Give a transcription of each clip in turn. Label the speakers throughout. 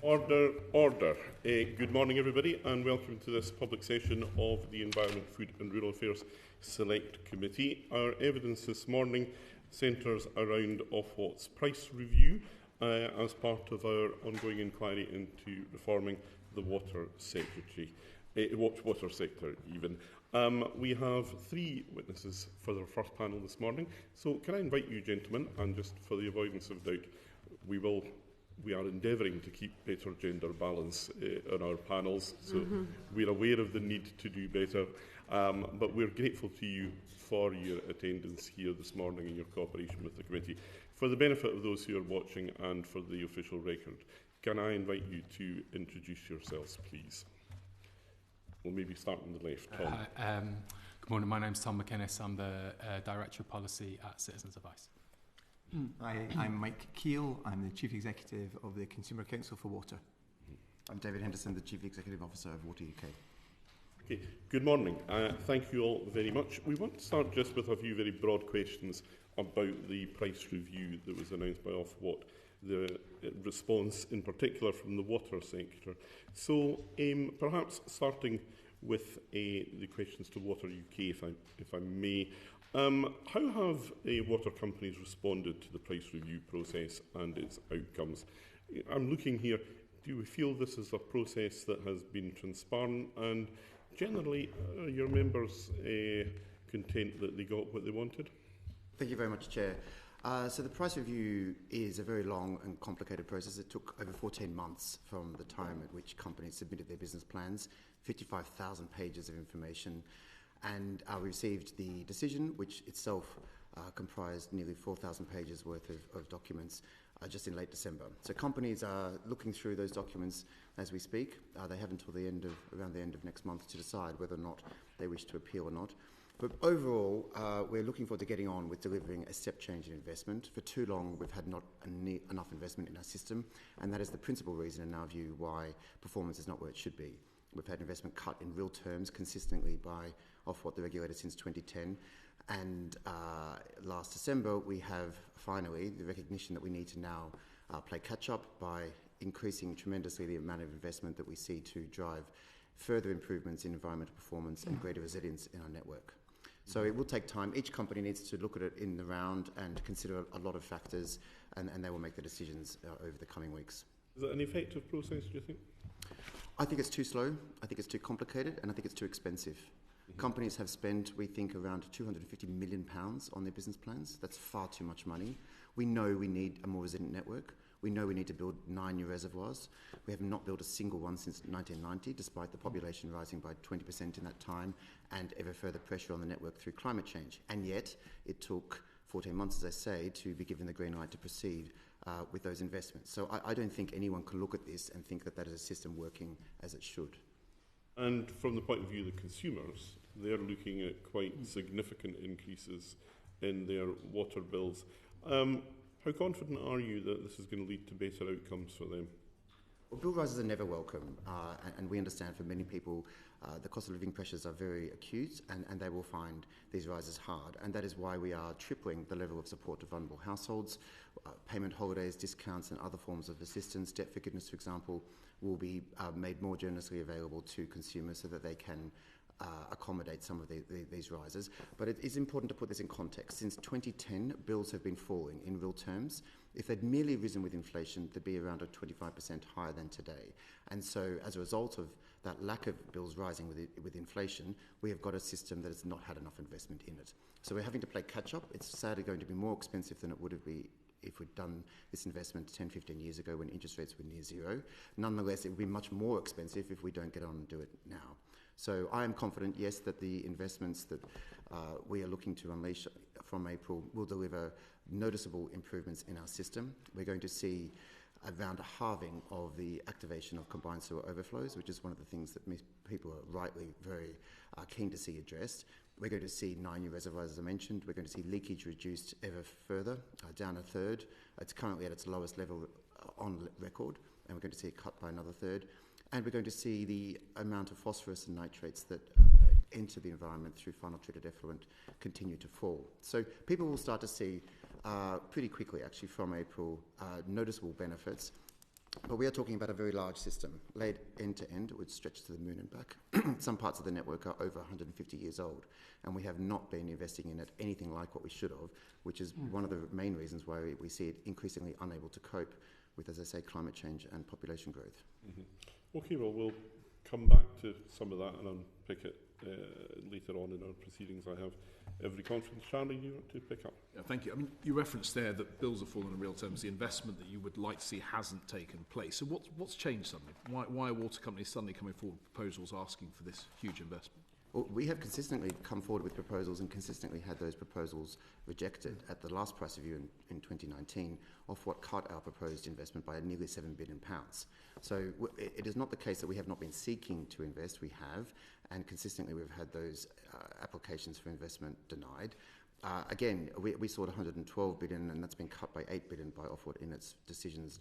Speaker 1: Order, order. Good morning, everybody, and welcome to this public session of the Environment, Food and Rural Affairs Select Committee. Our evidence this morning centres around Ofwat's price review as part of our ongoing inquiry into reforming the water sector even. We have three witnesses for our first panel this morning. So can I invite you, gentlemen, and just for the avoidance of doubt, we are endeavouring to keep better gender balance on our panels, so we're aware of the need to do better, but we're grateful to you for your attendance here this morning and your cooperation with the committee. For the benefit of those who are watching and for the official record, can I invite you to introduce yourselves, please? We'll maybe start on the left. Tom.
Speaker 2: Good morning, my name's Tom MacInnes. I'm the Director of Policy at Citizens Advice.
Speaker 3: I'm Keil. I'm the Chief Executive of the Consumer Council for Water.
Speaker 4: I'm David Henderson, the Chief Executive Officer of Water UK.
Speaker 1: Okay, good morning. Thank you all very much. We want to start just with a few very broad questions about the price review that was announced by Ofwat, the response in particular from the water sector. So perhaps starting with the questions to Water UK, if I may. How have water companies responded to the price review process and its outcomes? I'm looking here, do we feel this is a process that has been transparent, and generally are your members content that they got what they wanted?
Speaker 4: Thank you very much, Chair. So the price review is a very long and complicated process. It took over 14 months from the time at which companies submitted their business plans, 55,000 pages of information, and we received the decision, which itself comprised nearly 4,000 pages worth of documents just in late December. So companies are looking through those documents as we speak. They have until around the end of next month to decide whether or not they wish to appeal or not. But overall, we're looking forward to getting on with delivering a step change in investment. For too long, we've had not enough investment in our system, and that is the principal reason, in our view, why performance is not where it should be. We've had investment cut in real terms consistently by Ofwat, the regulator, since 2010. And last December, we have finally the recognition that we need to now play catch-up by increasing tremendously the amount of investment that we see to drive further improvements in environmental performance and greater resilience in our network. So it will take time. Each company needs to look at it in the round and consider a lot of factors, and they will make the decisions over the coming weeks.
Speaker 1: Is that an effective process, do you think?
Speaker 4: I think it's too slow, I think it's too complicated, and I think it's too expensive. Companies have spent, we think, around £250 million on their business plans. That's far too much money. We know we need a more resilient network. We know we need to build 9 new reservoirs. We have not built a single one since 1990, despite the population rising by 20% in that time and ever further pressure on the network through climate change. And yet, it took 14 months, as I say, to be given the green light to proceed with those investments. So I don't think anyone can look at this and think that that is a system working as it should.
Speaker 1: And from the point of view of the consumers, they're looking at quite significant increases in their water bills. How confident are you that this is going to lead to better outcomes for them?
Speaker 4: Well, bill rises are never welcome, and we understand for many people the cost of living pressures are very acute, and they will find these rises hard. And that is why we are tripling the level of support to vulnerable households. Payment holidays, discounts and other forms of assistance, debt forgiveness, for example, will be made more generously available to consumers so that they can accommodate some of these rises. But it is important to put this in context. Since 2010, bills have been falling in real terms. If they'd merely risen with inflation, they'd be around 25% higher than today. And so as a result of that lack of bills rising with inflation, we have got a system that has not had enough investment in it. So we're having to play catch-up. It's sadly going to be more expensive than it would have been if we'd done this investment 10, 15 years ago when interest rates were near zero. Nonetheless, it would be much more expensive if we don't get on and do it now. So I am confident, yes, that the investments that we are looking to unleash from April will deliver noticeable improvements in our system. We're going to see around a halving of the activation of combined sewer overflows, which is one of the things that people are rightly very keen to see addressed. We're going to see 9 new reservoirs, as I mentioned. We're going to see leakage reduced ever further, down a third. It's currently at its lowest level on record, and we're going to see it cut by another third. And we're going to see the amount of phosphorus and nitrates that enter the environment through final treated effluent continue to fall. So people will start to see pretty quickly, actually, from April, noticeable benefits. But we are talking about a very large system, laid end to end. It would stretch to the moon and back. Some parts of the network are over 150 years old, and we have not been investing in it anything like what we should have, which is one of the main reasons why we see it increasingly unable to cope with, as I say, climate change and population growth.
Speaker 1: Mm-hmm. Okay, well, we'll come back to some of that and unpick it later on in our proceedings. I have every confidence. Charlie, you want to pick up?
Speaker 5: Yeah, thank you. I mean, you referenced there that bills have fallen in real terms. The investment that you would like to see hasn't taken place. So what's changed suddenly? Why are water companies suddenly coming forward with proposals asking for this huge investment?
Speaker 4: Well, we have consistently come forward with proposals and consistently had those proposals rejected. At the last price review in 2019, Ofwat cut our proposed investment by nearly £7 billion. So it is not the case that we have not been seeking to invest. We have, and consistently we've had those applications for investment denied. Again, we sought $112 billion, and that's been cut by $8 billion by Ofwat in its decisions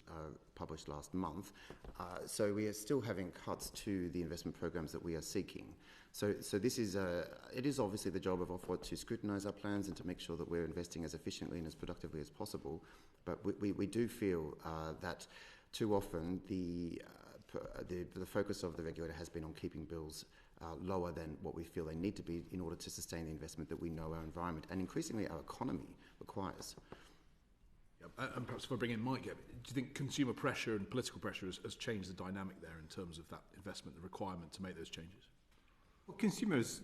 Speaker 4: published last month. So we are still having cuts to the investment programs that we are seeking. So this is it is obviously the job of Ofwat to scrutinise our plans and to make sure that we're investing as efficiently and as productively as possible. But we do feel that too often the focus of the regulator has been on keeping bills lower than what we feel they need to be in order to sustain the investment that we know our environment and increasingly our economy requires.
Speaker 5: And perhaps if I bring in Mike, do you think consumer pressure and political pressure has changed the dynamic there in terms of that investment, the requirement to make those changes?
Speaker 3: Well, consumers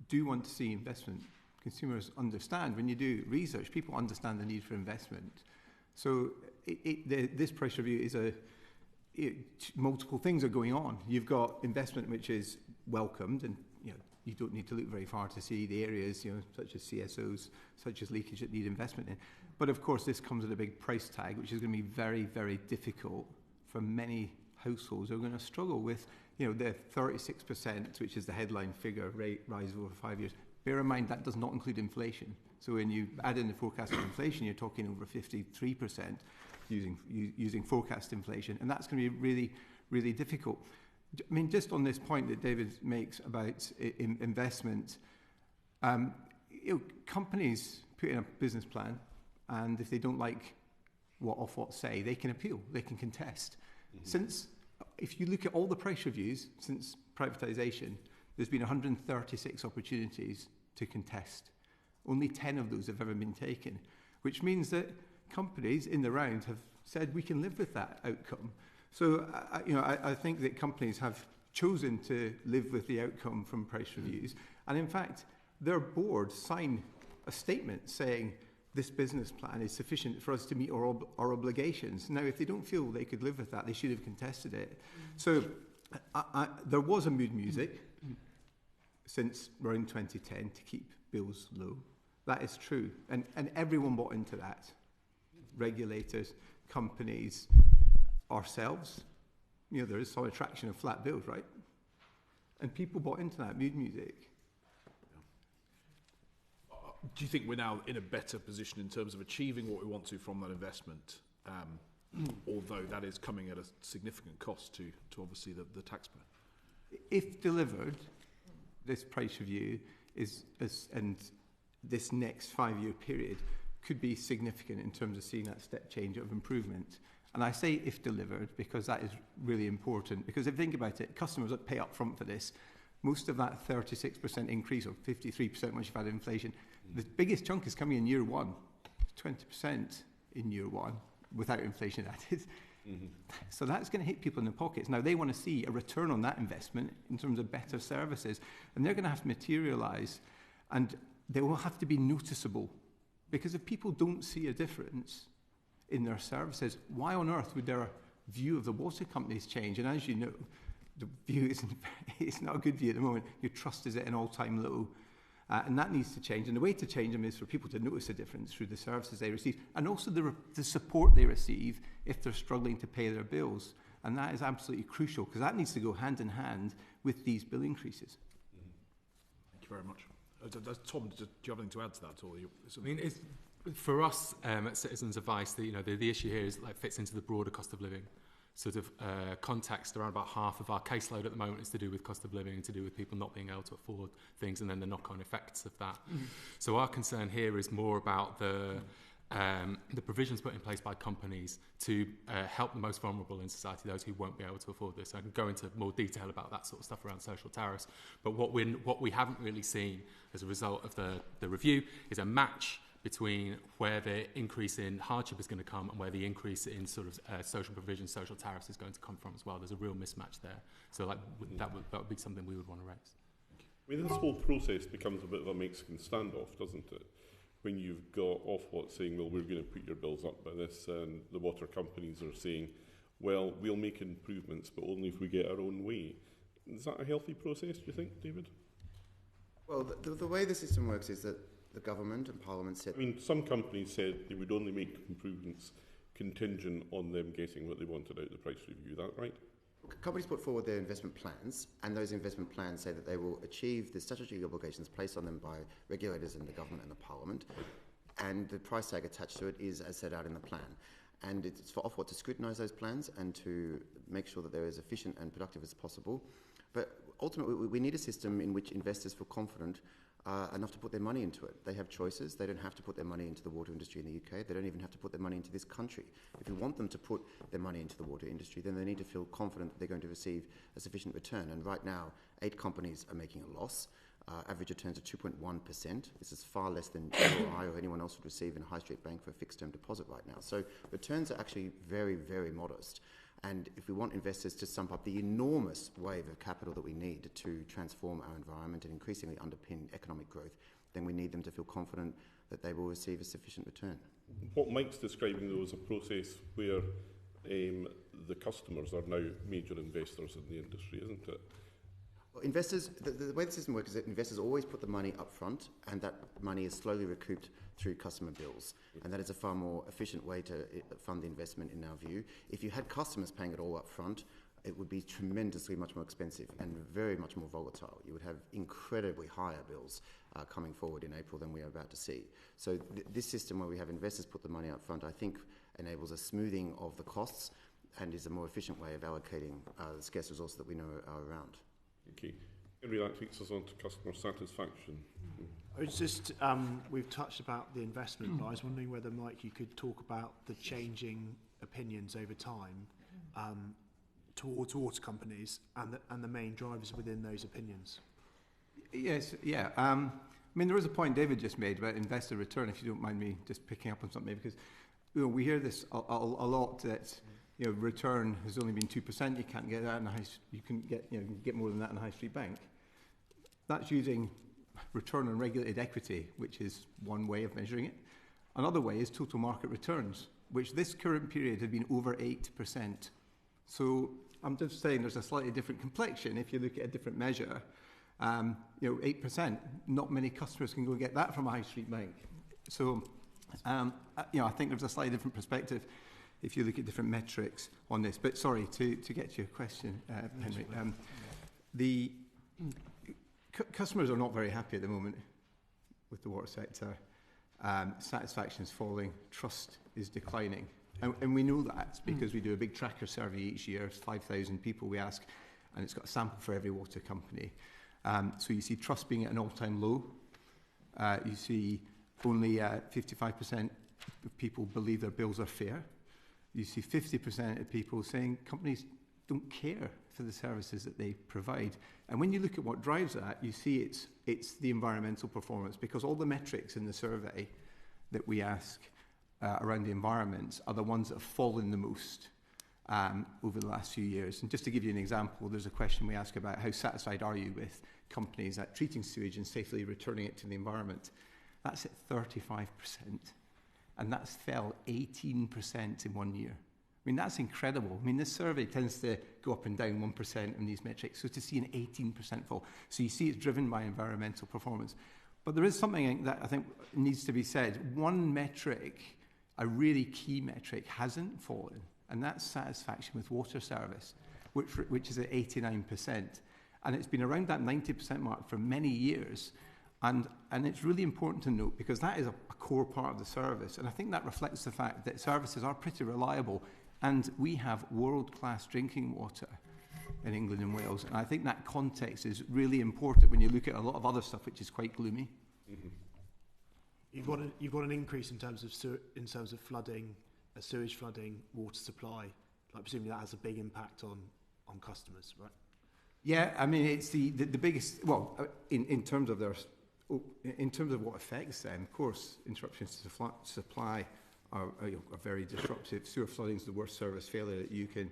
Speaker 3: do want to see investment. Consumers understand. When you do research, people understand the need for investment. So this price review is multiple things are going on. You've got investment which is welcomed, and you don't need to look very far to see the areas such as CSOs, such as leakage that need investment in. But of course, this comes with a big price tag, which is going to be very, very difficult for many households who are going to struggle with the 36%, which is the headline figure rate rise over 5 years. Bear in mind that does not include inflation. So when you add in the forecast of inflation, you're talking over 53% using forecast inflation, and that's going to be really, really difficult. I mean, just on this point that David makes about investment, companies put in a business plan, and if they don't like what Ofwat say, they can appeal, they can contest. Mm-hmm. If you look at all the price reviews since privatisation, there's been 136 opportunities to contest. Only 10 of those have ever been taken, which means that companies in the round have said we can live with that outcome. So, I think that companies have chosen to live with the outcome from price reviews. And in fact, their boards sign a statement saying this business plan is sufficient for us to meet our obligations. Now, if they don't feel they could live with that, they should have contested it. So there was a mood music since around 2010 to keep bills low. That is true. And everyone bought into that. Regulators, companies, ourselves. There is some attraction of flat bills, right? And people bought into that mood music.
Speaker 5: Do you think we're now in a better position in terms of achieving what we want to from that investment, although that is coming at a significant cost to obviously the taxpayer?
Speaker 3: If delivered, this price review and this next 5-year period could be significant in terms of seeing that step change of improvement. And I say if delivered because that is really important. Because if you think about it, customers that pay up front for this, most of that 36% increase or 53% once you've had inflation, the biggest chunk is coming in year one, 20% in year one, without inflation added. Mm-hmm. So that's going to hit people in the pockets. Now, they want to see a return on that investment in terms of better services, and they're going to have to materialise, and they will have to be noticeable. Because if people don't see a difference in their services, why on earth would their view of the water companies change? And as you know, the view it's not a good view at the moment. Your trust is at an all-time low. And that needs to change. And the way to change them is for people to notice a difference through the services they receive and also the support they receive if they're struggling to pay their bills. And that is absolutely crucial because that needs to go hand in hand with these bill increases.
Speaker 5: Thank you very much. Tom, do you have anything to add to that at all?
Speaker 2: I mean, for us at Citizens Advice, the issue here is fits into the broader cost of living sort of context. Around about half of our caseload at the moment is to do with cost of living and to do with people not being able to afford things and then the knock-on effects of that. Mm-hmm. So our concern here is more about the the provisions put in place by companies to help the most vulnerable in society, those who won't be able to afford this. I can go into more detail about that sort of stuff around social tariffs, but what we haven't really seen as a result of the review is a match between where the increase in hardship is going to come and where the increase in sort of social provision, social tariffs is going to come from as well. There's a real mismatch there. So like, that would be something we would want to raise.
Speaker 1: I mean, this whole process becomes a bit of a Mexican standoff, doesn't it? When you've got Ofwat saying, well, we're going to put your bills up by this, and the water companies are saying, well, we'll make improvements, but only if we get our own way. Is that a healthy process, do you think, David?
Speaker 4: Well, the way the system works is that the government and Parliament said...
Speaker 1: I mean, some companies said they would only make improvements contingent on them getting what they wanted out of the price review. Is that right?
Speaker 4: Companies put forward their investment plans, and those investment plans say that they will achieve the statutory obligations placed on them by regulators and the government and the Parliament, and the price tag attached to it is as set out in the plan. And it's for Ofwat to scrutinise those plans and to make sure that they're as efficient and productive as possible. But ultimately, we need a system in which investors feel confident enough to put their money into it. They have choices. They don't have to put their money into the water industry in the UK. They don't even have to put their money into this country. If you want them to put their money into the water industry, then they need to feel confident that they're going to receive a sufficient return. And right now, 8 companies are making a loss. Average returns are 2.1%. This is far less than you or I or anyone else would receive in a high street bank for a fixed term deposit right now. So returns are actually very, very modest. And if we want investors to sum up the enormous wave of capital that we need to transform our environment and increasingly underpin economic growth, then we need them to feel confident that they will receive a sufficient return.
Speaker 1: What Mike's describing, though, is a process where the customers are now major investors in the industry, isn't it?
Speaker 4: Well, investors, the way the system works is that investors always put the money up front, and that money is slowly recouped through customer bills. And that is a far more efficient way to fund the investment in our view. If you had customers paying it all up front, it would be tremendously much more expensive and very much more volatile. You would have incredibly higher bills coming forward in April than we are about to see. So this system where we have investors put the money up front, I think enables a smoothing of the costs and is a more efficient way of allocating the scarce resources that we know are around.
Speaker 1: Okay. Henry, that takes us on to customer satisfaction.
Speaker 6: It's just, we've touched about the investment, but I was wondering whether, Mike, you could talk about the changing opinions over time towards water companies and the main drivers within those opinions.
Speaker 3: Yes, yeah. I mean, there was a point David just made about investor return, if you don't mind me just picking up on something, because we hear this a lot that return has only been 2%. You can't get that in you can get more than that in a high street bank. That's using return on regulated equity, which is one way of measuring it. Another way is total market returns, which this current period had been over 8%. So I'm just saying there's a slightly different complexion if you look at a different measure. 8%, not many customers can go get that from a high street bank. So, I think there's a slightly different perspective if you look at different metrics on this. But sorry, to get to your question, Henry, the customers are not very happy at the moment with the water sector. Satisfaction is falling, trust is declining. And we know that because we do a big tracker survey each year. It's 5,000 people we ask, and it's got a sample for every water company. So you see trust being at an all-time low. You see only 55% of people believe their bills are fair. You see 50% of people saying companies don't care for the services that they provide. And when you look at what drives that, you see it's the environmental performance, because all the metrics in the survey that we ask around the environment are the ones that have fallen the most over the last few years. And just to give you an example, there's a question we ask about how satisfied are you with companies at treating sewage and safely returning it to the environment. That's at 35%. And that's fell 18% in 1 year. I mean, that's incredible. I mean, this survey tends to go up and down 1% in these metrics. So to see an 18% fall. So you see it's driven by environmental performance. But there is something that I think needs to be said. One metric, a really key metric, hasn't fallen. And that's satisfaction with water service, which is at 89%. And it's been around that 90% mark for many years. And it's really important to note, because that is a core part of the service. And I think that reflects the fact that services are pretty reliable. And we have world-class drinking water in England and Wales. And I think that context is really important when you look at a lot of other stuff which is quite gloomy.
Speaker 1: Mm-hmm.
Speaker 6: You've got an increase in terms of flooding, sewage flooding, water supply. Like presumably that has a big impact on customers, right?
Speaker 3: Yeah, I mean it's the biggest. Well, in terms of what affects them, of course, interruptions to supply are very disruptive. Sewer flooding is the worst service failure that you can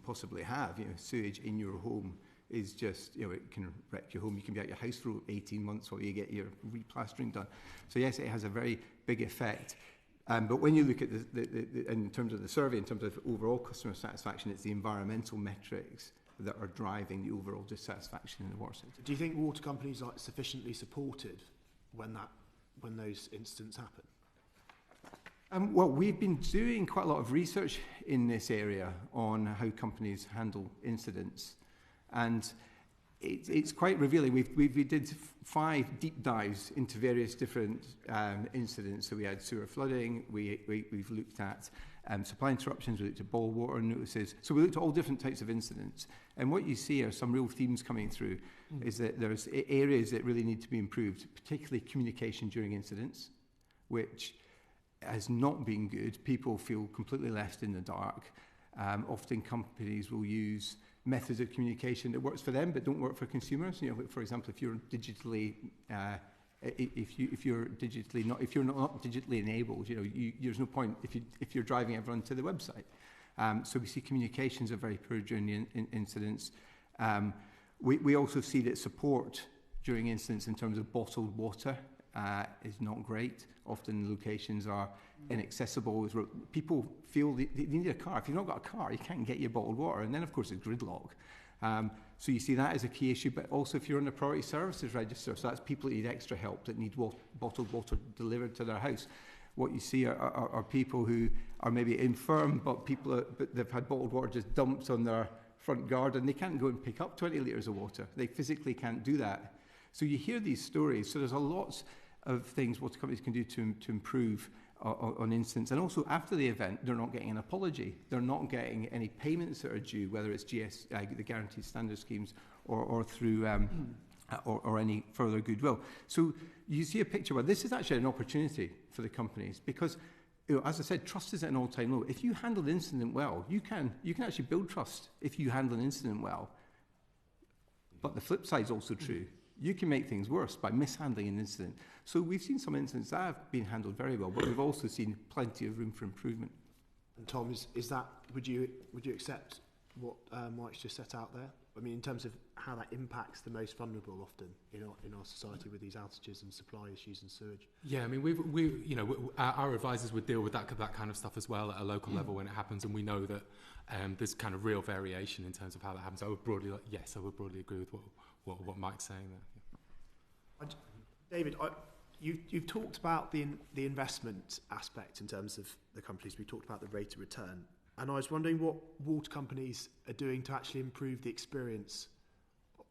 Speaker 3: possibly have. Sewage in your home is just, it can wreck your home. You can be at your house for 18 months while you get your replastering done. So yes, it has a very big effect. But when you look at in terms of the survey, in terms of overall customer satisfaction, it's the environmental metrics that are driving the overall dissatisfaction in the water sector.
Speaker 6: Do you think water companies are sufficiently supported when those incidents happen?
Speaker 3: Well, we've been doing quite a lot of research in this area on how companies handle incidents, and it's quite revealing. We did 5 deep dives into various different incidents. So we had sewer flooding, we've looked at supply interruptions, we looked at boil water notices. So we looked at all different types of incidents. And what you see are some real themes coming through, is that there's areas that really need to be improved, particularly communication during incidents, which has not been good. People feel completely left in the dark. Often companies will use methods of communication that works for them but don't work for consumers. For example, if you're digitally if you're not digitally enabled, there's no point if you're driving everyone to the website. So we see communications are very poor during the incidents. We also see that support during incidents in terms of bottled water is not great. Often locations are inaccessible. People feel they need a car. If you've not got a car, you can't get your bottled water. And then, of course, it's gridlock. So you see that as a key issue. But also if you're on the priority services register, so that's people that need extra help, that need bottled water delivered to their house. What you see are people who are maybe infirm, but they've had bottled water just dumped on their front garden. They can't go and pick up 20 litres of water. They physically can't do that. So you hear these stories. So there's a lot of things water companies can do to improve on incidents. And also after the event, they're not getting an apology. They're not getting any payments that are due, whether it's the Guaranteed Standard Schemes or through or any further goodwill. So you see a picture where this is actually an opportunity for the companies because, as I said, trust is at an all-time low. If you handle the incident well, you can actually build trust if you handle an incident well. But the flip side is also true. You can make things worse by mishandling an incident. So we've seen some incidents that have been handled very well, but we've also seen plenty of room for improvement.
Speaker 6: And Tom, is that would you accept what Mike's just set out there? I mean, in terms of how that impacts the most vulnerable often in our society with these outages and supply issues and sewage.
Speaker 2: Yeah, I mean, our advisors would deal with that kind of stuff as well at a local level when it happens, and we know that there's kind of real variation in terms of how that happens. I would broadly agree with what Mike's saying there.
Speaker 6: David, you've talked about the investment aspect in terms of the companies. We talked about the rate of return, and I was wondering what water companies are doing to actually improve the experience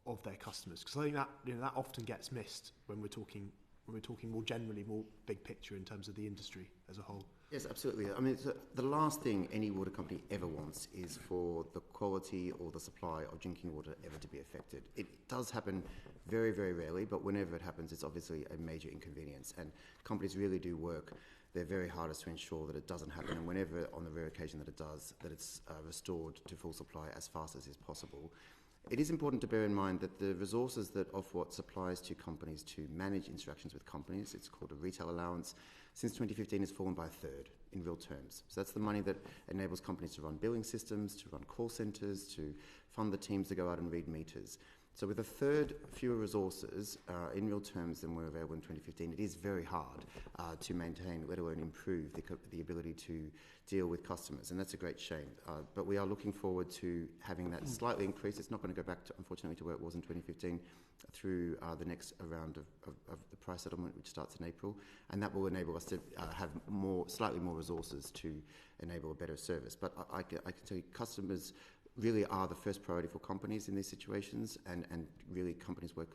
Speaker 6: of their customers, because I think that that often gets missed when we're talking more generally, more big picture in terms of the industry as a whole.
Speaker 4: Yes, absolutely. I mean, the last thing any water company ever wants is for the quality or the supply of drinking water ever to be affected. It does happen very, very rarely, but whenever it happens, it's obviously a major inconvenience. And companies really do work their very hardest to ensure that it doesn't happen. And whenever, on the rare occasion that it does, that it's restored to full supply as fast as is possible. It is important to bear in mind that the resources that Ofwat supplies to companies to manage interactions with companies, it's called a retail allowance, since 2015 has fallen by a third in real terms. So that's the money that enables companies to run billing systems, to run call centres, to fund the teams to go out and read meters. So with a third fewer resources in real terms than were available in 2015, it is very hard to maintain, let alone improve, the ability to deal with customers, and that's a great shame. But we are looking forward to having that slightly increase. It's not going to go back, unfortunately, to where it was in 2015 through the next round of the price settlement, which starts in April, and that will enable us to have slightly more resources to enable a better service. But I can tell you, customers really are the first priority for companies in these situations, and really companies work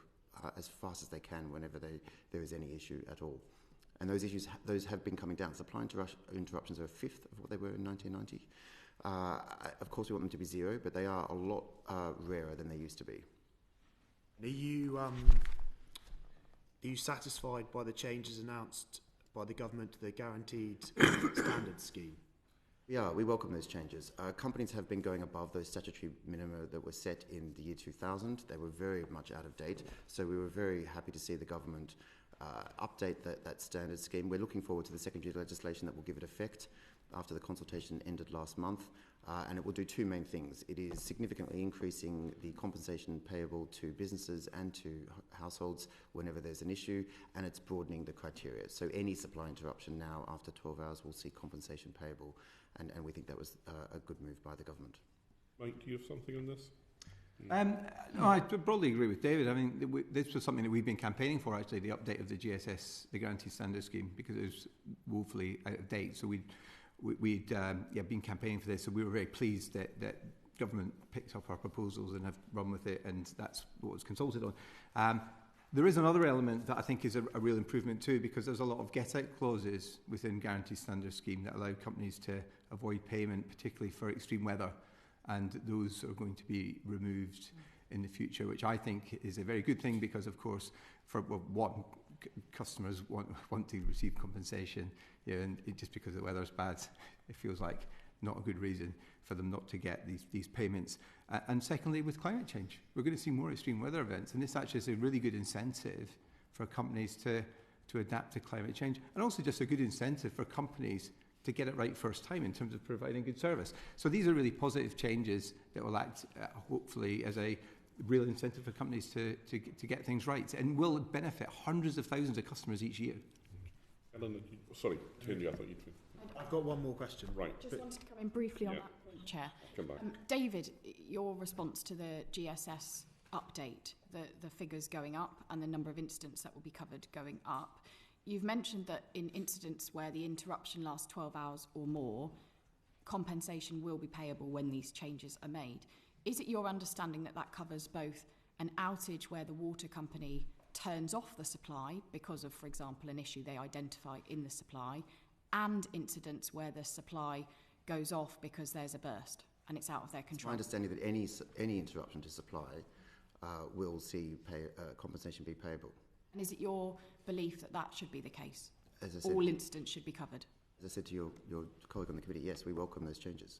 Speaker 4: as fast as they can whenever there is any issue at all. And those have been coming down. Supply interruptions are a fifth of what they were in 1990. Of course, we want them to be zero, but they are a lot rarer than they used to be.
Speaker 6: Are you satisfied by the changes announced by the government to the guaranteed standard scheme?
Speaker 4: Yeah, we welcome those changes. Companies have been going above those statutory minima that were set in the year 2000. They were very much out of date, so we were very happy to see the government update that standard scheme. We're looking forward to the secondary legislation that will give it effect after the consultation ended last month, and it will do two main things. It is significantly increasing the compensation payable to businesses and to households whenever there's an issue, and it's broadening the criteria. So any supply interruption now after 12 hours will see compensation payable, and we think that was a good move by the government.
Speaker 1: Mike, do you have something on this?
Speaker 3: No, I broadly agree with David. I mean, this was something that we've been campaigning for, actually, the update of the GSS, the Guaranteed Standard Scheme, because it was woefully out of date. So we'd been campaigning for this, so we were very pleased that government picked up our proposals and have run with it, and that's what was consulted on. There is another element that I think is a real improvement too, because there's a lot of get-out clauses within Guaranteed Standard Scheme that allow companies to avoid payment, particularly for extreme weather, and those are going to be removed in the future, which I think is a very good thing, because of course, customers want to receive compensation, and just because the weather's bad, it feels like not a good reason for them not to get these payments. And secondly, with climate change, we're going to see more extreme weather events, and this actually is a really good incentive for companies to adapt to climate change, and also just a good incentive for companies to get it right first time in terms of providing good service. So these are really positive changes that will act, hopefully, as a real incentive for companies to get things right, and will benefit hundreds of thousands of customers each year.
Speaker 1: Ellen, sorry, Tony, I thought you'd...
Speaker 6: I've got one more question.
Speaker 1: Right.
Speaker 7: Just wanted to come in briefly on that point, Chair.
Speaker 1: Come back.
Speaker 7: David, your response to the GSS update, the figures going up and the number of incidents that will be covered going up. You've mentioned that in incidents where the interruption lasts 12 hours or more, compensation will be payable when these changes are made. Is it your understanding that that covers both an outage where the water company turns off the supply because of, for example, an issue they identify in the supply, and incidents where the supply goes off because there's a burst and it's out of their control?
Speaker 4: It's my understanding that any interruption to supply will see compensation be payable.
Speaker 7: And is it your belief that that should be the case?
Speaker 4: As I said,
Speaker 7: all incidents should be covered?
Speaker 4: As I said to your colleague on the committee, yes, we welcome those changes.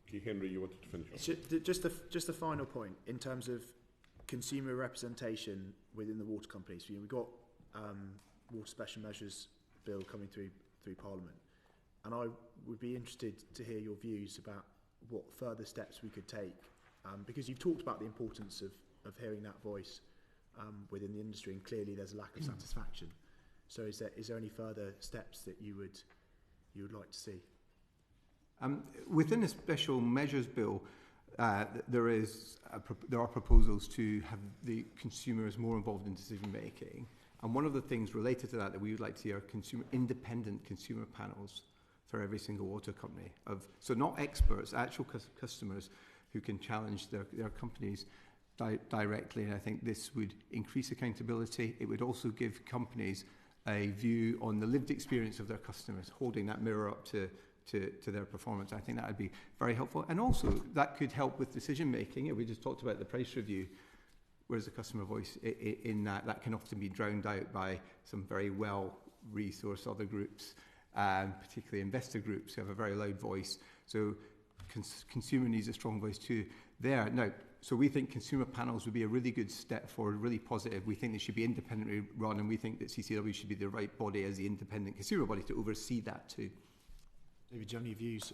Speaker 1: Okay, Henry, you wanted to finish off.
Speaker 6: Just a final point in terms of consumer representation within the water companies. We've got water special measures bill coming through Parliament, and I would be interested to hear your views about what further steps we could take, because you've talked about the importance of hearing that voice within the industry, and clearly there's a lack of satisfaction. So is there any further steps that you would like to see?
Speaker 3: Within the special measures bill, there are proposals to have the consumers more involved in decision making, and one of the things related to that we would like to see are independent consumer panels for every single water company, so not experts, actual customers who can challenge their companies directly. And I think this would increase accountability. It would also give companies a view on the lived experience of their customers, holding that mirror up to their performance. I think that would be very helpful, and also that could help with decision making. We just talked about the price review. Whereas the customer voice in that can often be drowned out by some very well-resourced other groups, particularly investor groups who have a very loud voice. So consumer needs a strong voice too there. Now, so we think consumer panels would be a really good step forward, really positive. We think they should be independently run, and we think that CCW should be the right body as the independent consumer body to oversee that too.
Speaker 6: David, do you have any views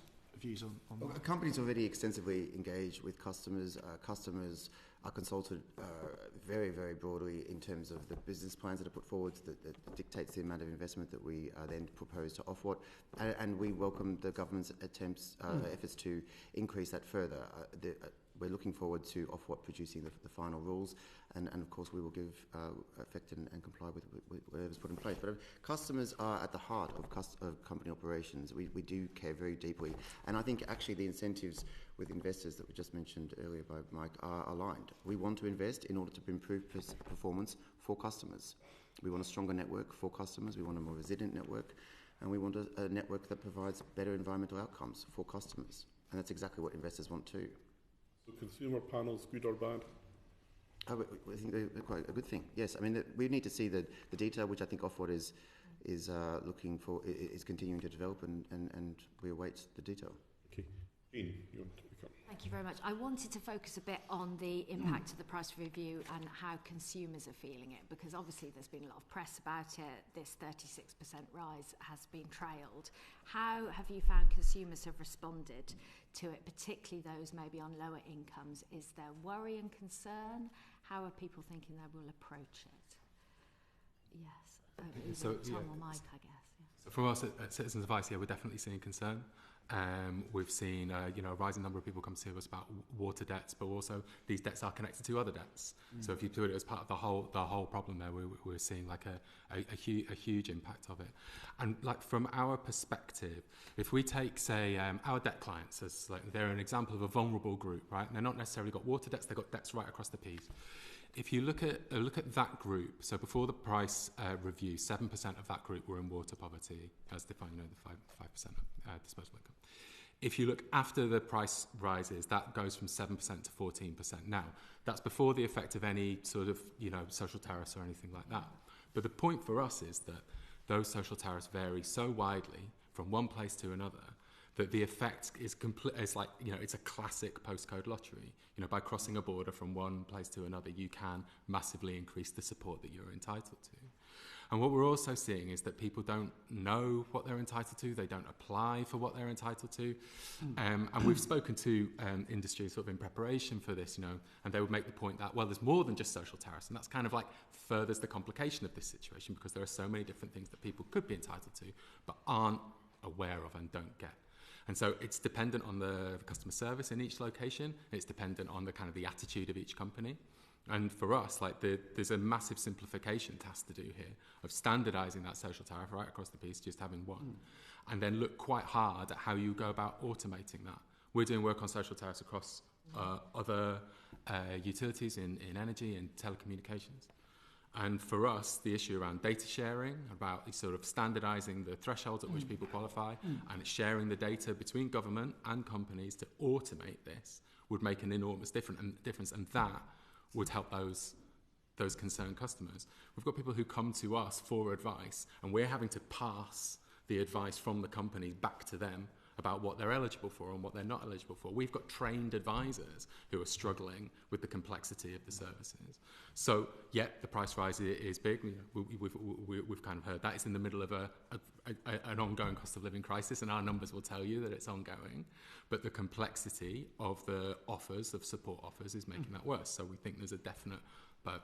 Speaker 6: on that?
Speaker 4: Well, companies already extensively engage with customers. Customers are consulted very, very broadly in terms of the business plans that are put forward that dictates the amount of investment that we then propose to Ofwat, and we welcome the government's efforts to increase that further. We're looking forward to Ofwat producing the final rules, and of course we will give effect and comply with whatever's put in place. But customers are at the heart of company operations. We do care very deeply, and I think actually the incentives with investors that were just mentioned earlier by Mike are aligned. We want to invest in order to improve performance for customers. We want a stronger network for customers, we want a more resilient network, and we want a network that provides better environmental outcomes for customers. And that's exactly what investors want too.
Speaker 1: So consumer panels, good or bad?
Speaker 4: I think they're quite a good thing. Yes, I mean we need to see the detail, which I think Ofwat is looking for, is continuing to develop, and we await the detail.
Speaker 1: Okay, Jane, you want to pick up?
Speaker 8: Thank you very much. I wanted to focus a bit on the impact of the price review and how consumers are feeling it, because obviously there's been a lot of press about it. This 36% rise has been trailed. How have you found consumers have responded to it, particularly those maybe on lower incomes? Is there worry and concern? How are people thinking they will approach it? Yes.
Speaker 2: So,
Speaker 8: Tom or Mike, I guess. Yeah.
Speaker 2: So from us at Citizens Advice, we're definitely seeing concern. We've seen a rising number of people come to us about water debts, but also these debts are connected to other debts. So if you put it as part of the whole problem there, we're seeing like a huge impact of it. And like from our perspective, if we take say our debt clients as like they're an example of a vulnerable group, right? And they're not necessarily got water debts; they've got debts right across the piece. If you look at that group, so before the price review, 7% of that group were in water poverty, as defined, the 5% of disposable income. If you look after the price rises, that goes from 7% to 14%. Now, that's before the effect of any sort of social tariffs or anything like that. But the point for us is that those social tariffs vary so widely from one place to another that the effect is complete. It's like it's a classic postcode lottery. By crossing a border from one place to another, you can massively increase the support that you're entitled to. And what we're also seeing is that people don't know what they're entitled to. They don't apply for what they're entitled to. And we've spoken to industry sort of in preparation for this, and they would make the point that, well, there's more than just social tariffs. And that's kind of like furthers the complication of this situation, because there are so many different things that people could be entitled to, but aren't aware of and don't get. And so it's dependent on the customer service in each location. It's dependent on the kind of the attitude of each company. And for us, there's a massive simplification task to do here of standardising that social tariff right across the piece, just having one, and then look quite hard at how you go about automating that. We're doing work on social tariffs across other utilities in energy and telecommunications. And for us, the issue around data sharing, about sort of standardising the thresholds at which people qualify, and sharing the data between government and companies to automate this would make an enormous difference, and that would help those concerned customers. We've got people who come to us for advice, and we're having to pass the advice from the company back to them about what they're eligible for and what they're not eligible for. We've got trained advisors who are struggling with the complexity of the services. So, yeah, the price rise is big. We've kind of heard that. It's in the middle of an ongoing cost of living crisis, and our numbers will tell you that it's ongoing. But the complexity of the offers, of support offers, is making that worse. So we think there's a definite a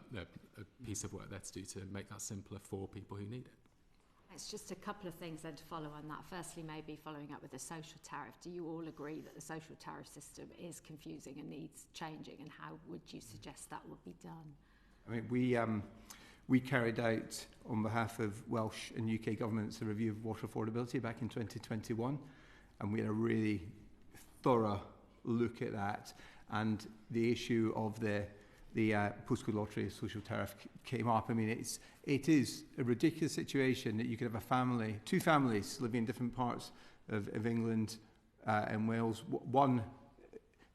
Speaker 2: piece of work there to do to make that simpler for people who need it.
Speaker 8: It's just a couple of things then to follow on that. Firstly, maybe following up with the social tariff. Do you all agree that the social tariff system is confusing and needs changing, and how would you suggest that would be done?
Speaker 3: I mean, we carried out, on behalf of Welsh and UK governments, a review of water affordability back in 2021, and we had a really thorough look at that, and the issue of the postcode lottery social tariff came up. I mean, it is a ridiculous situation that you could have two families living in different parts of England and Wales. One,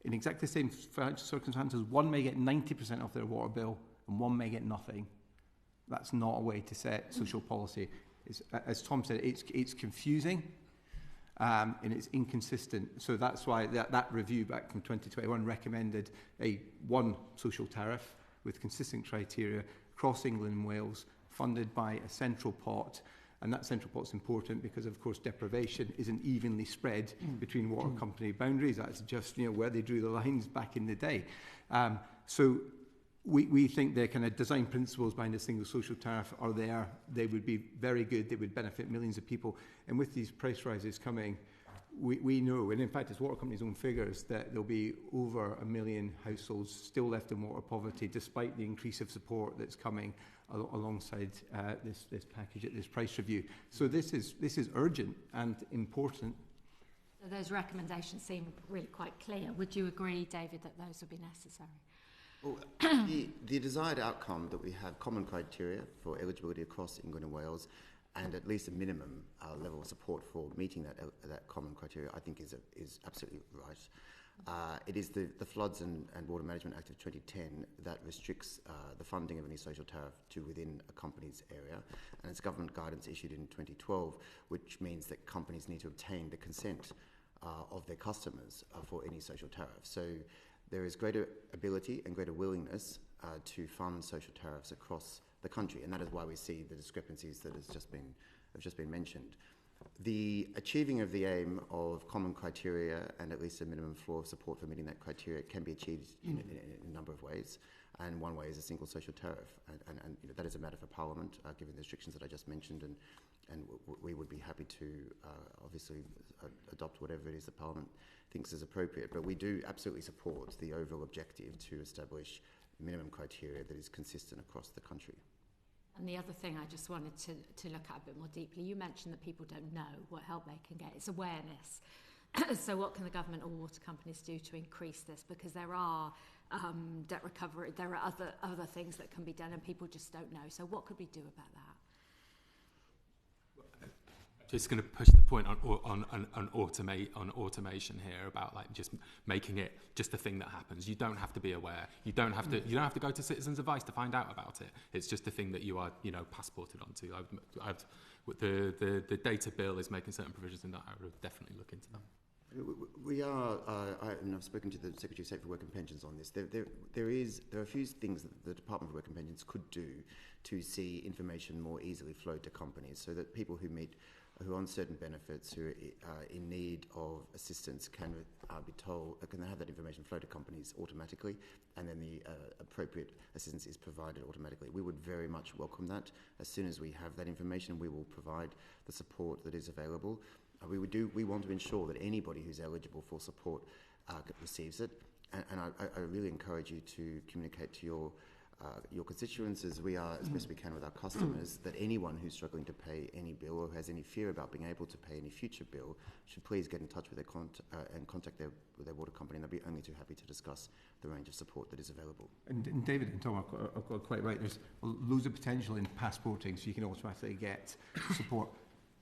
Speaker 3: in exactly the same financial circumstances, one may get 90% of their water bill and one may get nothing. That's not a way to set social policy. As Tom said, it's confusing. And it's inconsistent. So that's why that review back from 2021 recommended one social tariff with consistent criteria across England and Wales, funded by a central pot. And that central pot's important because, of course, deprivation isn't evenly spread between water company boundaries. That's just where they drew the lines back in the day. So we think the kind of design principles behind a single social tariff are there. They would be very good. They would benefit millions of people. And with these price rises coming, we know, and in fact it's water companies' own figures, that there'll be over 1 million households still left in water poverty, despite the increase of support that's coming alongside this package at this price review. So this is urgent and important.
Speaker 8: So those recommendations seem really quite clear. Would you agree, David, that those would be necessary?
Speaker 4: Well, the desired outcome that we have common criteria for eligibility across England and Wales, and at least a minimum level of support for meeting that common criteria, I think is absolutely right. It is the Floods and Water Management Act of 2010 that restricts the funding of any social tariff to within a company's area, and it's government guidance issued in 2012, which means that companies need to obtain the consent of their customers for any social tariff. So there is greater ability and greater willingness to fund social tariffs across the country, and that is why we see the discrepancies that have just been mentioned. The achieving of the aim of common criteria and at least a minimum floor of support for meeting that criteria can be achieved in a number of ways, and one way is a single social tariff, and that is a matter for Parliament, given the restrictions that I just mentioned, and we would be happy to obviously adopt whatever it is that Parliament thinks is appropriate. But we do absolutely support the overall objective to establish minimum criteria that is consistent across the country.
Speaker 8: And the other thing I just wanted to look at a bit more deeply, you mentioned that people don't know what help they can get. It's awareness. So what can the government or water companies do to increase this? Because there are debt recovery, there are other things that can be done and people just don't know. So what could we do about that?
Speaker 2: Just going to push the point on automation here about like just making it just a thing that happens. You don't have to be aware. You don't have to go to Citizens Advice to find out about it. It's just a thing that you are passported onto. The data bill is making certain provisions in that. I would definitely look into them.
Speaker 4: We are, and I've spoken to the Secretary of State for Work and Pensions on this. There are a few things that the Department for Work and Pensions could do to see information more easily flow to companies, so that people who are on certain benefits, who are in need of assistance, can be told, can have that information flow to companies automatically, and then the appropriate assistance is provided automatically. We would very much welcome that. As soon as we have that information, we will provide the support that is available. We want to ensure that anybody who's eligible for support receives it, and I really encourage you to communicate to your constituents, as we are as best we can with our customers, that anyone who's struggling to pay any bill or has any fear about being able to pay any future bill should please get in touch with and contact their water company, and they'll be only too happy to discuss the range of support that is available. And
Speaker 3: David and Tom are quite right. There's loads of potential in passporting, so you can automatically get support.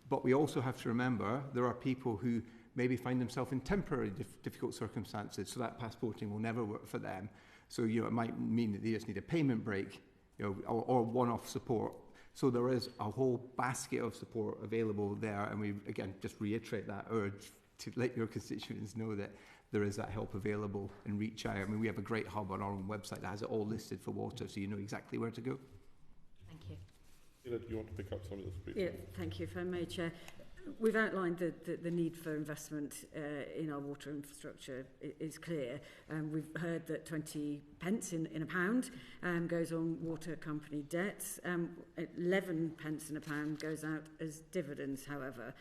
Speaker 3: But we also have to remember there are people who maybe find themselves in temporary difficult circumstances, so that passporting will never work for them. So it might mean that they just need a payment break, or one-off support. So there is a whole basket of support available there, and we again just reiterate that urge to let your constituents know that there is that help available, and reach out. I mean, we have a great hub on our own website that has it all listed for water, so you know exactly where to go.
Speaker 8: Thank you.
Speaker 1: Do you want to pick up some of this, please?
Speaker 9: Yeah, thank you, if I may, Chair. We've outlined the need for investment in our water infrastructure is clear. We've heard that 20 pence in a pound goes on water company debts. 11 pence in a pound goes out as dividends, however.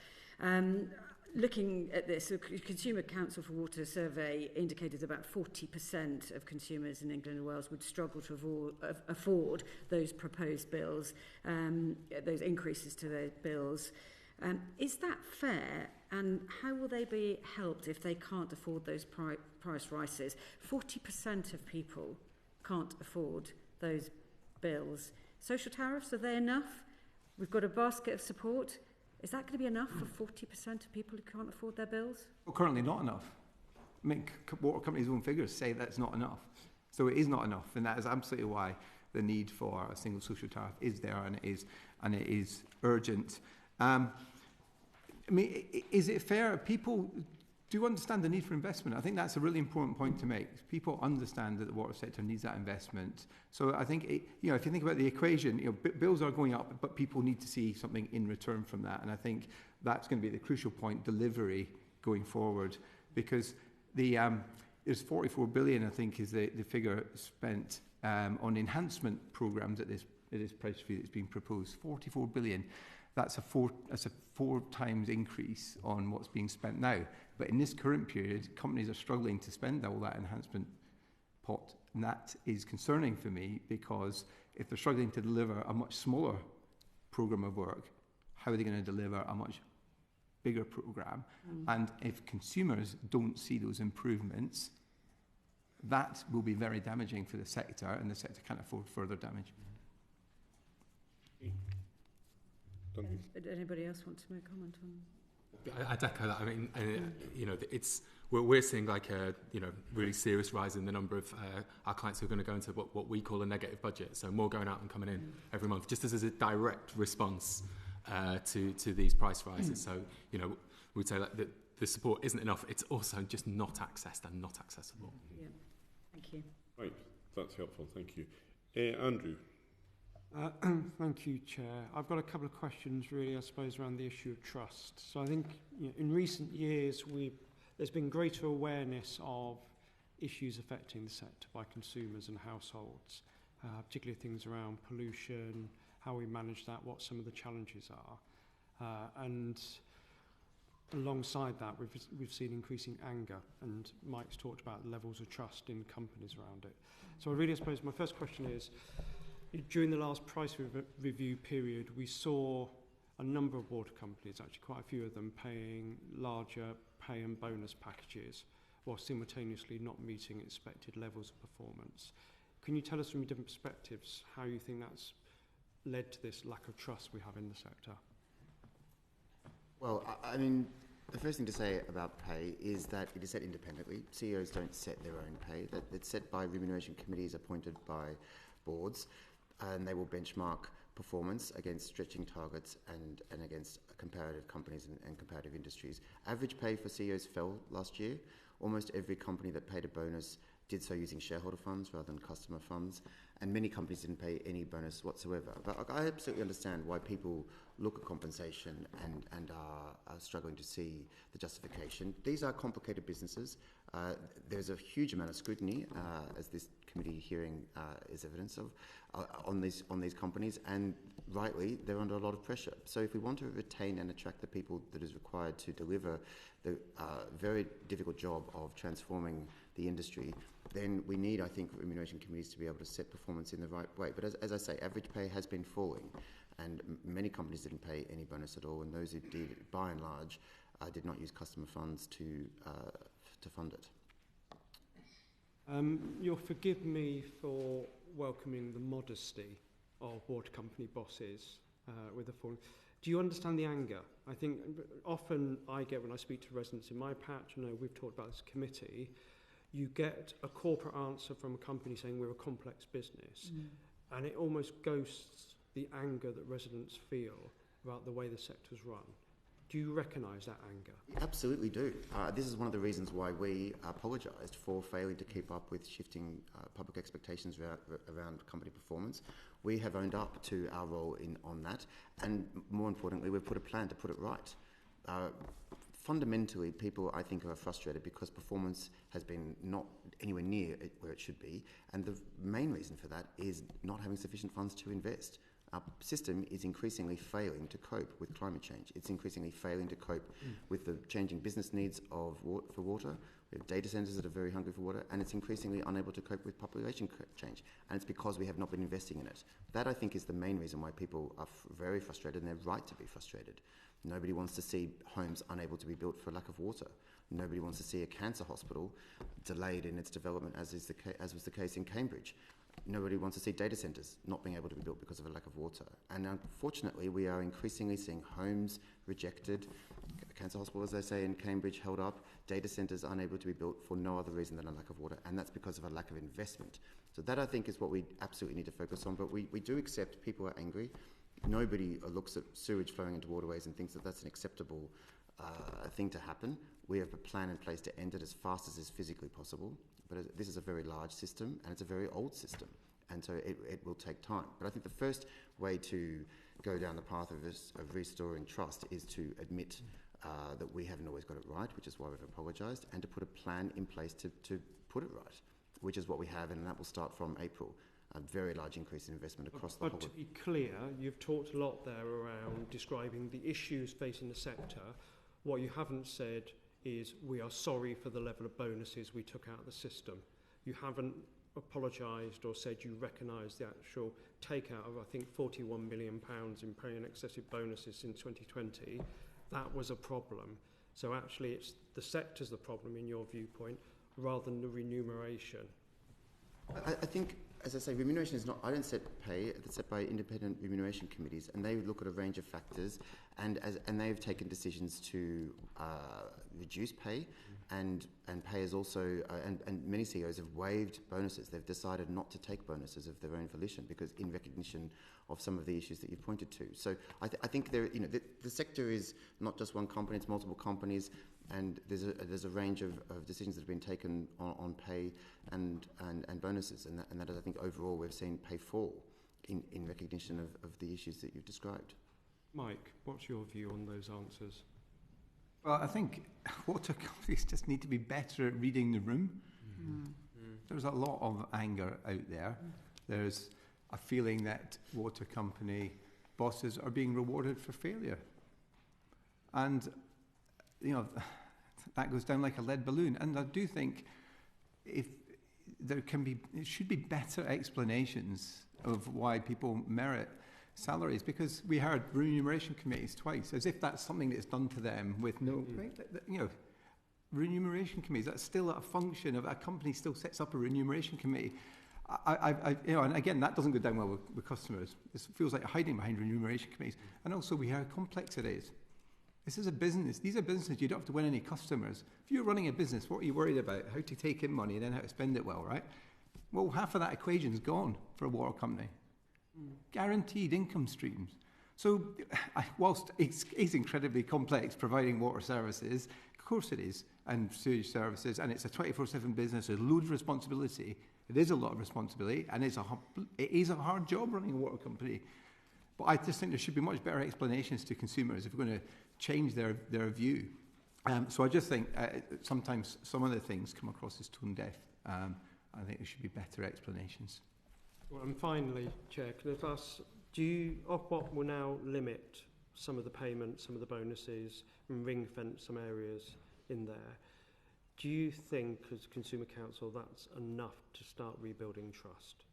Speaker 9: Looking at this, the Consumer Council for Water survey indicated about 40% of consumers in England and Wales would struggle to afford those proposed bills, those increases to their bills. Is that fair, and how will they be helped if they can't afford those price rises? 40% of people can't afford those bills. Social tariffs, are they enough? We've got a basket of support. Is that going to be enough for 40% of people who can't afford their bills?
Speaker 3: Well, currently not enough. I mean, water companies' own figures say that's not enough. So it is not enough, and that is absolutely why the need for a single social tariff is there, and it is urgent. I mean, is it fair? People do understand the need for investment. I think that's a really important point to make. People understand that the water sector needs that investment. So I think, if you think about the equation, bills are going up, but people need to see something in return from that. And I think that's going to be the crucial point, delivery going forward, because there's 44 billion, I think, is the figure spent on enhancement programs at this price review that's being proposed. 44 billion. That's a four times increase on what's being spent now. But in this current period, companies are struggling to spend all that enhancement pot. And that is concerning for me, because if they're struggling to deliver a much smaller programme of work, how are they going to deliver a much bigger programme? And if consumers don't see those improvements, that will be very damaging for the sector, and the sector can't afford further damage.
Speaker 9: Anybody else want to make a comment on?
Speaker 2: I'd echo that. I mean, we're seeing like a really serious rise in the number of our clients who are going to go into what we call a negative budget. So more going out and coming in every month, just as a direct response to these price rises. So we'd say that the support isn't enough. It's also just not accessed and not accessible.
Speaker 9: Yeah. Thank you.
Speaker 1: Right, that's helpful. Thank you, Andrew.
Speaker 10: Thank you, Chair. I've got a couple of questions, really, I suppose, around the issue of trust. So I think in recent years, there's been greater awareness of issues affecting the sector by consumers and households, particularly things around pollution, how we manage that, what some of the challenges are. And alongside that, we've seen increasing anger, and Mike's talked about levels of trust in companies around it. So I suppose my first question is, during the last price review period, we saw a number of water companies, actually quite a few of them, paying larger pay and bonus packages while simultaneously not meeting expected levels of performance. Can you tell us from your different perspectives how you think that's led to this lack of trust we have in the sector?
Speaker 4: Well, I mean, the first thing to say about pay is that it is set independently. CEOs don't set their own pay. It's set by remuneration committees appointed by boards, and they will benchmark performance against stretching targets and against comparative companies and comparative industries. Average pay for CEOs fell last year. Almost every company that paid a bonus did so using shareholder funds rather than customer funds, and many companies didn't pay any bonus whatsoever. But I absolutely understand why people look at compensation and are struggling to see the justification. These are complicated businesses. There's a huge amount of scrutiny, as this committee hearing is evidence of, on these companies, and rightly, they're under a lot of pressure. So if we want to retain and attract the people that is required to deliver the very difficult job of transforming the industry, then we need, I think, remuneration committees to be able to set performance in the right way. But as I say, average pay has been falling, and many companies didn't pay any bonus at all, and those who did, by and large, did not use customer funds to fund it.
Speaker 10: You'll forgive me for welcoming the modesty of water company bosses with the falling. Do you understand the anger? I think often I get, when I speak to residents in my patch, we've talked about this committee, you get a corporate answer from a company saying we're a complex business, and it almost ghosts the anger that residents feel about the way the sector's run. Do you recognise that anger?
Speaker 4: We absolutely do. This is one of the reasons why we apologised for failing to keep up with shifting public expectations around company performance. We have owned up to our role on that, and more importantly, we've put a plan to put it right. Fundamentally, people, I think, are frustrated because performance has been not anywhere near where it should be, and the main reason for that is not having sufficient funds to invest. Our system is increasingly failing to cope with climate change. It's increasingly failing to cope with the changing business needs for water. We have data centres that are very hungry for water, and it's increasingly unable to cope with population change. And it's because we have not been investing in it. That, I think, is the main reason why people are very frustrated, and they're right to be frustrated. Nobody wants to see homes unable to be built for lack of water. Nobody wants to see a cancer hospital delayed in its development, as was the case in Cambridge. Nobody wants to see data centres not being able to be built because of a lack of water. And unfortunately, we are increasingly seeing homes rejected, cancer hospital, as they say, in Cambridge held up, data centres unable to be built for no other reason than a lack of water, and that's because of a lack of investment. So that, I think, is what we absolutely need to focus on. But we do accept people are angry. Nobody looks at sewage flowing into waterways and thinks that that's an acceptable thing to happen. We have a plan in place to end it as fast as is physically possible. But this is a very large system, and it's a very old system, and so it will take time. But I think the first way to go down the path of restoring trust is to admit that we haven't always got it right, which is why we've apologised, and to put a plan in place to put it right, which is what we have, and that will start from April. A very large increase in investment across the whole.
Speaker 10: But to be clear, you've talked a lot there around describing the issues facing the sector. What you haven't said is we are sorry for the level of bonuses we took out of the system. You haven't apologised or said you recognise the actual takeout of, I think, £41 million in paying excessive bonuses since 2020. That was a problem. So actually it's the sector's the problem in your viewpoint rather than the remuneration.
Speaker 4: I think As I say, remuneration is not, I don't set pay, it's set by independent remuneration committees, and they look at a range of factors, and they've taken decisions to reduce pay, and pay is also, and many CEOs have waived bonuses. They've decided not to take bonuses of their own volition, because in recognition of some of the issues that you've pointed to. So I think there, the sector is not just one company, it's multiple companies, and there's a range of decisions that have been taken on pay and bonuses, and that is, I think, overall we've seen pay fall in recognition of the issues that you've described.
Speaker 10: Mike, what's your view on those answers?
Speaker 3: Well, I think water companies just need to be better at reading the room. There's a lot of anger out there. There's a feeling that water company bosses are being rewarded for failure. And, that goes down like a lead balloon. And I do think it should be better explanations of why people merit salaries, because we heard remuneration committees twice, as if that's something that's done to them with no, right? Remuneration committees, that's still a function of a company still sets up a remuneration committee. And again, that doesn't go down well with customers. It feels like hiding behind remuneration committees. And also we hear how complex it is. This is a business. These are businesses. You don't have to win any customers. If you're running a business, what are you worried about? How to take in money and then how to spend it well, right? Well, half of that equation's gone for a water company. Guaranteed income streams. So whilst it's incredibly complex providing water services, of course it is, and sewage services, and it's a 24/7 business with loads of responsibility. It is a lot of responsibility, and it is a hard job running a water company. But I just think there should be much better explanations to consumers if we're going to change their view. So I just think sometimes some of the things come across as tone deaf. I think there should be better explanations.
Speaker 10: Well, and finally, Chair, can I ask, Ofwat will now limit some of the payments, some of the bonuses, and ring-fence some areas in there. Do you think, as Consumer Council, that's enough to start rebuilding trust?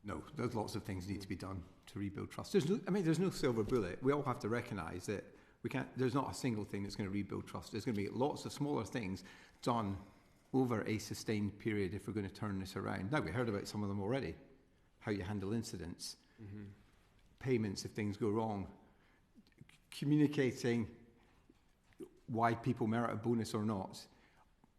Speaker 3: No, there's lots of things need to be done to rebuild trust. There's no silver bullet. We all have to recognise that there's not a single thing that's going to rebuild trust. There's going to be lots of smaller things done over a sustained period if we're going to turn this around. Now, we heard about some of them already. How you handle incidents, payments if things go wrong, communicating why people merit a bonus or not.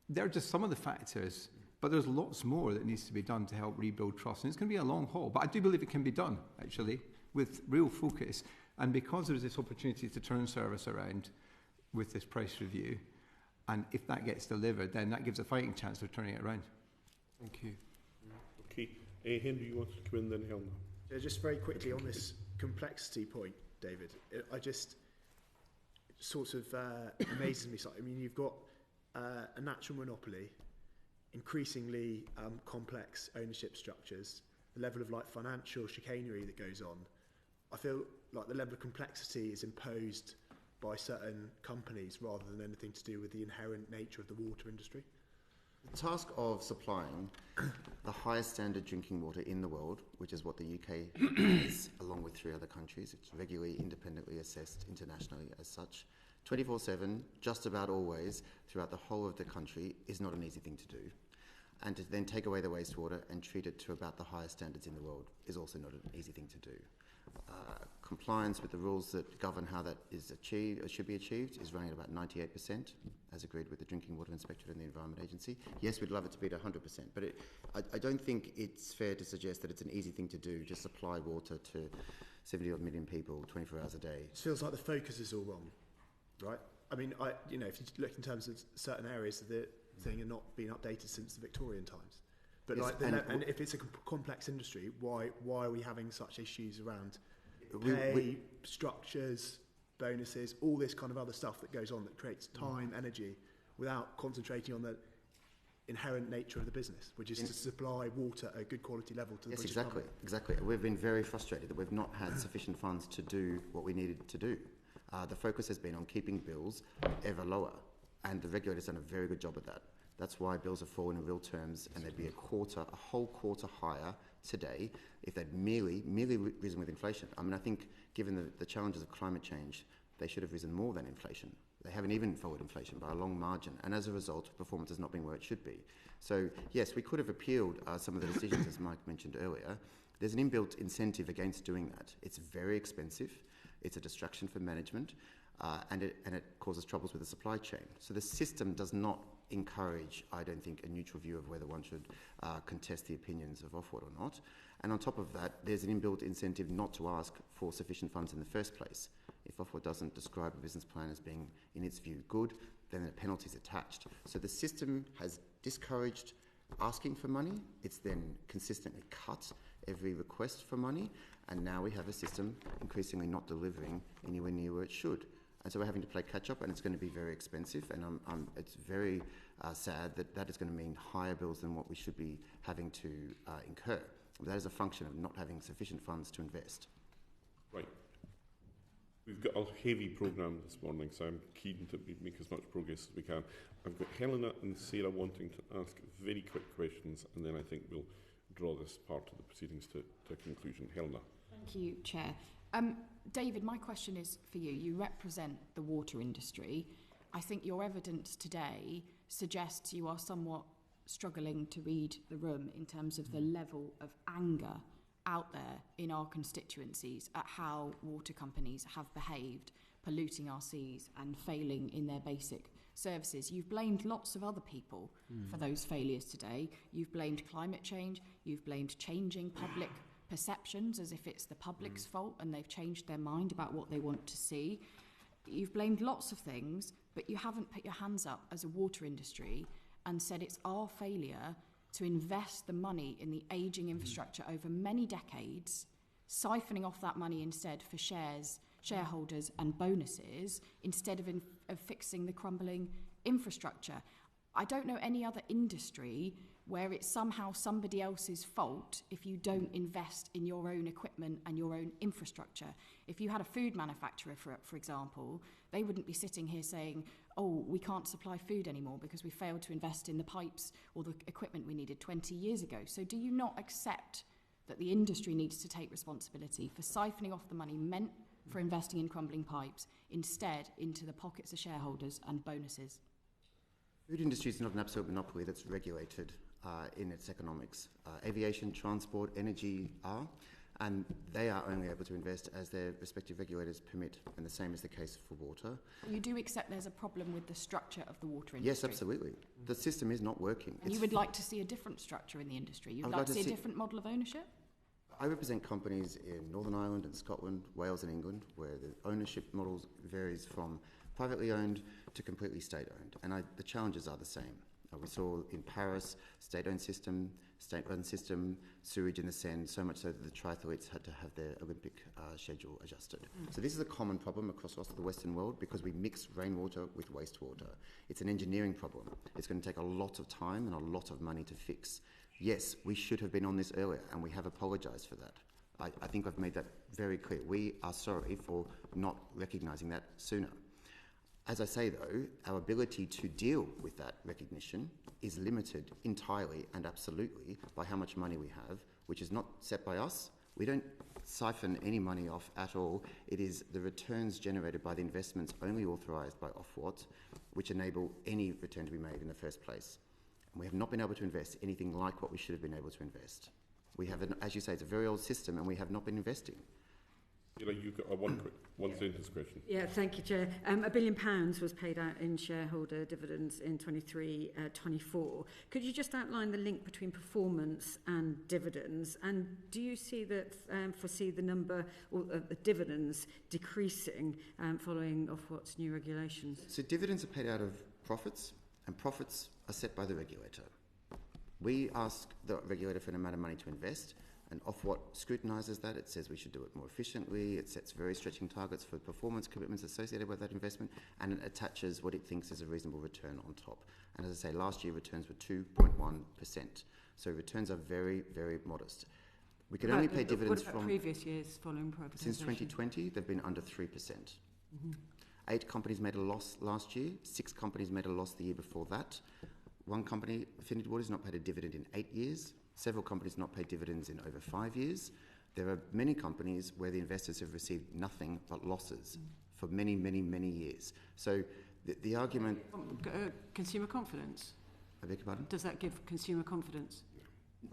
Speaker 3: They're just some of the factors, but there's lots more that needs to be done to help rebuild trust. And it's going to be a long haul, but I do believe it can be done, actually, with real focus. And because there's this opportunity to turn service around with this price review, and if that gets delivered, then that gives a fighting chance of turning it around.
Speaker 10: Thank you.
Speaker 1: Okay. Henry, you wanted to come in, then Helena.
Speaker 6: Yeah, just very quickly on this complexity point, David. I just sort of amazes me slightly. I mean, you've got a natural monopoly, increasingly complex ownership structures, the level of financial chicanery that goes on. I feel like the level of complexity is imposed by certain companies rather than anything to do with the inherent nature of the water industry.
Speaker 4: The task of supplying the highest standard drinking water in the world, which is what the UK is, along with 3 other countries, it's regularly independently assessed internationally as such, 24/7, just about always, throughout the whole of the country, is not an easy thing to do. And to then take away the wastewater and treat it to about the highest standards in the world is also not an easy thing to do. Compliance with the rules that govern how that is achieved or should be achieved is running at about 98%, as agreed with the Drinking Water Inspectorate and the Environment Agency. Yes, we'd love it to be at 100%, but I don't think it's fair to suggest that it's an easy thing to do, just supply water to 70-odd million people 24 hours a day.
Speaker 6: It feels like the focus is all wrong, right? I mean, if you look in terms of certain areas of the thing are not being updated since the Victorian times. But
Speaker 4: yes,
Speaker 6: and if it's a complex industry, why are we having such issues around pay, structures, bonuses, all this kind of other stuff that goes on that creates time, energy, without concentrating on the inherent nature of the business, which is to supply water at a good quality level to the British public.
Speaker 4: Exactly. We've been very frustrated that we've not had sufficient funds to do what we needed to do. The focus has been on keeping bills ever lower, and the regulator's done a very good job of that. That's why bills have fallen in real terms, and they'd be a whole quarter higher today if they'd merely risen with inflation. I mean, I think given the challenges of climate change, they should have risen more than inflation. They haven't even followed inflation by a long margin, and as a result, performance has not been where it should be. So, yes, we could have appealed some of the decisions, as Mike mentioned earlier. There's an inbuilt incentive against doing that. It's very expensive, it's a distraction for management, and it causes troubles with the supply chain. So the system does not encourage, I don't think, a neutral view of whether one should contest the opinions of Ofwat or not. And on top of that, there's an inbuilt incentive not to ask for sufficient funds in the first place. If Ofwat doesn't describe a business plan as being, in its view, good, then a penalty is attached. So the system has discouraged asking for money. It's then consistently cut every request for money, and now we have a system increasingly not delivering anywhere near where it should. And so we're having to play catch-up, and it's going to be very expensive, and it's very sad that is going to mean higher bills than what we should be having to incur. But that is a function of not having sufficient funds to invest.
Speaker 1: Right. We've got a heavy programme this morning, so I'm keen to make as much progress as we can. I've got Helena and Sarah wanting to ask very quick questions, and then I think we'll draw this part of the proceedings to a conclusion. Helena.
Speaker 7: Thank you, Chair. David, my question is for you. You represent the water industry. I think your evidence today suggests you are somewhat struggling to read the room in terms of the level of anger out there in our constituencies at how water companies have behaved, polluting our seas and failing in their basic services. You've blamed lots of other people for those failures today. You've blamed climate change. You've blamed changing public perceptions as if it's the public's fault and they've changed their mind about what they want to see. You've blamed lots of things, but you haven't put your hands up as a water industry and said it's our failure to invest the money in the ageing infrastructure over many decades, siphoning off that money instead for shareholders and bonuses, instead of fixing the crumbling infrastructure. I don't know any other industry where it's somehow somebody else's fault if you don't invest in your own equipment and your own infrastructure. If you had a food manufacturer, for example, they wouldn't be sitting here saying, oh, we can't supply food anymore because we failed to invest in the pipes or the equipment we needed 20 years ago. So do you not accept that the industry needs to take responsibility for siphoning off the money meant for investing in crumbling pipes instead into the pockets of shareholders and bonuses?
Speaker 4: Food industry is not an absolute monopoly that's regulated in its economics. Aviation, transport, energy are, and they are only able to invest as their respective regulators permit, and the same is the case for water.
Speaker 7: You do accept there's a problem with the structure of the water industry?
Speaker 4: Yes, absolutely. The system is not working.
Speaker 7: And you would like to see a different structure in the industry? You'd like to see a different model of ownership?
Speaker 4: I represent companies in Northern Ireland and Scotland, Wales and England, where the ownership models varies from privately owned to completely state-owned, and the challenges are the same. We saw in Paris, state-owned system, sewage in the Seine, so much so that the triathletes had to have their Olympic schedule adjusted. So this is a common problem across the Western world because we mix rainwater with wastewater. It's an engineering problem. It's going to take a lot of time and a lot of money to fix. Yes, we should have been on this earlier, and we have apologised for that. I think I've made that very clear. We are sorry for not recognising that sooner. As I say, though, our ability to deal with that recognition is limited entirely and absolutely by how much money we have, which is not set by us. We don't siphon any money off at all. It is the returns generated by the investments only authorised by Ofwat, which enable any return to be made in the first place. And we have not been able to invest anything like what we should have been able to invest. We have, as you say, it's a very old system, and we have not been investing.
Speaker 1: You've got a one sentence question.
Speaker 9: Yeah, thank you, Chair. £1 billion was paid out in shareholder dividends in 23-24. Could you just outline the link between performance and dividends? And do you see that foresee the number of dividends decreasing following Ofwat's new regulations?
Speaker 4: So dividends are paid out of profits, and profits are set by the regulator. We ask the regulator for an amount of money to invest, and Ofwat scrutinises that. It says we should do it more efficiently. It sets very stretching targets for performance commitments associated with that investment, and it attaches what it thinks is a reasonable return on top. And as I say, last year returns were 2.1%. So returns are very, very modest. We can only pay dividends from
Speaker 9: previous years following privatisation.
Speaker 4: Since 2020, they've been under 3%. Mm-hmm. 8 companies made a loss last year. 6 companies made a loss the year before that. One company, Affinity Water, has not paid a dividend in 8 years. Several companies not paid dividends in over 5 years. There are many companies where the investors have received nothing but losses for many, many, many years. So The argument...
Speaker 9: Consumer confidence?
Speaker 4: I beg your pardon?
Speaker 9: Does that give consumer confidence?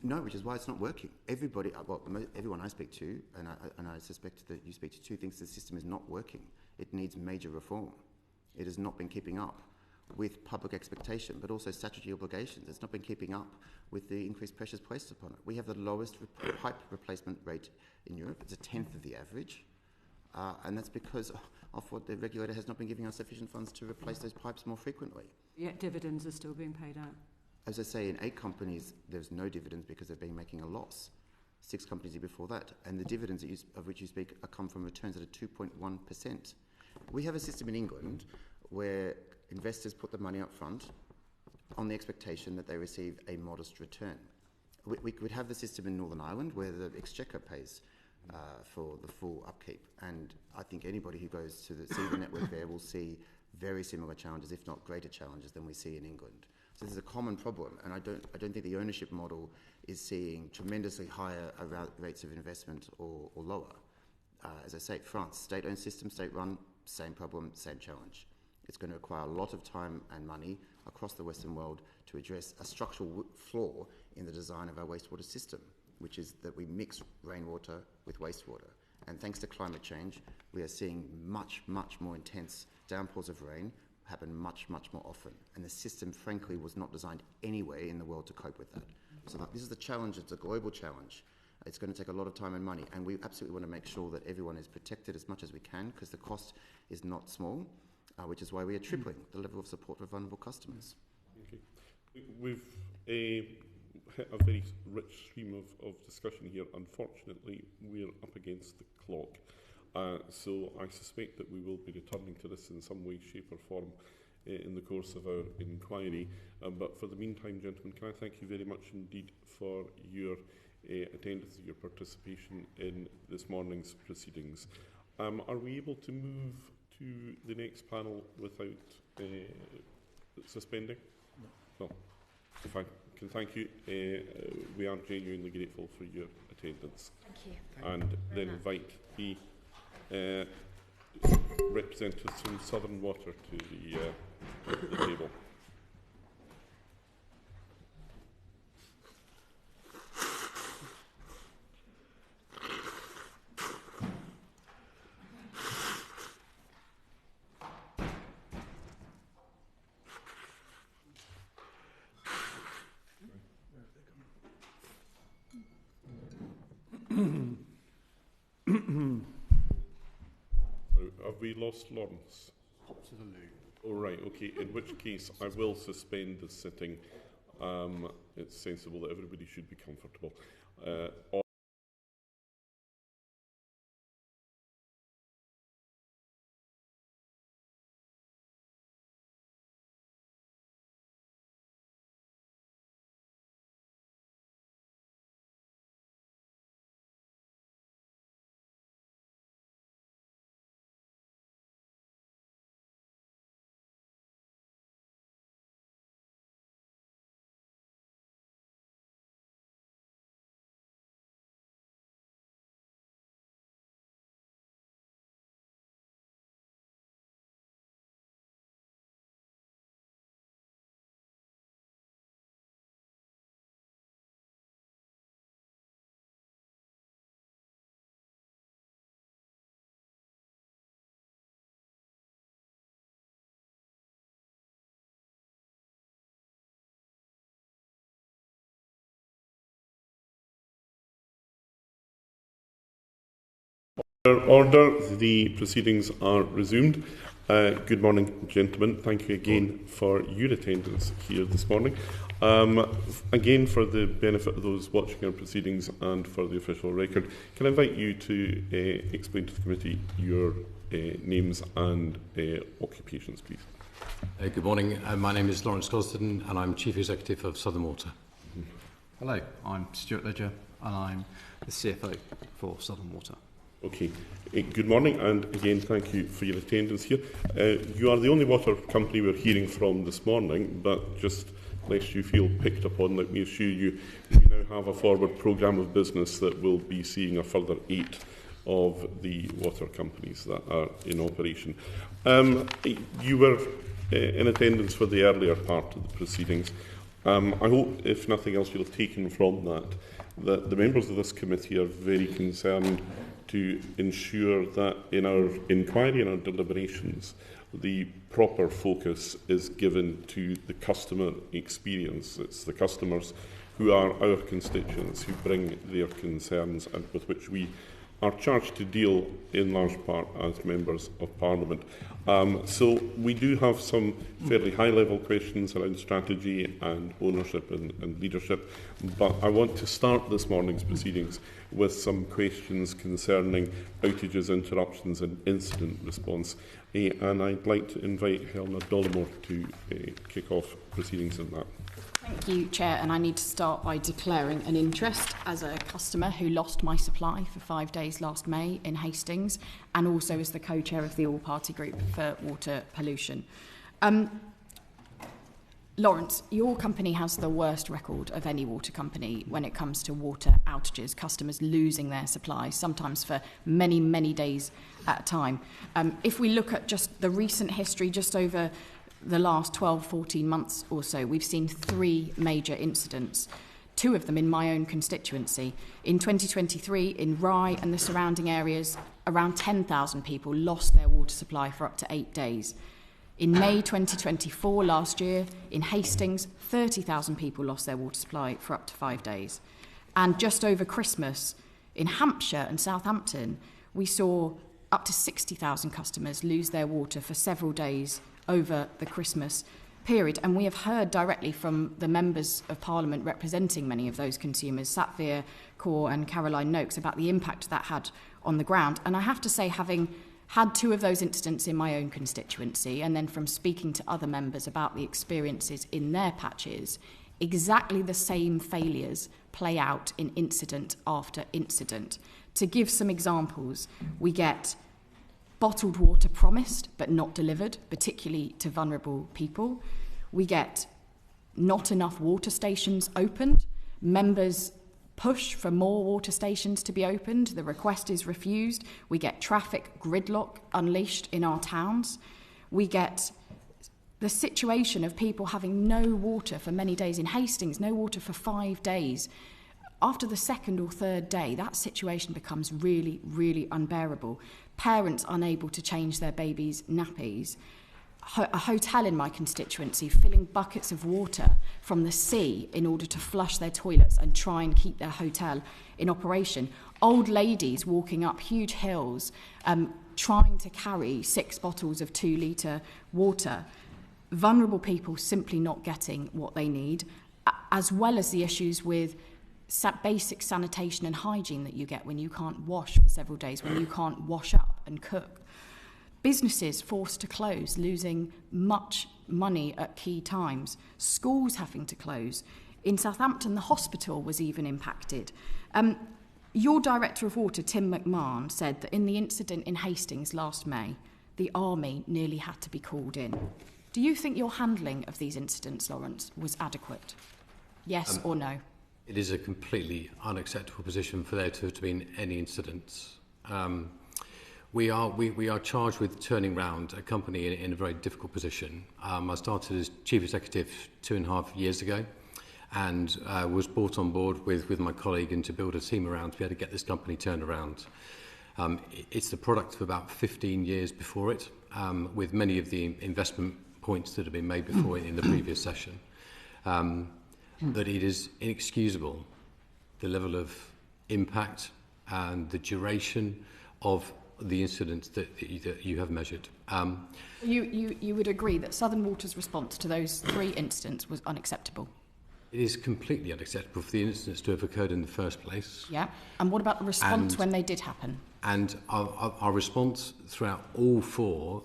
Speaker 4: No, which is why it's not working. Everybody, well, everyone I speak to, and I suspect that you speak to, thinks the system is not working. It needs major reform. It has not been keeping up with public expectation, but also statutory obligations. It's not been keeping up with the increased pressures placed upon it. We have the lowest pipe replacement rate in Europe. It's a tenth of the average. And that's because of what the regulator has not been giving us sufficient funds to replace those pipes more frequently.
Speaker 9: Yet dividends are still being paid out.
Speaker 4: As I say, in 8 companies, there's no dividends because they've been making a loss. 6 companies before that. And the dividends of which you speak come from returns at a 2.1%. We have a system in England where investors put the money up front on the expectation that they receive a modest return. We could have the system in Northern Ireland where the Exchequer pays for the full upkeep. And I think anybody who goes to see the network there will see very similar challenges, if not greater challenges, than we see in England. So this is a common problem, and I don't think the ownership model is seeing tremendously higher rates of investment or lower. As I say, France, state-owned system, state-run, same problem, same challenge. It's going to require a lot of time and money across the Western world to address a structural flaw in the design of our wastewater system, which is that we mix rainwater with wastewater. And thanks to climate change, we are seeing much, much more intense downpours of rain happen much, much more often. And the system, frankly, was not designed anyway in the world to cope with that. So this is the challenge. It's a global challenge. It's going to take a lot of time and money. And we absolutely want to make sure that everyone is protected as much as we can, because the cost is not small, which is why we are tripling the level of support for vulnerable customers.
Speaker 1: Okay. We've hit a very rich stream of discussion here. Unfortunately, we're up against the clock. So I suspect that we will be returning to this in some way, shape or form in the course of our inquiry. But for the meantime, gentlemen, can I thank you very much indeed for your attendance and your participation in this morning's proceedings. Are we able to move to the next panel without suspending? No. If I can thank you, we are genuinely grateful for your attendance.
Speaker 8: Thank you.
Speaker 1: And then invite the representatives from Southern Water to the table. Have we lost Lawrence?
Speaker 6: Pop to the loo.
Speaker 1: All right, okay, in which case I will suspend the sitting. It's sensible that everybody should be comfortable. Order, the proceedings are resumed. Good morning, gentlemen. Thank you again for your attendance here this morning. Again, for the benefit of those watching our proceedings and for the official record, can I invite you to explain to the committee your names and occupations, please?
Speaker 11: Good morning. My name is Lawrence Gosden and I'm Chief Executive of Southern Water.
Speaker 12: Hello, I'm Stuart Ledger and I'm the CFO for Southern Water.
Speaker 1: Okay. Good morning, and again, thank you for your attendance here. You are the only water company we're hearing from this morning, but just lest you feel picked upon, let me assure you, we now have a forward programme of business that will be seeing a further 8 of the water companies that are in operation. You were in attendance for the earlier part of the proceedings. I hope, if nothing else, you'll have taken from that the members of this committee are very concerned to ensure that in our inquiry and our deliberations, the proper focus is given to the customer experience. It's the customers who are our constituents, who bring their concerns and with which we are charged to deal in large part as members of Parliament. So we do have some fairly high-level questions around strategy and ownership and leadership, but I want to start this morning's proceedings with some questions concerning outages, interruptions and incident response. And I'd like to invite Helena Dollimore to kick off proceedings on that.
Speaker 7: Thank you, Chair, and I need to start by declaring an interest as a customer who lost my supply for 5 days last May in Hastings, and also as the co-chair of the all-party group for water pollution. Lawrence, your company has the worst record of any water company when it comes to water outages, customers losing their supplies, sometimes for many, many days at a time. If we look at just the recent history, just over the last 12, 14 months or so, we've seen 3 major incidents, 2 of them in my own constituency. In 2023, in Rye and the surrounding areas, around 10,000 people lost their water supply for up to 8 days. In May 2024, last year, in Hastings, 30,000 people lost their water supply for up to 5 days. And just over Christmas, in Hampshire and Southampton, we saw up to 60,000 customers lose their water for several days over the Christmas period. And we have heard directly from the members of Parliament representing many of those consumers, Satvir Kaur and Caroline Noakes, about the impact that had on the ground. And I have to say, having had 2 of those incidents in my own constituency, and then from speaking to other members about the experiences in their patches, exactly the same failures play out in incident after incident. To give some examples, we get bottled water promised but not delivered, particularly to vulnerable people. We get not enough water stations opened. Members push for more water stations to be opened. The request is refused. We get traffic gridlock unleashed in our towns. We get the situation of people having no water for many days in Hastings, no water for 5 days. After the 2nd or 3rd day, that situation becomes really, really unbearable. Parents unable to change their babies' nappies. A hotel in my constituency filling buckets of water from the sea in order to flush their toilets and try and keep their hotel in operation. Old ladies walking up huge hills trying to carry 6 bottles of 2-litre water. Vulnerable people simply not getting what they need, as well as the issues with basic sanitation and hygiene that you get when you can't wash for several days, when you can't wash up and cook. Businesses forced to close, losing much money at key times. Schools having to close. In Southampton, the hospital was even impacted. Your Director of Water, Tim McMahon, said that in the incident in Hastings last May, the army nearly had to be called in. Do you think your handling of these incidents, Lawrence, was adequate? Yes or no?
Speaker 11: It is a completely unacceptable position for there to have been any incidents. We are charged with turning round a company in a very difficult position. I started as Chief Executive 2.5 years ago and was brought on board with my colleague and to build a team around to be able to get this company turned around. It's the product of about 15 years before it, with many of the investment points that have been made before in the previous session. That it is inexcusable, the level of impact and the duration of the incidents that you have measured.
Speaker 7: You would agree that Southern Water's response to those 3 incidents was unacceptable?
Speaker 11: It is completely unacceptable for the incidents to have occurred in the first place.
Speaker 7: Yeah, and what about the response when they did happen?
Speaker 11: And our response throughout all 4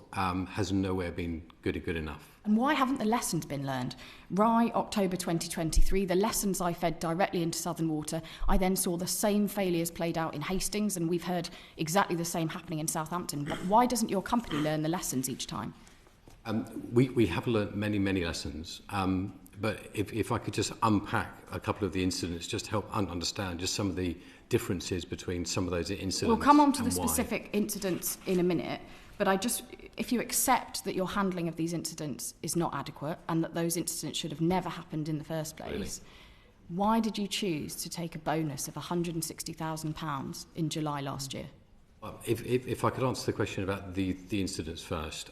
Speaker 11: has nowhere been good enough.
Speaker 7: And why haven't the lessons been learned? Rye, October 2023, the lessons I fed directly into Southern Water. I then saw the same failures played out in Hastings, and we've heard exactly the same happening in Southampton. But why doesn't your company learn the lessons each time?
Speaker 11: We have learnt many lessons. But if I could just unpack a couple of the incidents, just to help understand just some of the differences between some of those incidents.
Speaker 7: We'll come on to the
Speaker 11: why.
Speaker 7: specific incidents in a minute, but if you accept that your handling of these incidents is not adequate and that those incidents should have never happened in the first place,
Speaker 11: Really?
Speaker 7: why did you choose to take a bonus of £160,000 in July last year?
Speaker 11: If I could answer the question about the incidents first.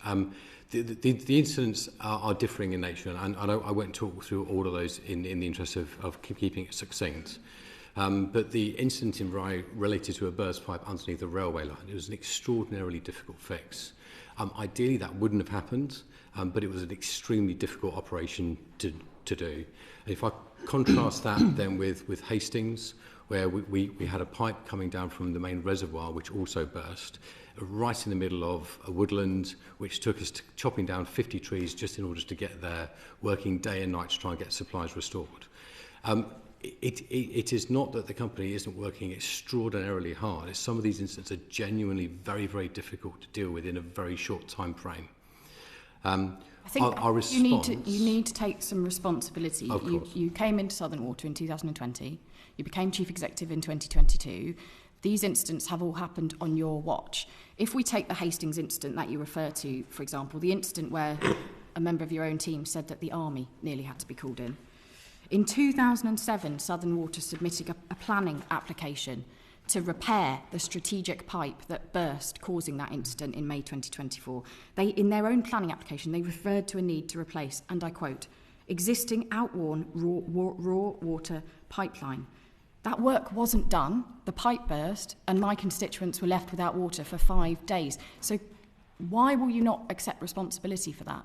Speaker 11: The incidents are differing in nature, and I won't talk through all of those in the interest of keeping it succinct. But the incident in Rye related to a burst pipe underneath the railway line. It was an extraordinarily difficult fix. Ideally, that wouldn't have happened, but it was an extremely difficult operation to do. If I contrast that then with Hastings, where we had a pipe coming down from the main reservoir, which also burst, right in the middle of a woodland, which took us to chopping down 50 trees just in order to get there, working day and night to try and get supplies restored. It is not that the company isn't working extraordinarily hard. It's some of these incidents are genuinely very, very difficult to deal with in a very short time frame.
Speaker 7: I think
Speaker 11: our response,
Speaker 7: you need to take some responsibility.
Speaker 11: Of course.
Speaker 7: You came into Southern Water in 2020. You became chief executive in 2022. These incidents have all happened on your watch. If we take the Hastings incident that you refer to, for example, the incident where a member of your own team said that the army nearly had to be called in. In 2007, Southern Water submitted a planning application to repair the strategic pipe that burst, causing that incident in May 2024. In their own planning application, they referred to a need to replace, and I quote, existing outworn raw water pipeline. That work wasn't done, the pipe burst, and my constituents were left without water for 5 days. So why will you not accept responsibility for that?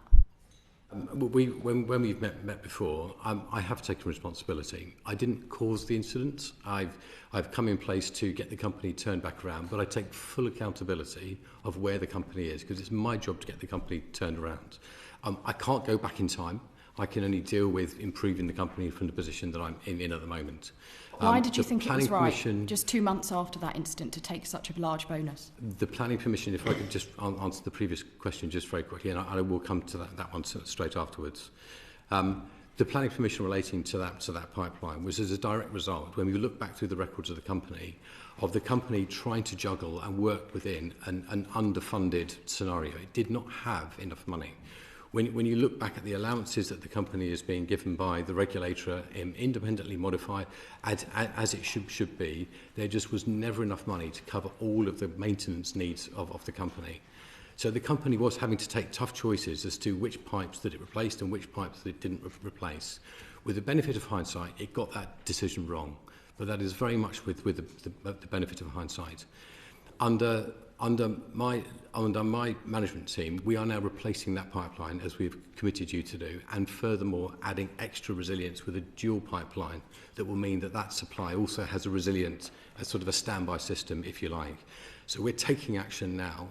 Speaker 11: When we've met before, I have taken responsibility. I didn't cause the incident. I've come in place to get the company turned back around, but I take full accountability of where the company is, because it's my job to get the company turned around. I can't go back in time. I can only deal with improving the company from the position that I'm in at the moment.
Speaker 7: Why did you think it was right,
Speaker 11: permission,
Speaker 7: just 2 months after that incident, to take such a large bonus?
Speaker 11: The planning permission, if I could just answer the previous question just very quickly, and I will come to that one straight afterwards. The planning permission relating to that pipeline was as a direct result, when we look back through the records of the company trying to juggle and work within an underfunded scenario. It did not have enough money. When you look back at the allowances that the company is being given by the regulator, independently modified, as it should be, there just was never enough money to cover all of the maintenance needs of the company. So the company was having to take tough choices as to which pipes that it replaced and which pipes that it didn't replace. With the benefit of hindsight, it got that decision wrong, but that is very much with the benefit of hindsight. Under my management team, we are now replacing that pipeline as we've committed you to do, and furthermore adding extra resilience with a dual pipeline that will mean that supply also has a resilient, sort of a standby system, if you like. So we're taking action now.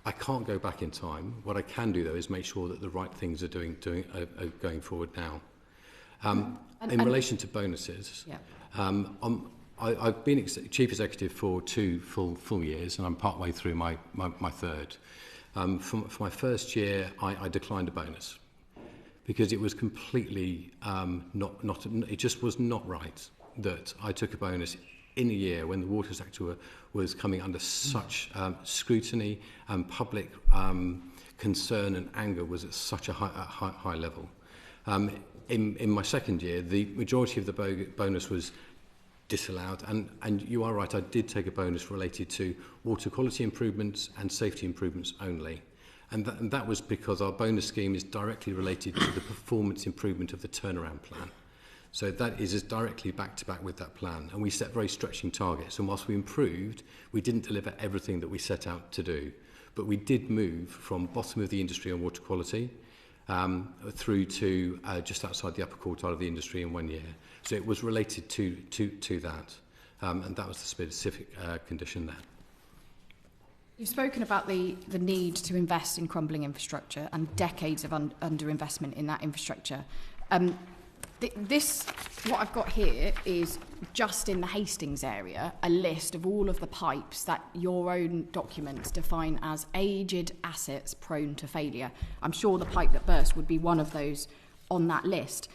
Speaker 11: I can't go back in time. What I can do, though, is make sure that the right things are going forward now. In relation to bonuses,
Speaker 7: yeah.
Speaker 11: I've been chief executive for 2 full years, and I'm partway through my third. For my first year, I declined a bonus because it was completely it just was not right that I took a bonus in a year when the water sector was coming under such scrutiny and public concern and anger was at such a high level. In my second year, the majority of the bonus was disallowed, and you are right, I did take a bonus related to water quality improvements and safety improvements only, and that was because our bonus scheme is directly related to the performance improvement of the turnaround plan. So that is as directly back to back with that plan, and we set very stretching targets, and whilst we improved, we didn't deliver everything that we set out to do, but we did move from bottom of the industry on water quality through to just outside the upper quartile of the industry in 1 year. So it was related to that, and that was the specific condition there.
Speaker 7: You've spoken about the need to invest in crumbling infrastructure and decades of underinvestment in that infrastructure. What I've got here is just in the Hastings area, a list of all of the pipes that your own documents define as aged assets prone to failure. I'm sure the pipe that burst would be one of those on that list.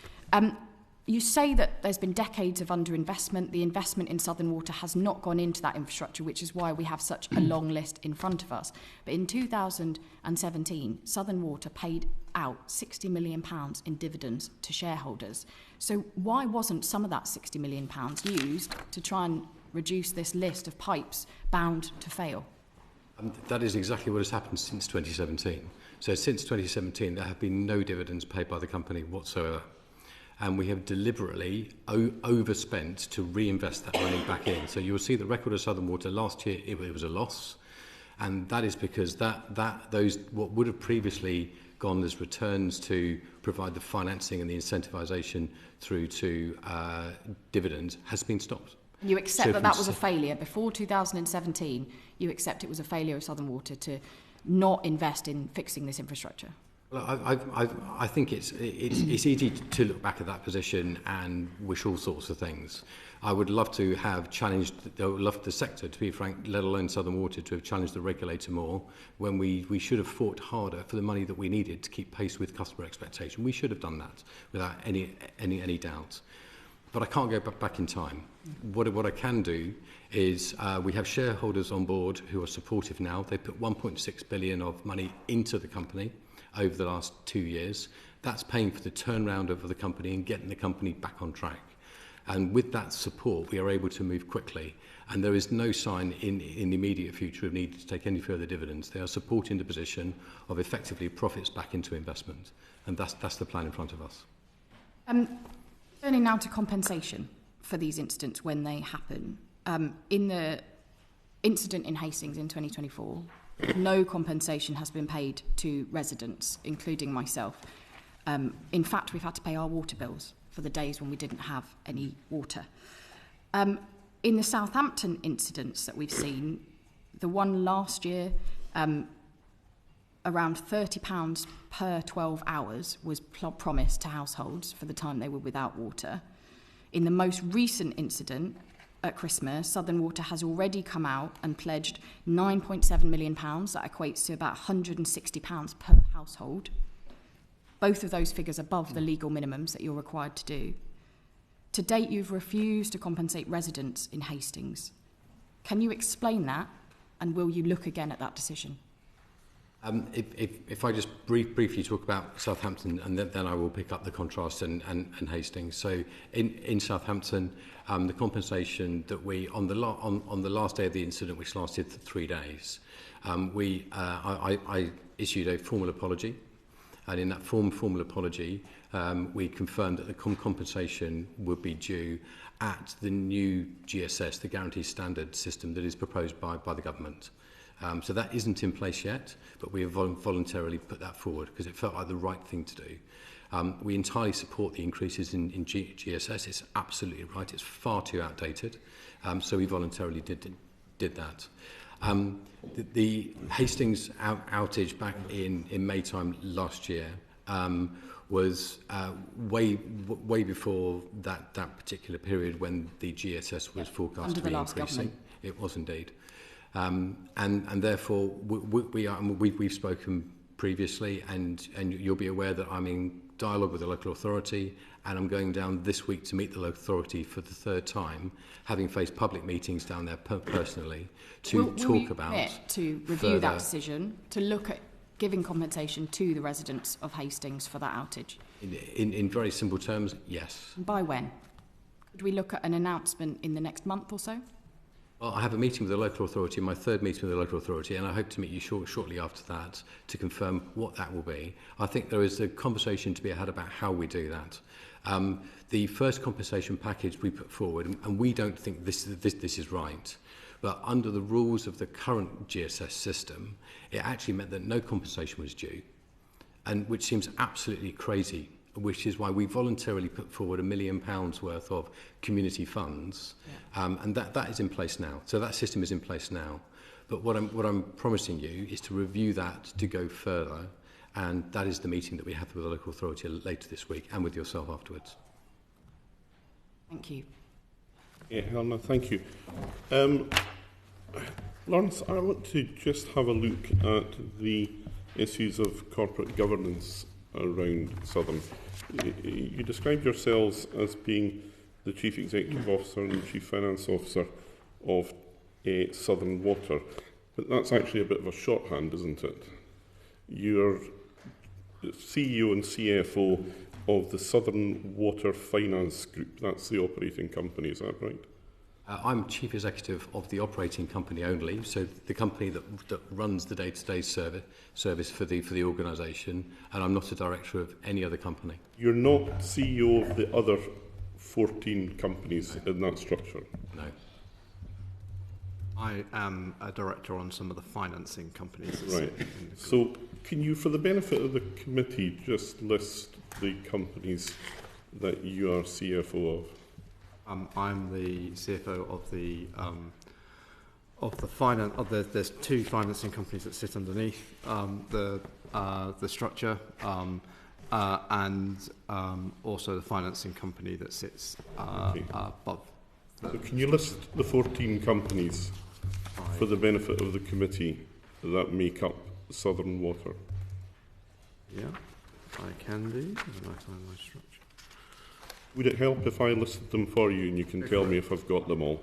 Speaker 7: You say that there's been decades of underinvestment. The investment in Southern Water has not gone into that infrastructure, which is why we have such a long list in front of us. But in 2017, Southern Water paid out £60 million in dividends to shareholders. So why wasn't some of that £60 million used to try and reduce this list of pipes bound to fail?
Speaker 11: That is exactly what has happened since 2017. So since 2017, there have been no dividends paid by the company whatsoever. And we have deliberately overspent to reinvest that money back in. So you'll see the record of Southern Water last year, it was a loss. And that is because those what would have previously gone as returns to provide the financing and the incentivisation through to dividends has been stopped.
Speaker 7: You accept that was a failure. Before 2017, you accept it was a failure of Southern Water to not invest in fixing this infrastructure?
Speaker 11: Well, I think it's easy to look back at that position and wish all sorts of things. I would love to have challenged, I would love the sector, to be frank, let alone Southern Water, to have challenged the regulator more when we should have fought harder for the money that we needed to keep pace with customer expectation. We should have done that without any doubt. But I can't go back in time. What I can do is we have shareholders on board who are supportive now. They put 1.6 billion of money into the company over the last 2 years. That's paying for the turnaround of the company and getting the company back on track. And with that support, we are able to move quickly. And there is no sign in the immediate future of needing to take any further dividends. They are supporting the position of effectively profits back into investment. And that's the plan in front of us.
Speaker 7: Turning now to compensation for these incidents when they happen. In the incident in Hastings in 2024, no compensation has been paid to residents, including myself. In fact, we've had to pay our water bills for the days when we didn't have any water. In the Southampton incidents that we've seen, the one last year, around £30 per 12 hours was promised to households for the time they were without water. In the most recent incident at Christmas, Southern Water has already come out and pledged £9.7 million. That equates to about £160 per household. Both of those figures above the legal minimums that you're required to do. To date, you've refused to compensate residents in Hastings. Can you explain that, and will you look again at that decision?
Speaker 11: If I just briefly talk about Southampton, and then I will pick up the contrast and Hastings. So in Southampton, the compensation that we on the last day of the incident, which lasted 3 days, I issued a formal apology, and in that formal apology, we confirmed that the compensation would be due at the new GSS, the Guaranteed Standard System that is proposed by the government. So that isn't in place yet, but we have voluntarily put that forward because it felt like the right thing to do. We entirely support the increases in GSS. It's absolutely right. It's far too outdated. So we voluntarily did that. The Hastings outage back in May time last year was way before that particular period when the GSS was forecast to be increasing. It was indeed. And therefore, we've spoken previously, and you'll be aware that I'm in dialogue with the local authority, and I'm going down this week to meet the local authority for the 3rd time, having faced public meetings down there personally, to talk about...
Speaker 7: to review that decision, to look at giving compensation to the residents of Hastings for that outage?
Speaker 11: In very simple terms, yes.
Speaker 7: By when? Could we look at an announcement in the next month or so?
Speaker 11: Well, I have a meeting with the local authority, my 3rd meeting with the local authority, and I hope to meet you shortly after that to confirm what that will be. I think there is a conversation to be had about how we do that. The first compensation package we put forward, and we don't think this is right, but under the rules of the current GSS system, it actually meant that no compensation was due, and which seems absolutely crazy, which is why we voluntarily put forward £1 million worth of community funds, and that is in place now. So that system is in place now. But what I'm promising you is to review that to go further, and that is the meeting that we have with the local authority later this week, and with yourself afterwards.
Speaker 7: Thank you.
Speaker 1: Yeah, Helena, thank you. Lawrence, I want to just have a look at the issues of corporate governance around Southern. You describe yourselves as being the Chief Executive Officer and Chief Finance Officer of Southern Water, but that's actually a bit of a shorthand, isn't it? You're CEO and CFO of the Southern Water Finance Group. That's the operating company, is that right?
Speaker 11: I'm Chief Executive of the operating company only, so the company that runs the day-to-day service for the organisation, and I'm not a director of any other company.
Speaker 1: You're not CEO of the other 14 companies in that structure?
Speaker 11: No.
Speaker 12: I am a director on some of the financing companies.
Speaker 1: Right. So can you, for the benefit of the committee, just list the companies that you are CFO of?
Speaker 12: I'm the CFO of there's two financing companies that sit underneath the structure, and also the financing company that sits above.
Speaker 1: So can you list the 14 companies for the benefit of the committee that make up Southern Water?
Speaker 12: Yeah, I can do. I find my structure.
Speaker 1: Would it help if I listed them for you and you can tell me if I've got them all?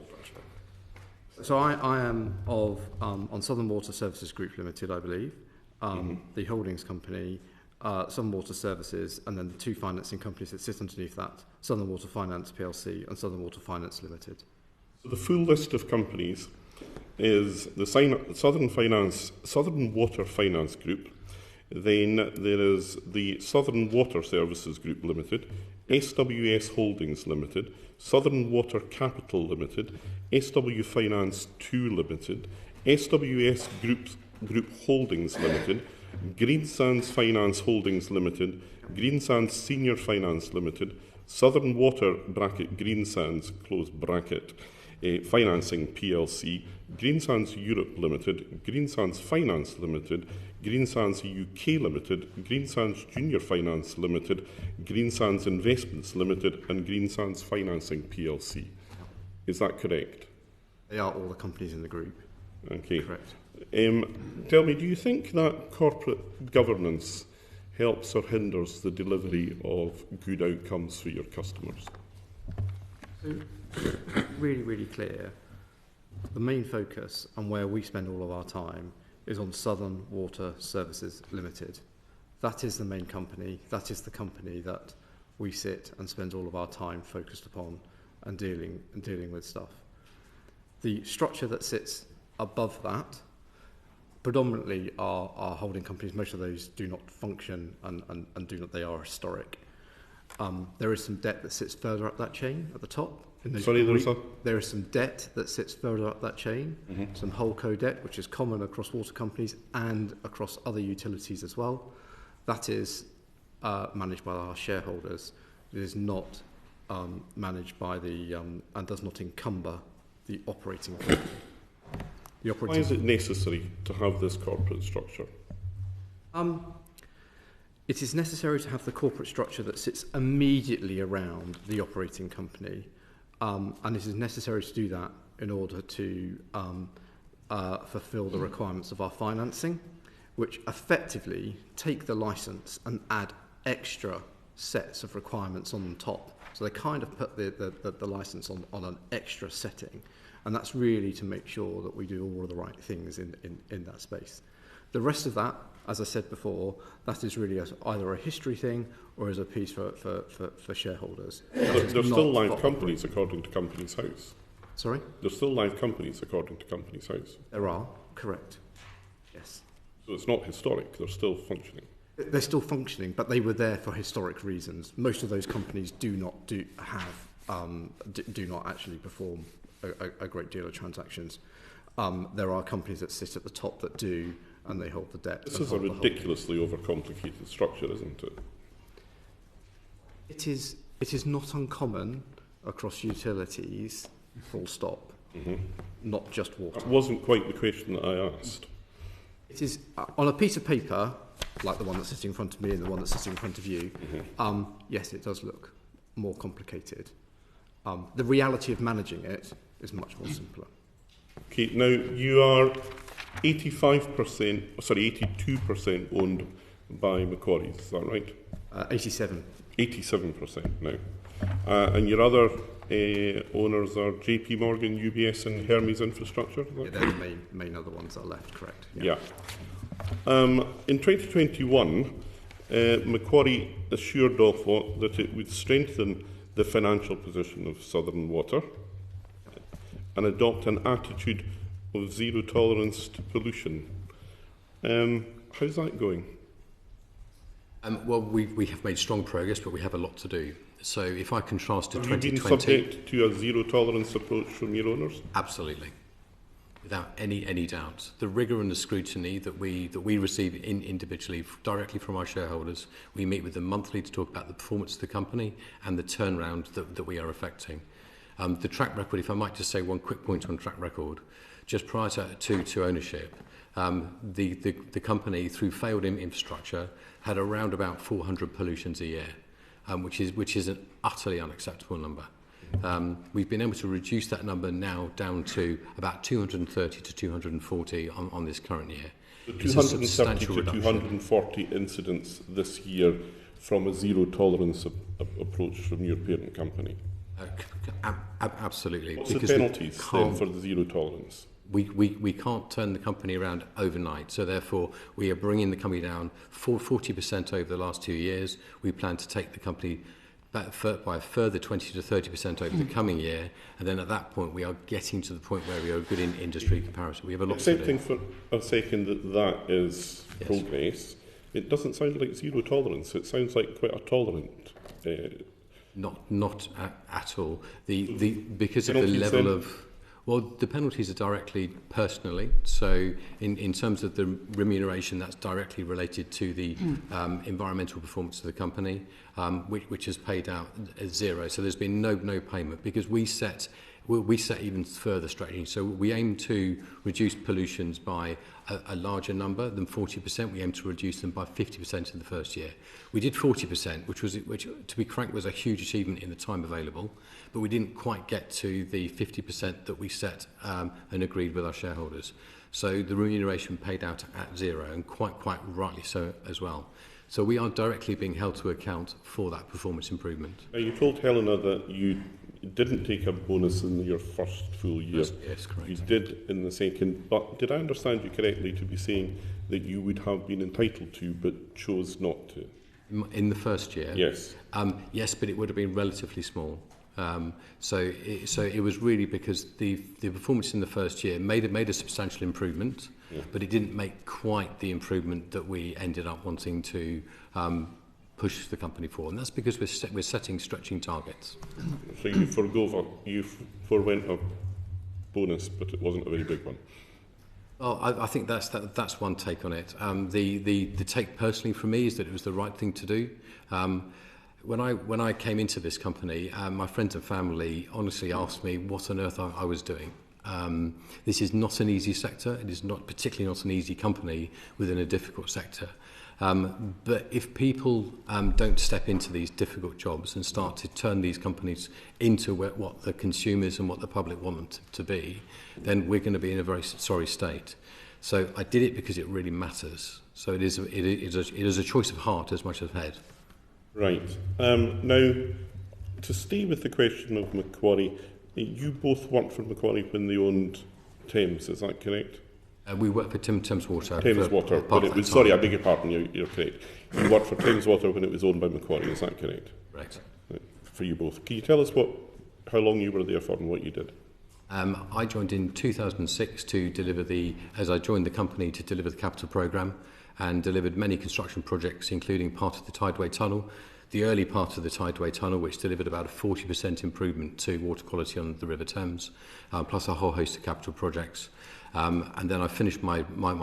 Speaker 12: So I am of on Southern Water Services Group Limited, I believe, the holdings company, Southern Water Services, and then the two financing companies that sit underneath that, Southern Water Finance PLC and Southern Water Finance Limited.
Speaker 1: So the full list of companies is the Southern Water Finance Group. Then there is the Southern Water Services Group Limited, SWS Holdings Limited, Southern Water Capital Limited, SW Finance 2 Limited, SWS Group Holdings Limited, Greensands Finance Holdings Limited, Greensands Senior Finance Limited, Southern Water (Greensands) Financing PLC, Greensands Europe Limited, Greensands Finance Limited, Greensands UK Limited, Greensands Junior Finance Limited, Greensands Investments Limited, and Greensands Financing PLC. Is that correct?
Speaker 12: They are all the companies in the group.
Speaker 1: Okay.
Speaker 12: Correct.
Speaker 1: Tell me, do you think that corporate governance helps or hinders the delivery of good outcomes for your customers?
Speaker 12: Really, really clear. The main focus and where we spend all of our time is on Southern Water Services Limited. That is the main company. That is the company that we sit and spend all of our time focused upon and dealing with stuff. The structure that sits above that predominantly are holding companies. Most of those do not function and they are historic. There is some debt that sits further up that chain at the top. There is some debt that sits further up that chain, some holdco debt, which is common across water companies and across other utilities as well. That is managed by our shareholders. It is not managed by and does not encumber the operating company.
Speaker 1: Why is it necessary to have this corporate structure?
Speaker 12: It is necessary to have the corporate structure that sits immediately around the operating company, and it is necessary to do that in order to fulfil the requirements of our financing, which effectively take the licence and add extra sets of requirements on top. So they kind of put the licence on an extra setting, and that's really to make sure that we do all of the right things in that space. The rest of that, as I said before, that is really either a history thing or as a piece for shareholders.
Speaker 1: There's still live companies according to Companies House.
Speaker 12: Sorry?
Speaker 1: There's still live companies according to Companies House.
Speaker 12: There are, correct. Yes.
Speaker 1: So it's not historic, they're still functioning.
Speaker 12: They're still functioning, but they were there for historic reasons. Most of those companies do not actually perform a great deal of transactions. There are companies that sit at the top that do, and they hold the debt.
Speaker 1: This is a ridiculously overcomplicated structure, isn't it?
Speaker 12: It is not uncommon across utilities, full stop. Not just water.
Speaker 1: That wasn't quite the question that I asked.
Speaker 12: It is on a piece of paper, like the one that's sitting in front of me and the one that's sitting in front of you. Yes, it does look more complicated. The reality of managing it is much more simpler.
Speaker 1: Okay, now you are 82% owned by Macquarie, is that right?
Speaker 12: 87.
Speaker 1: 87% now. And your other owners are JP Morgan, UBS and Hermes Infrastructure?
Speaker 12: Yeah, they're the main other ones that are left, correct.
Speaker 1: Yeah. In 2021, Macquarie assured Ofwat that it would strengthen the financial position of Southern Water and adopt an attitude of zero tolerance to pollution. How's that going?
Speaker 11: Well, we have made strong progress, but we have a lot to do. So if I contrast to
Speaker 1: have
Speaker 11: 2020...
Speaker 1: you been subject to a zero tolerance approach from your owners?
Speaker 11: Absolutely. Without any doubt. The rigour and the scrutiny that we receive individually, directly from our shareholders, we meet with them monthly to talk about the performance of the company and the turnaround that we are effecting. The track record, if I might just say one quick point on track record, just prior to ownership, the company, through failed infrastructure, had around about 400 pollutions a year, which is an utterly unacceptable number. We've been able to reduce that number now down to about 230 to 240 on this current year.
Speaker 1: So 270 to 240 incidents this year from a zero tolerance approach from your parent company.
Speaker 11: Absolutely.
Speaker 1: What's the penalties then for the zero tolerance?
Speaker 11: We can't turn the company around overnight, so therefore we are bringing the company down 40% over the last 2 years. We plan to take the company by a further 20 to 30% over the coming year, and then at that point we are getting to the point where we are good in industry comparison. We have a lot to do.
Speaker 1: Accepting for a second that is progress, it doesn't sound like zero tolerance. It sounds like quite a tolerant.
Speaker 11: Not at all. Because of the level of... Well, the penalties are directly personally. So in terms of the remuneration, that's directly related to the environmental performance of the company, which is paid out as zero. So there's been no payment because we set even further strategy. So we aim to reduce pollutions by a larger number than 40%. We aim to reduce them by 50% in the first year. We did 40%, which, to be frank, was a huge achievement in the time available. But we didn't quite get to the 50% that we set and agreed with our shareholders. So the remuneration paid out at zero, and quite rightly so as well. So we are directly being held to account for that performance improvement.
Speaker 1: Now, you told Helena that you didn't take a bonus in your first full year.
Speaker 11: Yes, correct.
Speaker 1: You did in the second, but did I understand you correctly to be saying that you would have been entitled to but chose not to?
Speaker 11: In the first year?
Speaker 1: Yes.
Speaker 11: Yes, but it would have been relatively small. So it was really because the performance in the first year made a substantial improvement, but it didn't make quite the improvement that we ended up wanting to push the company for, and that's because we're setting stretching targets.
Speaker 1: So you forwent a bonus, but it wasn't a very big one.
Speaker 11: Well, I think that's one take on it. The take personally from me is that it was the right thing to do. When I came into this company, my friends and family honestly asked me what on earth I was doing. This is not an easy sector. It is particularly not an easy company within a difficult sector. But if people don't step into these difficult jobs and start to turn these companies into what the consumers and what the public want them to be, then we're going to be in a very sorry state. So I did it because it really matters. So it is a choice of heart as much as head.
Speaker 1: Right. Now, to stay with the question of Macquarie, you both worked for Macquarie when they owned Thames, is that correct?
Speaker 11: We worked for Thames Water.
Speaker 1: Thames Water, but it was, sorry, I beg your pardon, you're correct. You worked for Thames Water when it was owned by Macquarie, is that correct?
Speaker 11: Right.
Speaker 1: For you both. Can you tell us how long you were there for and what you did?
Speaker 11: I joined in 2006 as I joined the company to deliver the capital programme and delivered many construction projects, including part of the Tideway Tunnel, the early part of the Tideway Tunnel, which delivered about a 40% improvement to water quality on the River Thames, plus a whole host of capital projects. And then I finished my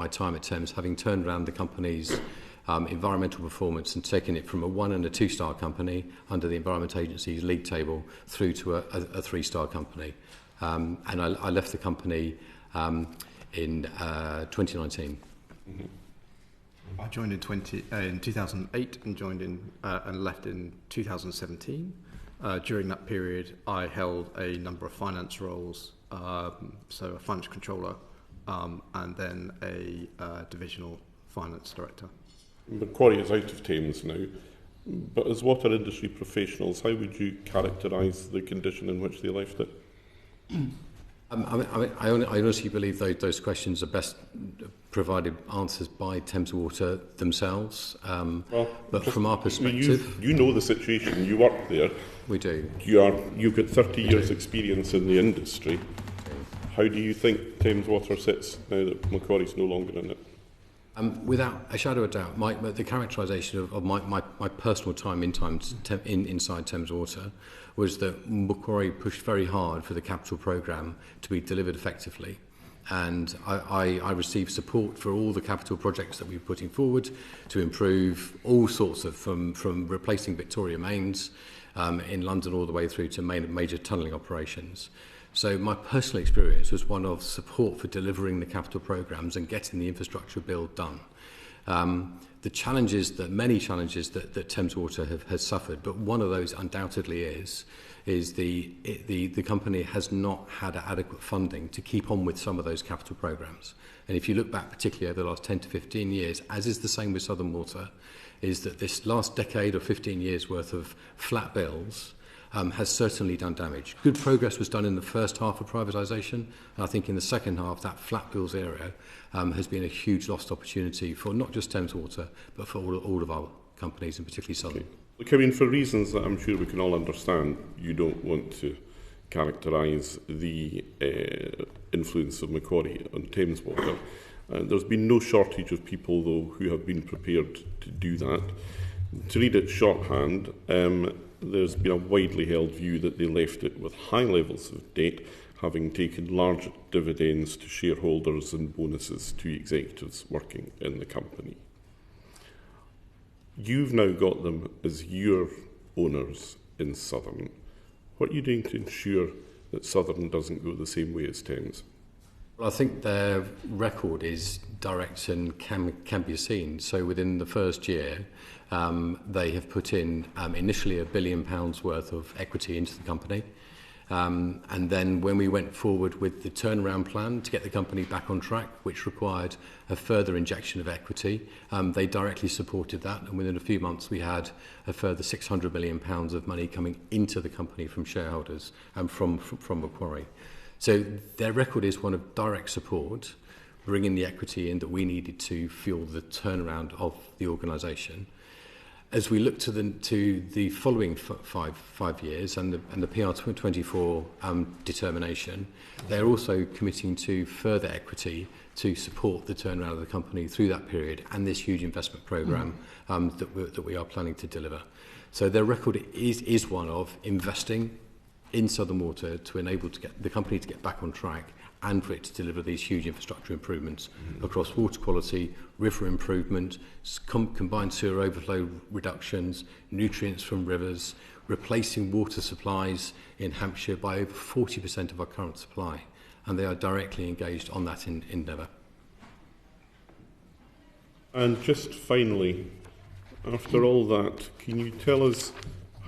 Speaker 11: time at Thames, having turned around the company's environmental performance and taken it from a 1- and a 2-star company under the Environment Agency's league table through to a 3-star company. And I left the company in 2019.
Speaker 1: Mm-hmm.
Speaker 12: I joined in 2008 and left in 2017. During that period, I held a number of finance roles, so a financial controller, and then a divisional finance director.
Speaker 1: Macquarie is out of Thames now, but as water industry professionals, how would you characterise the condition in which they left it?
Speaker 11: I honestly believe those questions are best provided answers by Thames Water themselves. But from our perspective...
Speaker 1: You know the situation, you work there.
Speaker 11: We do.
Speaker 1: You've got 30 years experience in the industry. How do you think Thames Water sits now that Macquarie's no longer in it?
Speaker 11: Without a shadow of doubt, the characterisation of my personal time inside Thames Water was that Macquarie pushed very hard for the capital programme to be delivered effectively. And I received support for all the capital projects that we were putting forward to improve all sorts of, from replacing Victoria Mains in London all the way through to major tunnelling operations. So my personal experience was one of support for delivering the capital programmes and getting the infrastructure build done. The challenges, many challenges that Thames Water has suffered, but one of those undoubtedly is the company has not had adequate funding to keep on with some of those capital programmes. And if you look back particularly over the last 10 to 15 years, as is the same with Southern Water, is that this last decade or 15 years worth of flat bills has certainly done damage. Good progress was done in the first half of privatisation, and I think in the second half, that flat bills area has been a huge lost opportunity for not just Thames Water, but for all of our companies, and particularly Southern.
Speaker 1: Okay. Look, I mean, for reasons that I'm sure we can all understand, you don't want to characterise the influence of Macquarie on Thames Water. There's been no shortage of people, though, who have been prepared to do that. To read it shorthand, there's been a widely held view that they left it with high levels of debt, having taken large dividends to shareholders and bonuses to executives working in the company. You've now got them as your owners in Southern. What are you doing to ensure that Southern doesn't go the same way as Thames?
Speaker 11: Well, I think their record is direct and can be seen. So within the first year, they have put in initially £1 billion worth of equity into the company. And then when we went forward with the turnaround plan to get the company back on track, which required a further injection of equity, they directly supported that. And within a few months, we had a further £600 million of money coming into the company from shareholders and from Macquarie. So their record is one of direct support, bringing the equity in that we needed to fuel the turnaround of the organisation. As we look to the following five years and the PR24 determination, they're also committing to further equity to support the turnaround of the company through that period and this huge investment programme that we are planning to deliver. So their record is one of investing in Southern Water to enable the company to get back on track and for it to deliver these huge infrastructure improvements across water quality, river improvement, combined sewer overflow reductions, nutrients from rivers, replacing water supplies in Hampshire by over 40% of our current supply. And they are directly engaged on that endeavour.
Speaker 1: And just finally, after all that, can you tell us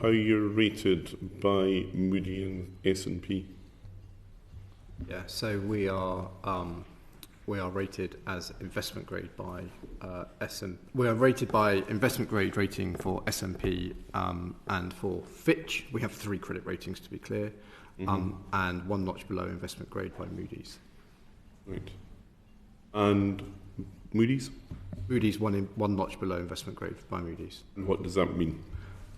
Speaker 1: how you're rated by Moody and S&P?
Speaker 12: Yeah, so we are rated as investment grade by We are rated by investment grade rating for S&P and for Fitch. We have 3 credit ratings, to be clear, and 1 notch below investment grade by Moody's.
Speaker 1: Right. And Moody's?
Speaker 12: Moody's one notch below investment grade by Moody's.
Speaker 1: And what does that mean?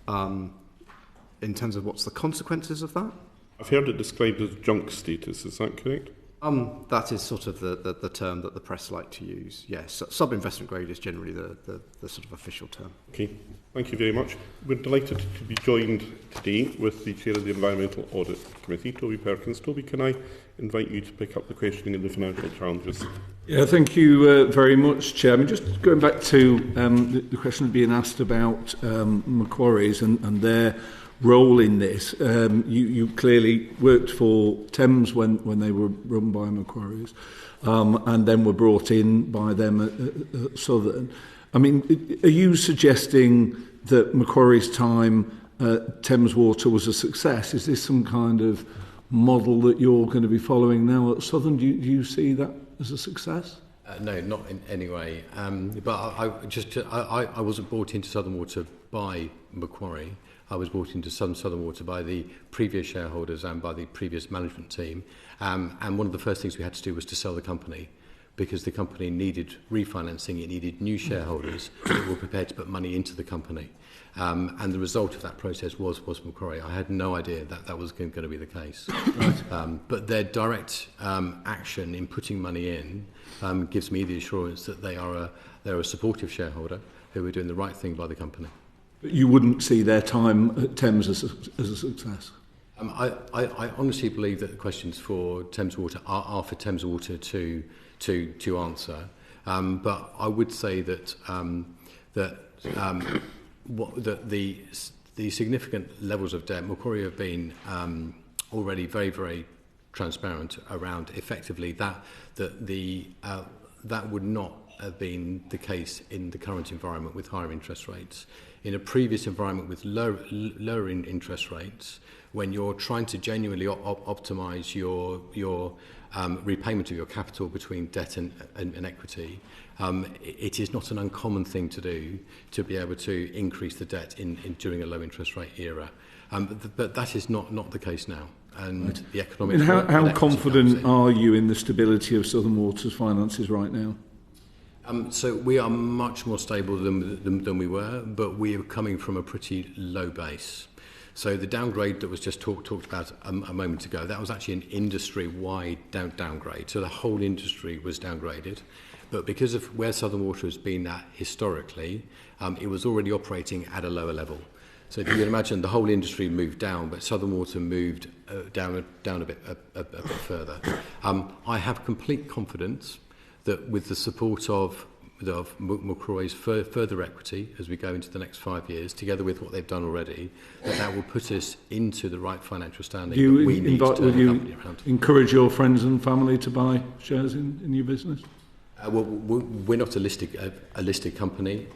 Speaker 12: In terms of what's the consequences of that?
Speaker 1: I've heard it described as junk status, is that correct?
Speaker 12: That is sort of the term that the press like to use. Yes, sub-investment grade is generally the sort of official term.
Speaker 1: Okay, thank you very much. We're delighted to be joined today with the Chair of the Environmental Audit Committee, Toby Perkins. Toby, can I invite you to pick up the questioning and the financial challenges?
Speaker 13: Yeah, thank you very much, Chairman. Just going back to the question being asked about Macquarie's and their role in this. You clearly worked for Thames when they were run by Macquarie's, and then were brought in by them at Southern. I mean, are you suggesting that Macquarie's time at Thames Water was a success? Is this some kind of model that you're going to be following now at Southern? Do you see that as a success?
Speaker 11: No, not in any way. But I wasn't brought into Southern Water by Macquarie. I was brought into Southern Water by the previous shareholders and by the previous management team. And one of the first things we had to do was to sell the company, because the company needed refinancing. It needed new shareholders that were prepared to put money into the company. And the result of that process was Macquarie. I had no idea that was going to be the case. But their direct action in putting money in gives me the assurance that they're a supportive shareholder who are doing the right thing by the company.
Speaker 13: But you wouldn't see their time at Thames as a success?
Speaker 11: I honestly believe that the questions for Thames Water are for Thames Water to answer. But I would say that the significant levels of debt, Macquarie have been already very, very transparent around effectively that would not have been the case in the current environment with higher interest rates. In a previous environment with lower interest rates, when you're trying to genuinely optimise your repayment of your capital between debt and equity, it is not an uncommon thing to do to be able to increase the debt during a low interest rate era. But that is not the case now. And right. The economic... And
Speaker 13: how confident are you in the stability of Southern Water's finances right now?
Speaker 11: So we are much more stable than we were, but we are coming from a pretty low base. So the downgrade that was just talked about a moment ago, that was actually an industry-wide downgrade. So the whole industry was downgraded. But because of where Southern Water has been at historically, it was already operating at a lower level. So if you can imagine, the whole industry moved down, but Southern Water moved down a bit further. I have complete confidence that with the support of Macquarie's further equity as we go into the next 5 years, together with what they've done already, that will put us into the right financial standing that we need to turn the company around.
Speaker 13: Encourage your friends and family to buy shares in your business?
Speaker 11: Well, we're not a listed company,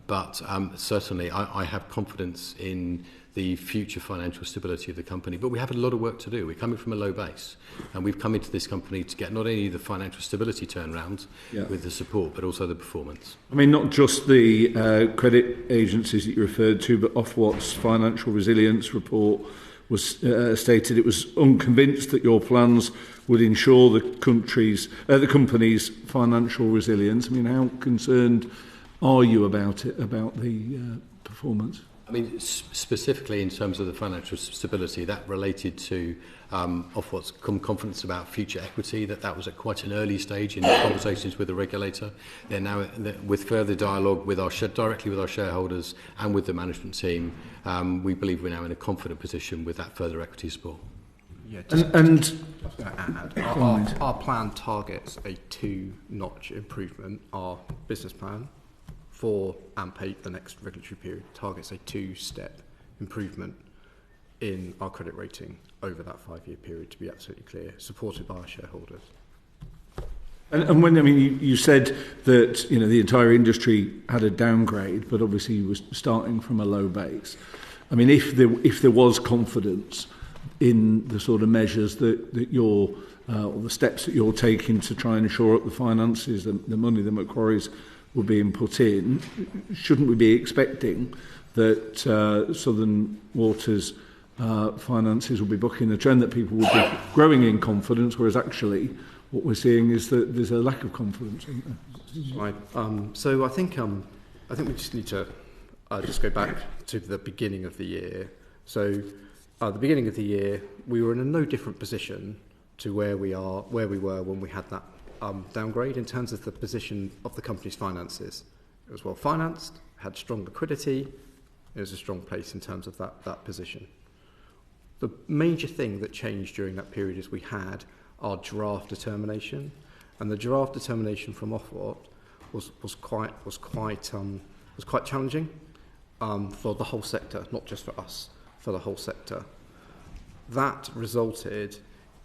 Speaker 11: but certainly I have confidence in the future financial stability of the company. But we have a lot of work to do. We're coming from a low base, and we've come into this company to get not only the financial stability turnaround with the support, but also the performance. I
Speaker 13: mean, not just the credit agencies that you referred to, but Ofwat's financial resilience report was stated it was unconvinced that your plans would ensure the company's financial resilience. I mean, how concerned are you about it, about the performance?
Speaker 11: I mean, specifically in terms of the financial stability, that related to Ofwat's confidence about future equity, that was at quite an early stage in the conversations with the regulator. They're now, with further dialogue with directly with our shareholders and with the management team, we believe we're now in a confident position with that further equity support.
Speaker 12: Yeah, our plan targets a 2-notch improvement. Our business plan for AMP8, the next regulatory period, targets a 2-step improvement in our credit rating over that 5-year period, to be absolutely clear, supported by our shareholders.
Speaker 13: And when, I mean, you said that, you know, the entire industry had a downgrade, but obviously you were starting from a low base. I mean, if there was confidence in the sort of measures that you're, or the steps that you're taking to try and shore up the finances, the money that Macquarie's were being put in, shouldn't we be expecting that Southern Water's finances will be bucking the trend, that people will be growing in confidence, whereas actually what we're seeing is that there's a lack of confidence, isn't there?
Speaker 12: Right. So I think we just need to just go back to the beginning of the year. So the beginning of the year, we were in a no different position to where we were when we had that downgrade in terms of the position of the company's finances. It was well financed, had strong liquidity. It was a strong place in terms of that position. The major thing that changed during that period is we had our draft determination, and the draft determination from Ofwat was quite challenging for the whole sector, not just for us, for the whole sector. That resulted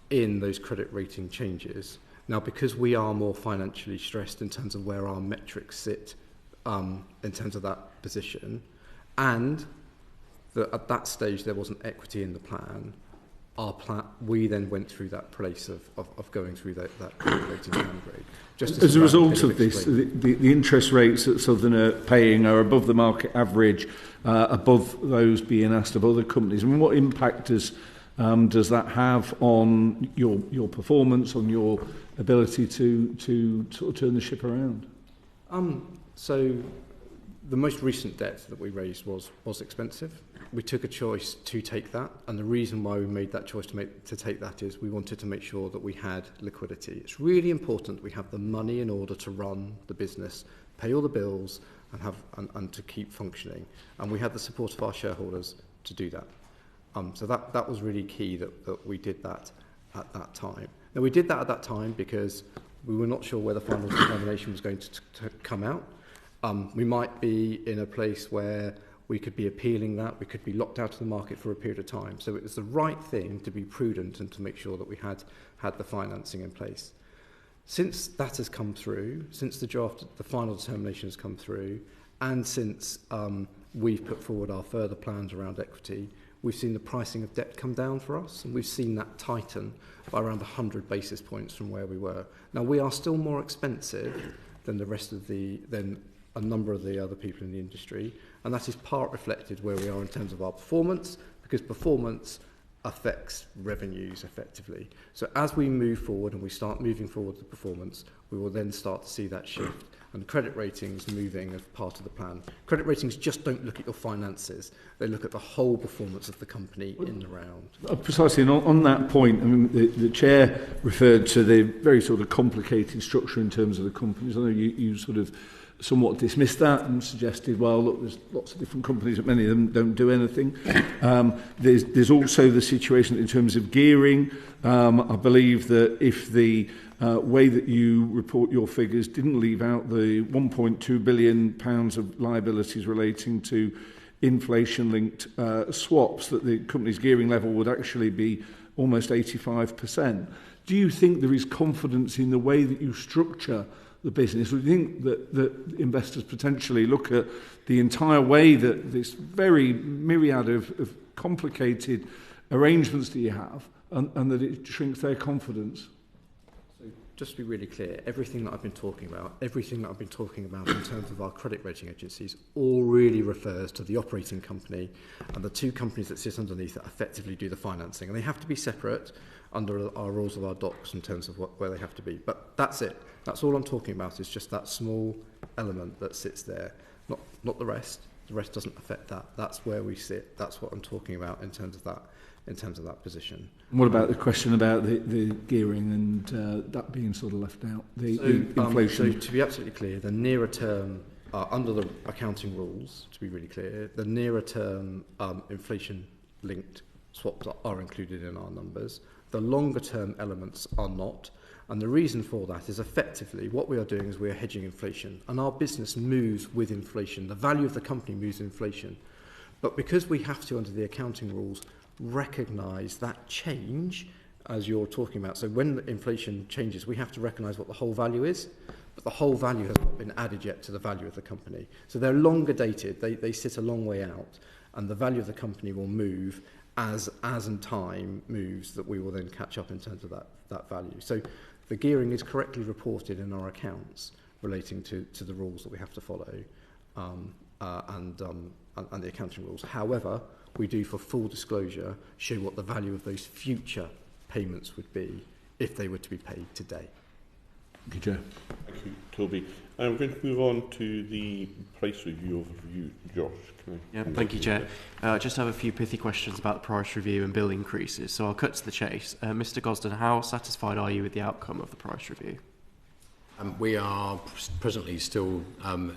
Speaker 12: in those credit rating changes. Now, because we are more financially stressed in terms of where our metrics sit in terms of that position, and that at that stage there wasn't equity in the plan, we then went through that place of going through that credit rating downgrade. Just
Speaker 13: as a result of this, the interest rates that Southern are paying are above the market average, above those being asked of other companies. I mean, what impact does that have on your performance, on your ability to sort of turn the ship around?
Speaker 12: So the most recent debt that we raised was expensive. We took a choice to take that, and the reason why we made that choice to take that is we wanted to make sure that we had liquidity. It's really important that we have the money in order to run the business, pay all the bills, and to keep functioning. And we had the support of our shareholders to do that. So that was really key that we did that at that time. Now, we did that at that time because we were not sure where the final determination was going to come out. We might be in a place where we could be appealing that, we could be locked out of the market for a period of time. So it was the right thing to be prudent and to make sure that we had the financing in place. Since that has come through, since the final determination has come through, and since we've put forward our further plans around equity, we've seen the pricing of debt come down for us, and we've seen that tighten by around 100 basis points from where we were. Now, we are still more expensive than than a number of the other people in the industry, and that is part reflected where we are in terms of our performance, because performance affects revenues effectively. So as we move forward and we start moving forward the performance, we will then start to see that shift, and credit ratings moving as part of the plan. Credit ratings just don't look at your finances, they look at the whole performance of the company in the round.
Speaker 13: Precisely, and on that point, I mean, the Chair referred to the very sort of complicated structure in terms of the companies. I know you sort of somewhat dismissed that and suggested, well, look, there's lots of different companies, but many of them don't do anything. There's also the situation in terms of gearing. I believe that if the way that you report your figures didn't leave out the £1.2 billion of liabilities relating to inflation-linked swaps, that the company's gearing level would actually be almost 85%. Do you think there is confidence in the way that you structure the business? Would you think that investors potentially look at the entire way that this very myriad of complicated arrangements that you have, and that it shrinks their confidence?
Speaker 12: So just to be really clear, everything that I've been talking about in terms of our credit rating agencies all really refers to the operating company and the two companies that sit underneath that effectively do the financing. And they have to be separate under our rules of our docs in terms of where they have to be. But that's it. That's all I'm talking about, is just that small element that sits there, not the rest. The rest doesn't affect that. That's where we sit. That's what I'm talking about in terms of that position.
Speaker 13: And what about the question about the gearing and that being sort of left out, the inflation?
Speaker 12: So to be absolutely clear, the nearer term, under the accounting rules, to be really clear, the nearer term inflation-linked swaps are included in our numbers. The longer term elements are not. And the reason for that is effectively what we are doing is we are hedging inflation, and our business moves with inflation. The value of the company moves with inflation. But because we have to, under the accounting rules, recognise that change, as you're talking about. So when the inflation changes, we have to recognise what the whole value is, but the whole value has not been added yet to the value of the company. So they're longer dated, they sit a long way out, and the value of the company will move as in time moves, that we will then catch up in terms of that value. So the gearing is correctly reported in our accounts relating to the rules that we have to follow and the accounting rules. However, we do, for full disclosure, show what the value of those future payments would be if they were to be paid today.
Speaker 13: Thank you, Joe.
Speaker 1: Thank you, Toby. I'm going to move on to the price review overview. Josh, can I?
Speaker 14: Yeah, thank you, Chair. I just have a few pithy questions about the price review and bill increases, so I'll cut to the chase. Mr. Gosden, how satisfied are you with the outcome of the price review?
Speaker 11: We are presently still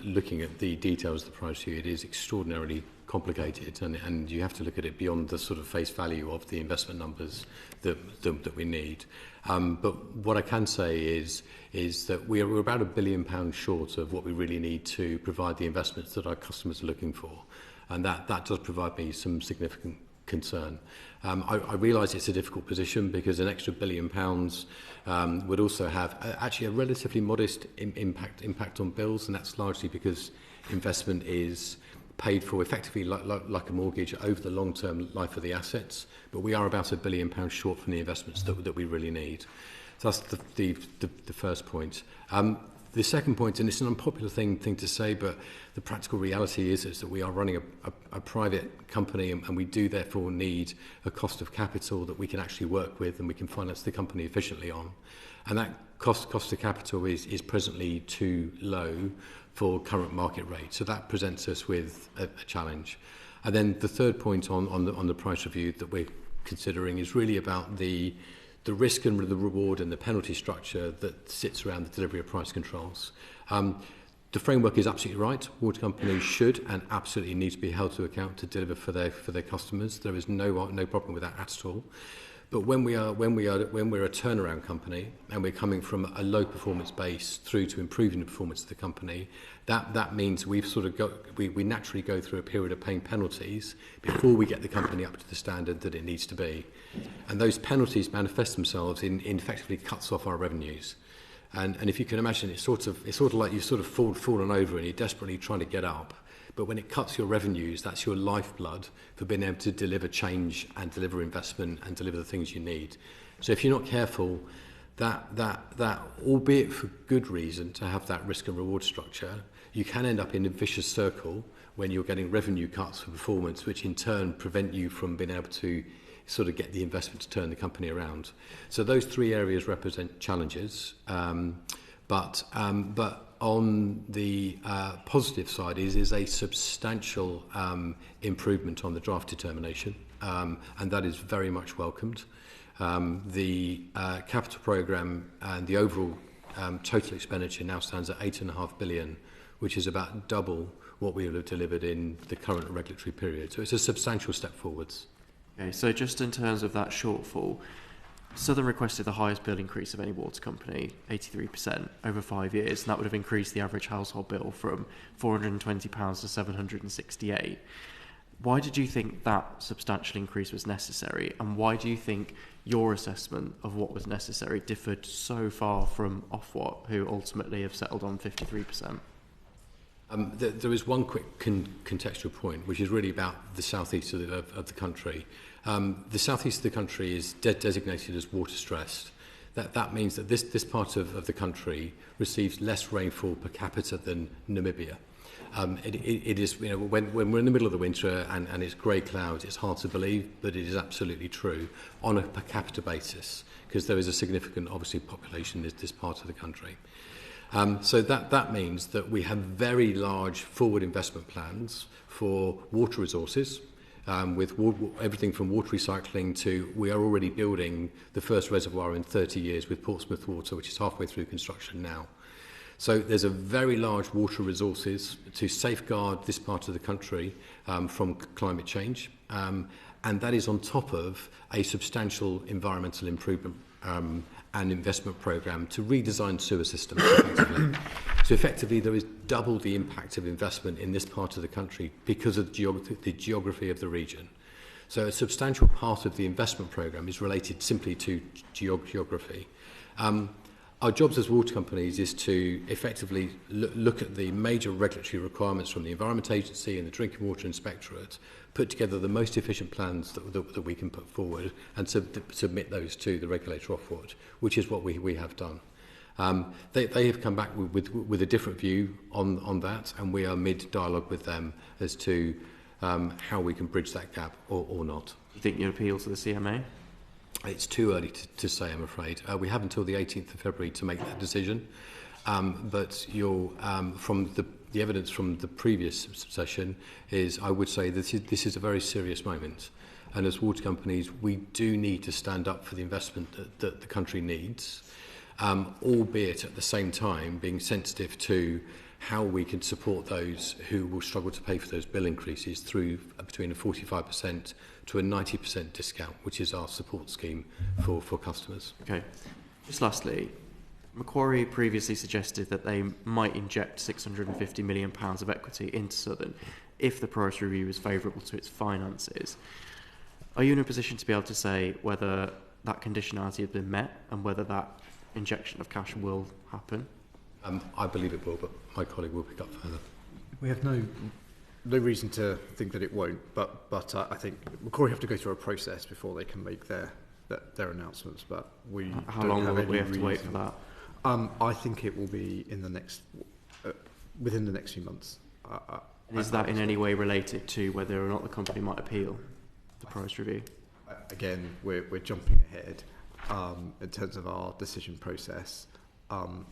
Speaker 11: looking at the details of the price review. It is extraordinarily complicated, and you have to look at it beyond the sort of face value of the investment numbers that we need. But what I can say is that we're about £1 billion short of what we really need to provide the investments that our customers are looking for, and that does provide me some significant concern. I realise it's a difficult position because an extra £1 billion would also have actually a relatively modest impact on bills, and that's largely because investment is paid for effectively like a mortgage over the long-term life of the assets, but we are about £1 billion short from the investments that we really need. So that's the first point. The second point, and it's an unpopular thing to say, but the practical reality is that we are running a private company, and we do therefore need a cost of capital that we can actually work with and we can finance the company efficiently on. And that cost of capital is presently too low for current market rate. So that presents us with a challenge. And then the third point on the price review that we're considering is really about the risk and the reward and the penalty structure that sits around the delivery of price controls. The framework is absolutely right. Water companies should and absolutely need to be held to account to deliver for their customers. There is no problem with that at all. But when we're a turnaround company and we're coming from a low performance base through to improving the performance of the company, that means we naturally go through a period of paying penalties before we get the company up to the standard that it needs to be. And those penalties manifest themselves in effectively cuts off our revenues. And if you can imagine, it's sort of like you've sort of fallen over and you're desperately trying to get up. But when it cuts your revenues, that's your lifeblood for being able to deliver change and deliver investment and deliver the things you need. So if you're not careful, that albeit for good reason to have that risk and reward structure, you can end up in a vicious circle when you're getting revenue cuts for performance, which in turn prevent you from being able to sort of get the investment to turn the company around. So those three areas represent challenges, but on the positive side is a substantial improvement on the draft determination, and that is very much welcomed. The capital programme and the overall total expenditure now stands at £8.5 billion, which is about double what we would have delivered in the current regulatory period. So it's a substantial step forwards.
Speaker 14: Okay, so just in terms of that shortfall, Southern requested the highest bill increase of any water company, 83%, over 5 years, and that would have increased the average household bill from £420 to £768. Why did you think that substantial increase was necessary, and why do you think your assessment of what was necessary differed so far from Ofwat, who ultimately have settled on 53%?
Speaker 11: There is one quick contextual point, which is really about the southeast of the country. The southeast of the country is designated as water stressed. That means that this part of the country receives less rainfall per capita than Namibia. It is, you know, when we're in the middle of the winter and it's grey clouds, it's hard to believe, but it is absolutely true on a per capita basis, because there is a significant, obviously, population in this part of the country. So that means that we have very large forward investment plans for water resources, with everything from water recycling to we are already building the first reservoir in 30 years with Portsmouth Water, which is halfway through construction now. So there's a very large water resources to safeguard this part of the country from climate change, and that is on top of a substantial environmental improvement and investment programme to redesign sewer systems effectively. So effectively there is double the impact of investment in this part of the country because of the geography of the region. So a substantial part of the investment programme is related simply to geography. Our jobs as water companies is to effectively look at the major regulatory requirements from the Environment Agency and the Drinking Water Inspectorate, put together the most efficient plans that we can put forward and submit those to the regulator Ofwat, which is what we have done. They have come back with a different view on that, and we are mid-dialogue with them as to how we can bridge that gap or not.
Speaker 14: Do you think you'll appeal to the CMA?
Speaker 11: It's too early to say, I'm afraid. We have until the 18th of February to make that decision. But from the evidence from the previous session is, I would say, this is a very serious moment. And as water companies, we do need to stand up for the investment that the country needs, albeit at the same time being sensitive to how we can support those who will struggle to pay for those bill increases through between a 45% to a 90% discount, which is our support scheme for customers.
Speaker 14: Okay. Just lastly, Macquarie previously suggested that they might inject £650 million of equity into Southern if the priority review is favourable to its finances. Are you in a position to be able to say whether that conditionality has been met and whether that injection of cash will happen?
Speaker 11: I believe it will, but my colleague will pick up further.
Speaker 15: We have no
Speaker 12: no reason to think that it won't, but I think Macquarie have to go through a process before they can make their announcements. But we
Speaker 14: how long will we have to wait for that?
Speaker 12: I think it will be in the next within the next few months.
Speaker 14: Is that in any way related to whether or not the company might appeal the price review?
Speaker 12: Again, we're jumping ahead in terms of our decision process, and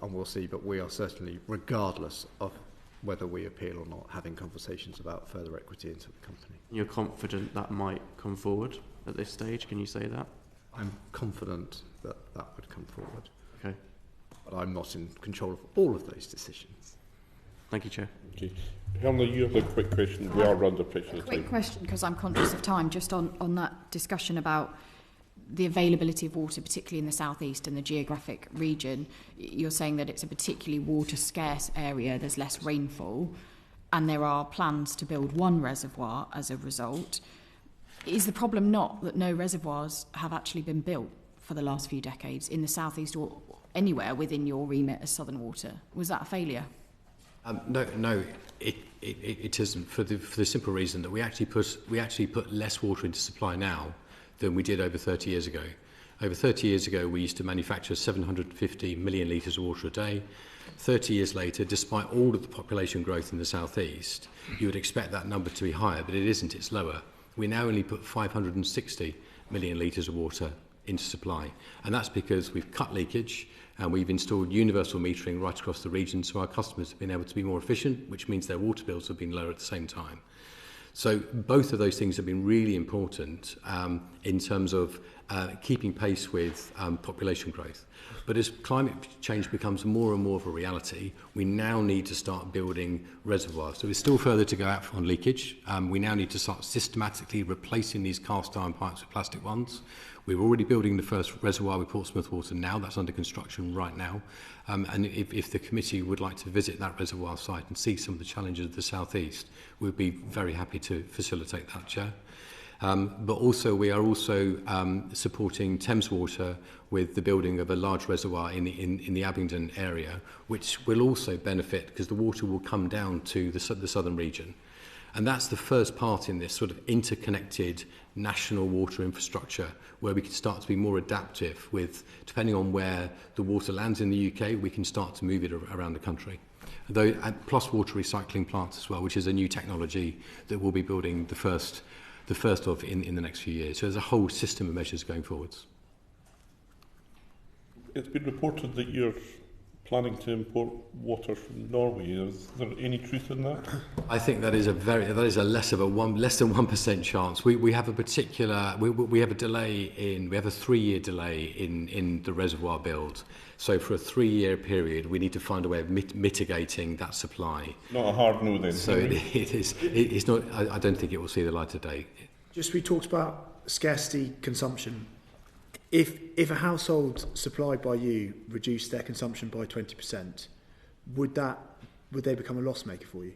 Speaker 12: we'll see. But we are certainly, regardless of whether we appeal or not, having conversations about further equity into the company.
Speaker 14: You're confident that might come forward at this stage? Can you say that?
Speaker 12: I'm confident that that would come forward.
Speaker 14: Okay.
Speaker 12: But I'm not in control of all of those decisions.
Speaker 14: Thank you, Chair.
Speaker 1: Okay. Helena, you have a quick question. We are under pressure of time.
Speaker 7: Quick question, because I'm conscious of time, just on that discussion about the availability of water, particularly in the southeast and the geographic region. You're saying that it's a particularly water scarce area, there's less rainfall, and there are plans to build one reservoir as a result. Is the problem not that no reservoirs have actually been built for the last few decades in the southeast or anywhere within your remit as Southern Water? Was that a failure?
Speaker 11: No, it isn't, for the simple reason that we actually put less water into supply now than we did over 30 years ago. Over 30 years ago, we used to manufacture 750 million litres of water a day. 30 years later, despite all of the population growth in the southeast, you would expect that number to be higher, but it isn't, it's lower. We now only put 560 million litres of water into supply, and that's because we've cut leakage and we've installed universal metering right across the region, so our customers have been able to be more efficient, which means their water bills have been lower at the same time. So both of those things have been really important in terms of keeping pace with population growth. But as climate change becomes more and more of a reality, we now need to start building reservoirs. So there's still further to go out on leakage. We now need to start systematically replacing these cast iron pipes with plastic ones. We're already building the first reservoir with Portsmouth Water now. That's under construction right now. And if the committee would like to visit that reservoir site and see some of the challenges of the southeast, we'd be very happy to facilitate that, Chair. But also, we are also supporting Thames Water with the building of a large reservoir in the Abingdon area, which will also benefit because the water will come down to the southern region. And that's the first part in this sort of interconnected national water infrastructure where we can start to be more adaptive with, depending on where the water lands in the UK, we can start to move it around the country. Plus water recycling plants as well, which is a new technology that we'll be building the first of in the next few years. So there's a whole system of measures going forwards.
Speaker 1: It's been reported that you're planning to import water from Norway. Is there any truth in that? I think
Speaker 11: that is a less than 1% chance. We have a particular we have a 3-year delay in the reservoir build. So for a 3-year period, we need to find a way of mitigating that supply.
Speaker 1: Not a hard no then.
Speaker 11: So it's not. I don't think it will see the light of day.
Speaker 6: Just we talked about scarcity consumption. If a household supplied by you reduced their consumption by 20%, would they become a loss maker for you?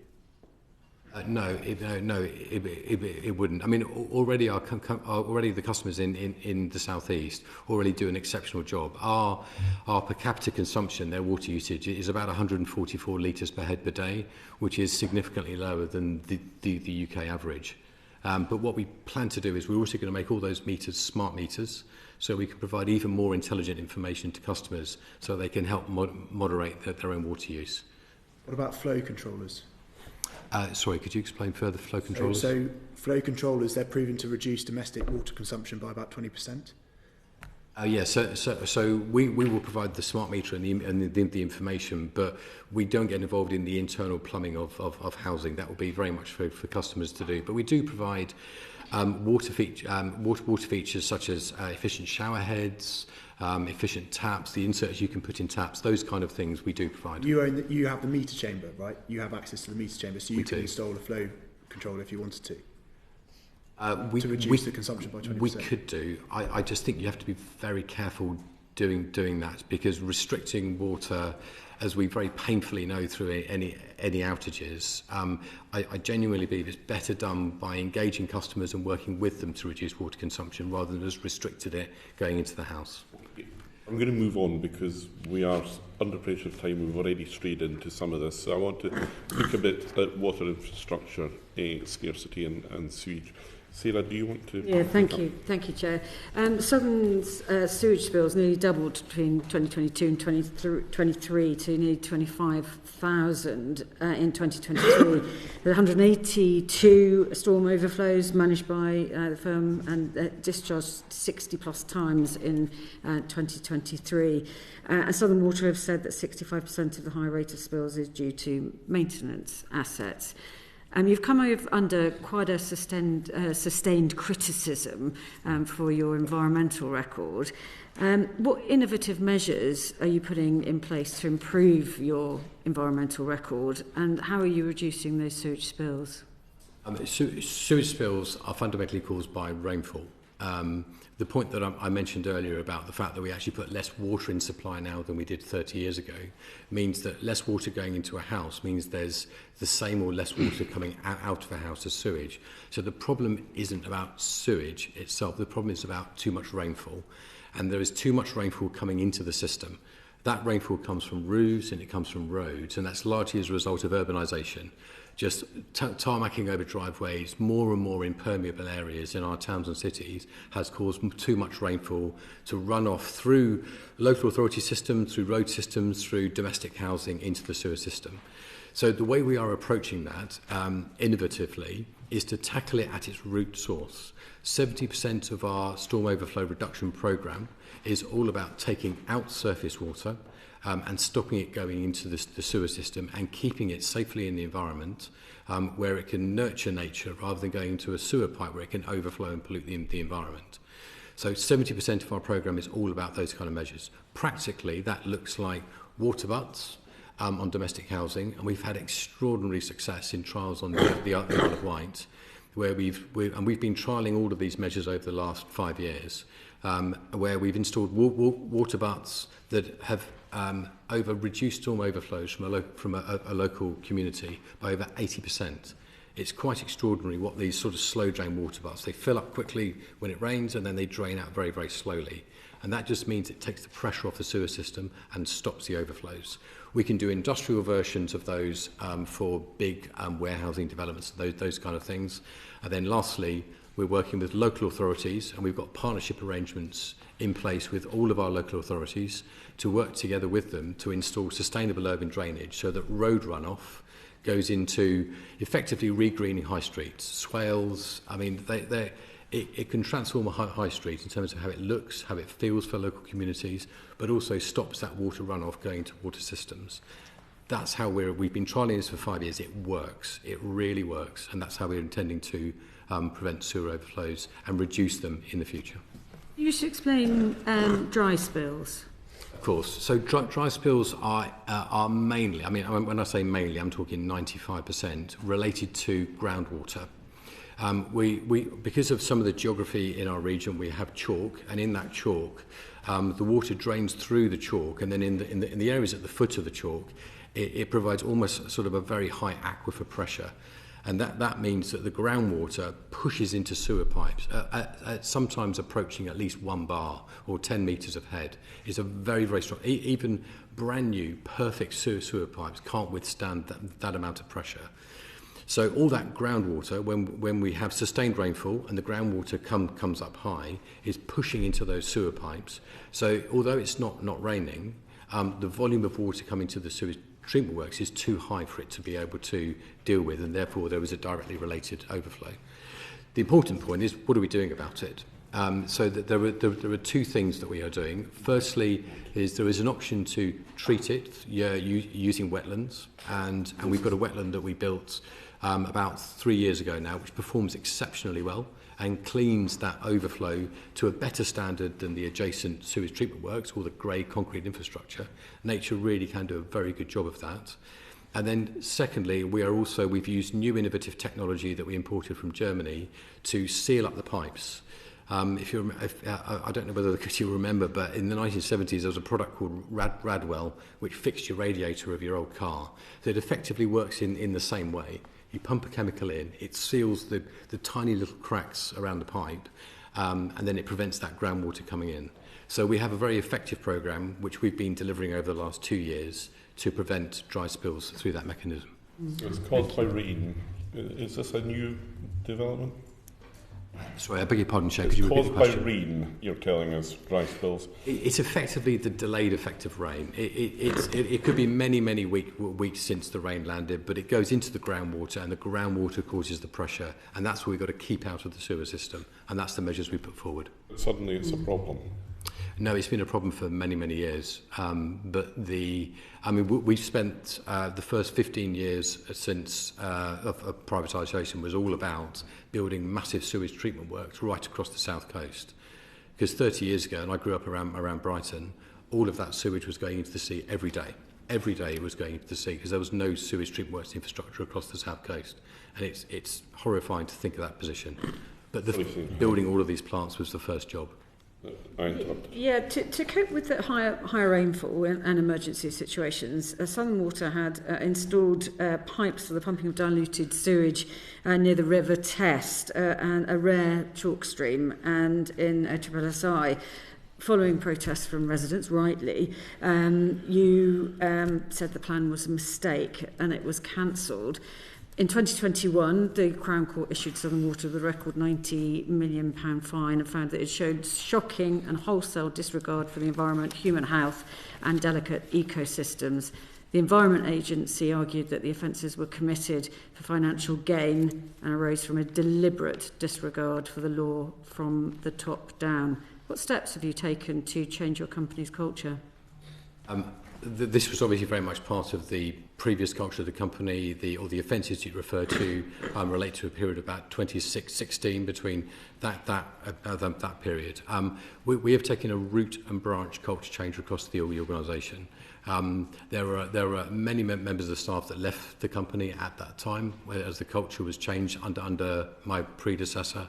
Speaker 11: No, it wouldn't. I mean, already the customers in the southeast already do an exceptional job. Our per capita consumption, their water usage, is about 144 litres per head per day, which is significantly lower than the UK average. But what we plan to do is we're also going to make all those meters smart meters, so we can provide even more intelligent information to customers so they can help moderate their own water use.
Speaker 6: What about flow controllers?
Speaker 11: Sorry, could you explain further flow controllers?
Speaker 6: So flow controllers, they're proven to reduce domestic water consumption by about 20%?
Speaker 11: Yes, so we will provide the smart meter and the information, but we don't get involved in the internal plumbing of housing. That will be very much for customers to do. But we do provide water features such as efficient shower heads, efficient taps, the inserts you can put in taps, those kind of things we do provide.
Speaker 6: You have the meter chamber, right? You have access to the meter chamber, so you can install a flow controller if you wanted to. To reduce the consumption by 20%.
Speaker 11: We could do. I just think you have to be very careful doing that, because restricting water, as we very painfully know through any outages, I genuinely believe it's better done by engaging customers and working with them to reduce water consumption rather than just restricted it going into the house.
Speaker 1: I'm going to move on because we are under pressure of time. We've already strayed into some of this. So I want to look a bit at water infrastructure, scarcity and sewage. Sarah, do you want to...
Speaker 9: Yeah, thank you, Chair. Southern's sewage spills nearly doubled between 2022 and 2023 to nearly 25,000 in 2023. There were 182 storm overflows managed by the firm and discharged 60 plus times in 2023. And Southern Water have said that 65% of the high rate of spills is due to maintenance assets. You've come under quite a sustained criticism for your environmental record. What innovative measures are you putting in place to improve your environmental record, and how are you reducing those sewage spills?
Speaker 11: Sewage spills are fundamentally caused by rainfall. The point that I mentioned earlier about the fact that we actually put less water in supply now than we did 30 years ago means that less water going into a house means there's the same or less water coming out of a house as sewage. So the problem isn't about sewage itself, the problem is about too much rainfall. And there is too much rainfall coming into the system. That rainfall comes from roofs and it comes from roads, and that's largely as a result of urbanisation. Just tarmacking over driveways, more and more impermeable areas in our towns and cities has caused too much rainfall to run off through local authority systems, through road systems, through domestic housing into the sewer system. So the way we are approaching that innovatively is to tackle it at its root source. 70% of our storm overflow reduction programme is all about taking out surface water and stopping it going into the sewer system and keeping it safely in the environment where it can nurture nature rather than going into a sewer pipe where it can overflow and pollute the environment. So 70% of our programme is all about those kind of measures. Practically, that looks like water butts on domestic housing, and we've had extraordinary success in trials on the Isle of Wight, where we've been trialling all of these measures over the last 5 years, where we've installed water butts that have reduced storm overflows from a local community by over 80%. It's quite extraordinary what these sort of slow drain water butts, they fill up quickly when it rains and then they drain out very, very slowly. And that just means it takes the pressure off the sewer system and stops the overflows. We can do industrial versions of those for big warehousing developments, those kind of things. And then lastly, we're working with local authorities, and we've got partnership arrangements in place with all of our local authorities to work together with them to install sustainable urban drainage so that road runoff goes into effectively regreening high streets, swales. I mean, it can transform a high street in terms of how it looks, how it feels for local communities, but also stops that water runoff going to water systems. That's how we've been trialling this for 5 years. It works. It really works. And that's how we're intending to prevent sewer overflows and reduce them in the future.
Speaker 9: You should explain dry spills.
Speaker 11: Of course. So dry spills are mainly, I mean, when I say mainly, I'm talking 95% related to groundwater. Because of some of the geography in our region, we have chalk, and in that chalk, the water drains through the chalk, and then in the areas at the foot of the chalk, it provides almost sort of a very high aquifer pressure. And that means that the groundwater pushes into sewer pipes, sometimes approaching at least 1 bar or 10 metres of head. It's a very, very strong, even brand new, perfect sewer pipes can't withstand that amount of pressure. So all that groundwater, when we have sustained rainfall and the groundwater comes up high, is pushing into those sewer pipes. So although it's not raining, the volume of water coming to the sewage treatment works is too high for it to be able to deal with, and therefore there is a directly related overflow. The important point is, what are we doing about it? So that there are two things that we are doing. Firstly, there is an option to treat it using wetlands, and we've got a wetland that we built about 3 years ago now, which performs exceptionally well and cleans that overflow to a better standard than the adjacent sewage treatment works or the grey concrete infrastructure. Nature really can do a very good job of that. And then secondly, we've used new innovative technology that we imported from Germany to seal up the pipes. I don't know whether you remember, but in the 1970s there was a product called Radwell, which fixed your radiator of your old car. So it effectively works in the same way. You pump a chemical in, it seals the tiny little cracks around the pipe, and then it prevents that groundwater coming in. So we have a very effective programme which we've been delivering over the last 2 years to prevent dry spills through that mechanism.
Speaker 1: So it's caused by rain. Is this a new development?
Speaker 11: Sorry, I beg your pardon, Chair.
Speaker 1: It's
Speaker 11: could you repeat the
Speaker 1: caused by
Speaker 11: question?
Speaker 1: rain, you're telling us, dry spills.
Speaker 11: It's effectively the delayed effect of rain. It could be many weeks since the rain landed, but it goes into the groundwater, and the groundwater causes the pressure, and that's what we've got to keep out of the sewer system, and that's the measures we put forward.
Speaker 1: But suddenly it's a problem.
Speaker 11: No, it's been a problem for many years. We've spent the first 15 years since of privatisation was all about building massive sewage treatment works right across the south coast. Because 30 years ago, and I grew up around Brighton, all of that sewage was going into the sea every day. Every day it was going into the sea because there was no sewage treatment works infrastructure across the south coast. And it's horrifying to think of that position. But building all of these plants was the first job.
Speaker 9: Yeah, to cope with the higher rainfall and emergency situations, Southern Water had installed pipes for the pumping of diluted sewage near the River Test and a rare chalk stream, and in SSSI. Following protests from residents, rightly, you said the plan was a mistake and it was cancelled. In 2021, the Crown Court issued Southern Water with a record £90 million fine and found that it showed shocking and wholesale disregard for the environment, human health and delicate ecosystems. The Environment Agency argued that the offences were committed for financial gain and arose from a deliberate disregard for the law from the top down. What steps have you taken to change your company's culture?
Speaker 11: This was obviously very much part of the previous culture of the company. The offences you refer to relate to a period of about 2016 between that period. We have taken a root and branch culture change across the organisation. There were many members of the staff that left the company at that time as the culture was changed under my predecessor.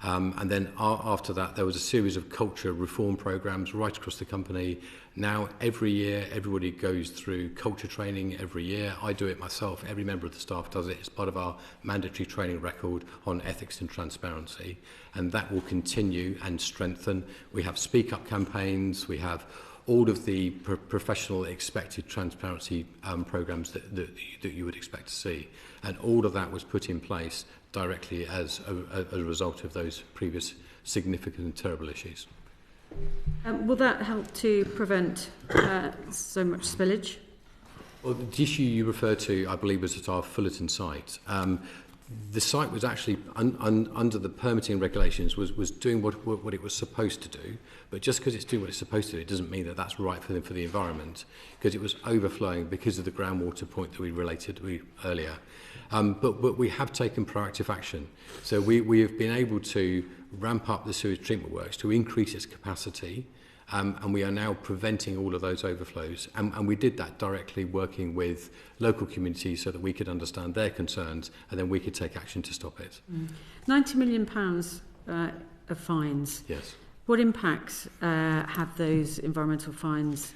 Speaker 11: And then after that, there was a series of culture reform programs right across the company. Now, every year, everybody goes through culture training every year. I do it myself. Every member of the staff does it. It's part of our mandatory training record on ethics and transparency. And that will continue and strengthen. We have speak-up campaigns. We have all of the professional expected transparency programs that you would expect to see. And all of that was put in place directly as a result of those previous significant and terrible issues.
Speaker 9: Will that help to prevent so much spillage?
Speaker 11: Well, the issue you refer to, I believe, was at our Fullerton site. The site was actually, under the permitting regulations, was doing what it was supposed to do. But just because it's doing what it's supposed to do, it doesn't mean that that's right for the environment, because it was overflowing because of the groundwater point that we related to earlier. But we have taken proactive action. So we have been able to ramp up the sewage treatment works to increase its capacity, and we are now preventing all of those overflows. And we did that directly working with local communities so that we could understand their concerns and then we could take action to stop it.
Speaker 9: £90 million of fines.
Speaker 11: Yes.
Speaker 9: What impacts have those environmental fines,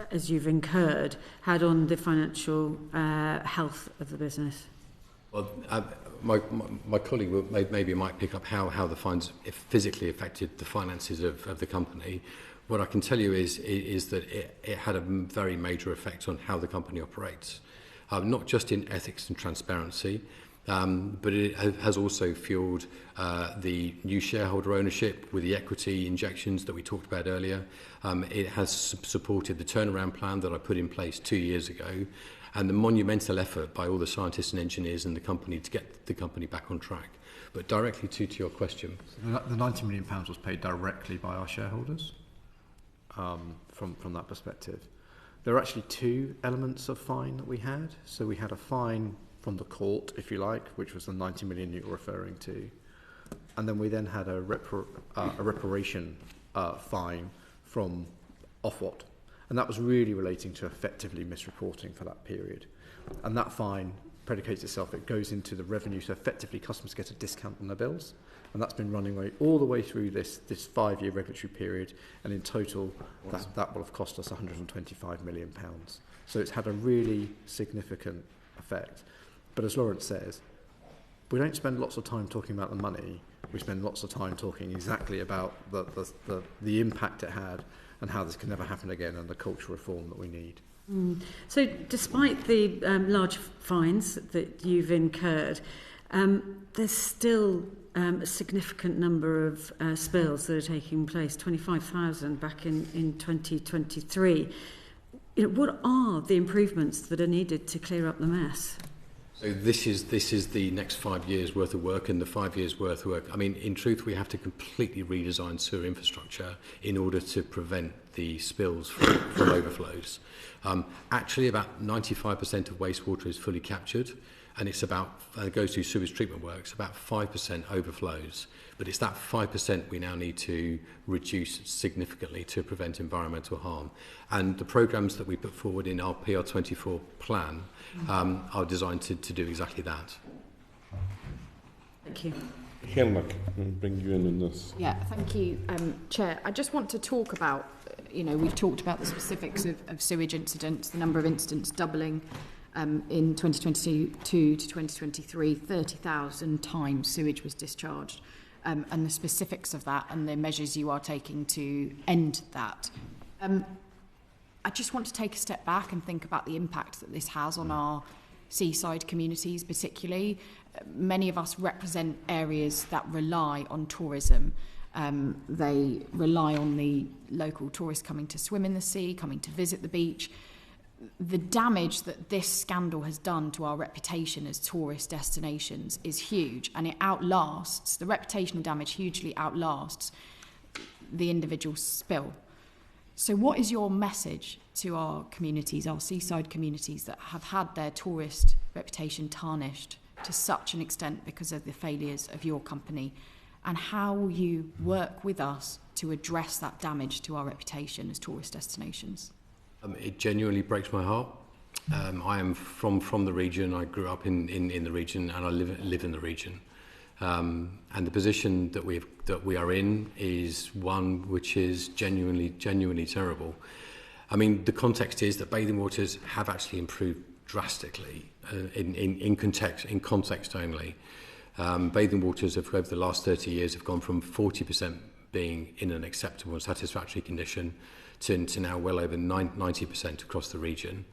Speaker 9: as you've incurred, had on the financial health of the business? Well,
Speaker 11: my colleague maybe might pick up how the fines physically affected the finances of the company. What I can tell you is that it had a very major effect on how the company operates, not just in ethics and transparency, but it has also fueled the new shareholder ownership with the equity injections that we talked about earlier. It has supported the turnaround plan that I put in place 2 years ago, and the monumental effort by all the scientists and engineers in the company to get the company back on track. But directly to your question.
Speaker 12: So the £90 million was paid directly by our shareholders from that perspective. There are actually two elements of fine that we had. So we had a fine from the court, if you like, which was the 90 million you're referring to. And then we then had a reparation fine from Ofwat. And that was really relating to effectively misreporting for that period. And that fine predicates itself, it goes into the revenue, so effectively customers get a discount on their bills. And that's been running all the way through this 5-year regulatory period. And in total, that will have cost us £125 million. So it's had a really significant effect. But as Lawrence says, we don't spend lots of time talking about the money. We spend lots of time talking exactly about the impact it had and how this can never happen again and the cultural reform that we need.
Speaker 9: So despite the large fines that you've incurred, there's still a significant number of spills that are taking place, 25,000 back in 2023. What are the improvements that are needed to clear up the mess?
Speaker 11: So this is the next 5 years worth of work, and the 5 years worth of work. I mean, in truth, we have to completely redesign sewer infrastructure in order to prevent the spills from overflows. Actually, about 95% of wastewater is fully captured, and it's about it goes through sewage treatment works. About 5% overflows, but it's that 5% we now need to reduce significantly to prevent environmental harm. And the programmes that we put forward in our PR24 plan are designed to do exactly that.
Speaker 9: Thank you.
Speaker 1: Keil, I'll bring you in this.
Speaker 7: Yeah, thank you, Chair. I just want to talk about, we've talked about the specifics of sewage incidents, the number of incidents doubling in 2022 to 2023, 30,000 times sewage was discharged, and the specifics of that and the measures you are taking to end that. I just want to take a step back and think about the impact that this has on our seaside communities particularly. Many of us represent areas that rely on tourism. They rely on the local tourists coming to swim in the sea, coming to visit the beach. The damage that this scandal has done to our reputation as tourist destinations is huge, and it outlasts, the reputational damage hugely outlasts the individual spill. So what is your message to our communities, our seaside communities that have had their tourist reputation tarnished to such an extent because of the failures of your company? And how will you work with us to address that damage to our reputation as tourist destinations?
Speaker 11: It genuinely breaks my heart. I am from the region. I grew up in the region, and I live in the region. And the position that we are in is one which is genuinely terrible. I mean, the context is that bathing waters have actually improved drastically in context only. Bathing waters over the last 30 years have gone from 40% being in an acceptable and satisfactory condition to now well over 90% across the region.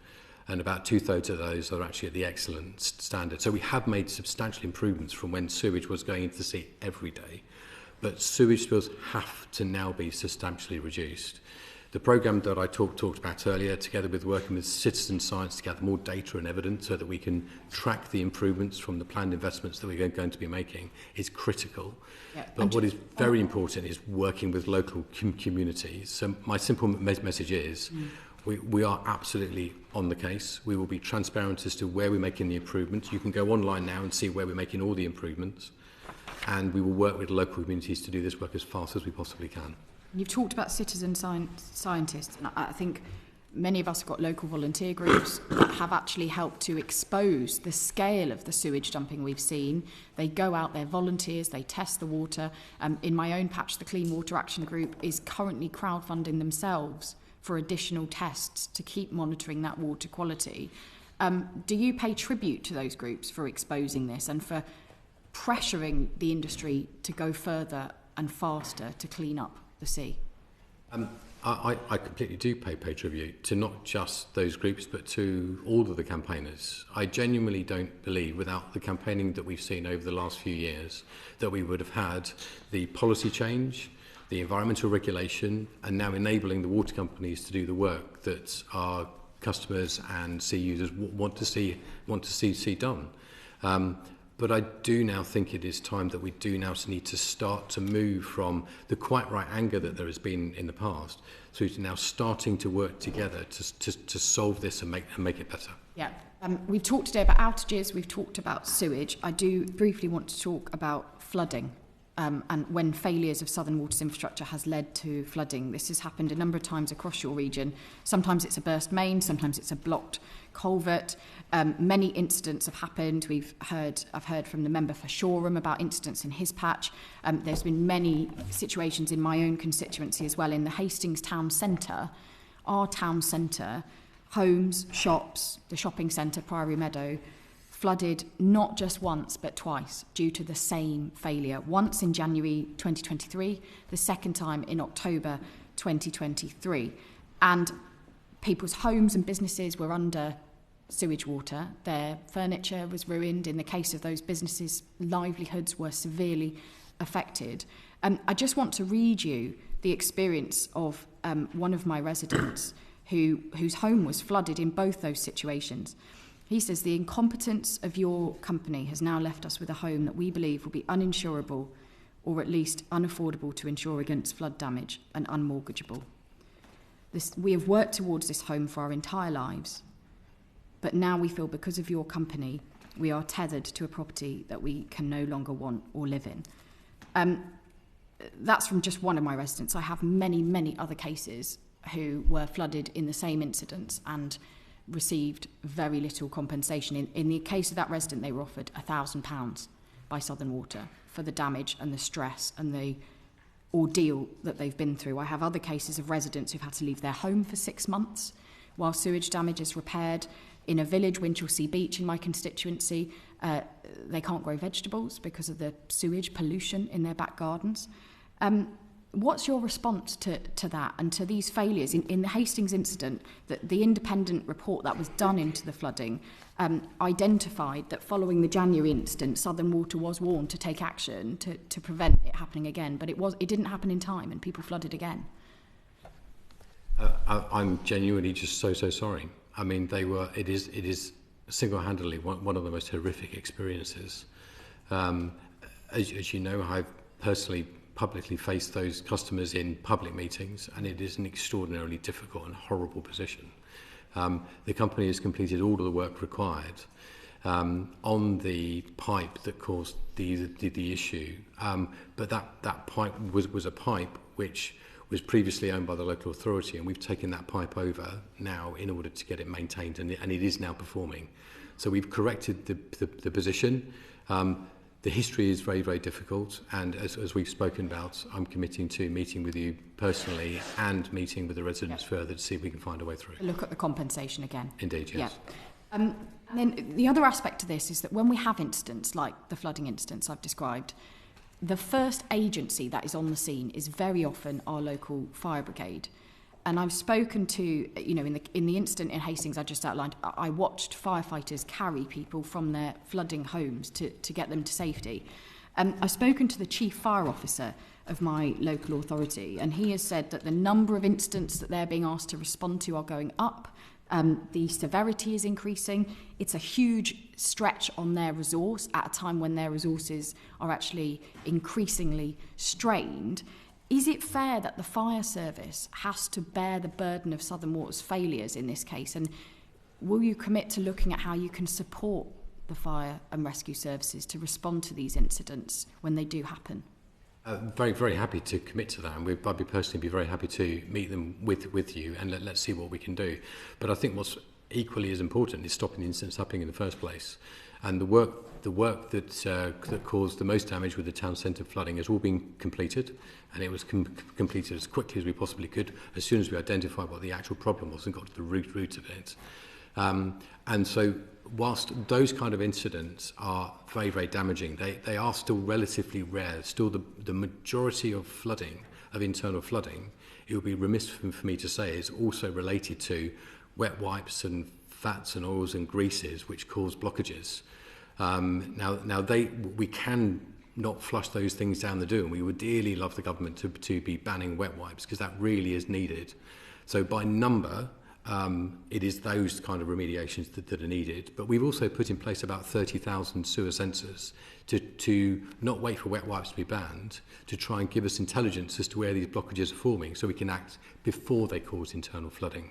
Speaker 11: And about 2/3 of those are actually at the excellent standard. So we have made substantial improvements from when sewage was going into the sea every day. But sewage spills have to now be substantially reduced. The programme that I talked about earlier, together with working with citizen science to gather more data and evidence so that we can track the improvements from the planned investments that we're going to be making, is critical. Yeah, but what is very important is working with local communities. So my simple message is we are absolutely on the case. We will be transparent as to where we're making the improvements. You can go online now and see where we're making all the improvements. And we will work with local communities to do this work as fast as we possibly can.
Speaker 7: You've talked about citizen scientists, and I think many of us have got local volunteer groups that have actually helped to expose the scale of the sewage dumping we've seen. They go out, they're volunteers, they test the water. In my own patch, the Clean Water Action Group is currently crowdfunding themselves for additional tests to keep monitoring that water quality. Do you pay tribute to those groups for exposing this and for pressuring the industry to go further and faster to clean up the sea?
Speaker 11: I completely do pay tribute to not just those groups, but to all of the campaigners. I genuinely don't believe, without the campaigning that we've seen over the last few years, that we would have had the policy change, the environmental regulation, and now enabling the water companies to do the work that our customers and sea users want to see done. But I do now think it is time that we do now need to start to move from the quite right anger that there has been in the past through to now starting to work together to solve this and make it better.
Speaker 7: Yeah. We've talked today about outages, we've talked about sewage. I do briefly want to talk about flooding and when failures of Southern Water's infrastructure has led to flooding. This has happened a number of times across your region. Sometimes it's a burst main, sometimes it's a blocked culvert. Many incidents have happened. I've heard from the member for Shoreham about incidents in his patch. There's been many situations in my own constituency as well. In the Hastings town centre, our town centre, homes, shops, the shopping centre, Priory Meadow, flooded not just once but twice due to the same failure. Once in January 2023, the second time in October 2023. And people's homes and businesses were under sewage water. Their furniture was ruined. In the case of those businesses, livelihoods were severely affected. I just want to read you the experience of one of my residents whose home was flooded in both those situations. He says, the incompetence of your company has now left us with a home that we believe will be uninsurable or at least unaffordable to insure against flood damage and unmortgageable. We have worked towards this home for our entire lives, but now we feel because of your company, we are tethered to a property that we can no longer want or live in. That's from just one of my residents. I have many, many other cases who were flooded in the same incidents and received very little compensation. In the case of that resident, they were offered £1,000 by Southern Water for the damage and the stress and the ordeal that they've been through. I have other cases of residents who've had to leave their home for 6 months while sewage damage is repaired. In a village, Winchelsea Beach, in my constituency, they can't grow vegetables because of the sewage pollution in their back gardens. What's your response to that and to these failures? In the Hastings incident, the independent report that was done into the flooding identified that following the January incident, Southern Water was warned to take action to prevent it happening again, but it didn't happen in time and people flooded again.
Speaker 11: I'm genuinely just so sorry. I mean, it is single-handedly one of the most horrific experiences. As you know, I've personally publicly faced those customers in public meetings, and it is an extraordinarily difficult and horrible position. The company has completed all of the work required on the pipe that caused the issue, but that pipe was a pipe which was previously owned by the local authority, and we've taken that pipe over now in order to get it maintained, and it is now performing. So we've corrected the position. The history is very, very difficult, and as we've spoken about, I'm committing to meeting with you personally and meeting with the residents further to see if we can find a way through.
Speaker 7: Look at the compensation again.
Speaker 11: Indeed, yes.
Speaker 7: Yeah. And then the other aspect to this is that when we have incidents like the flooding incidents I've described, the first agency that is on the scene is very often our local fire brigade. And I've spoken to, in the incident in Hastings I just outlined, I watched firefighters carry people from their flooding homes to get them to safety. I've spoken to the chief fire officer of my local authority, and he has said that the number of incidents that they're being asked to respond to are going up. The severity is increasing. It's a huge stretch on their resource at a time when their resources are actually increasingly strained. Is it fair that the fire service has to bear the burden of Southern Water's failures in this case? And will you commit to looking at how you can support the fire and rescue services to respond to these incidents when they do happen?
Speaker 11: Very, very happy to commit to that, and I'd be personally very happy to meet them with you, and let's see what we can do. But I think what's equally as important is stopping the incidents happening in the first place. And the work that caused the most damage with the town centre flooding has all been completed, and it was completed as quickly as we possibly could, as soon as we identified what the actual problem was and got to the root of it. And so whilst those kind of incidents are very, very damaging, they are still relatively rare. Still the majority of flooding, of internal flooding, it would be remiss for me to say, is also related to wet wipes and fats and oils and greases which cause blockages. We can not flush those things down the dune. We would dearly love the government to be banning wet wipes, because that really is needed. So by number, it is those kind of remediations that are needed. But we've also put in place about 30,000 sewer sensors to not wait for wet wipes to be banned, to try and give us intelligence as to where these blockages are forming, so we can act before they cause internal flooding.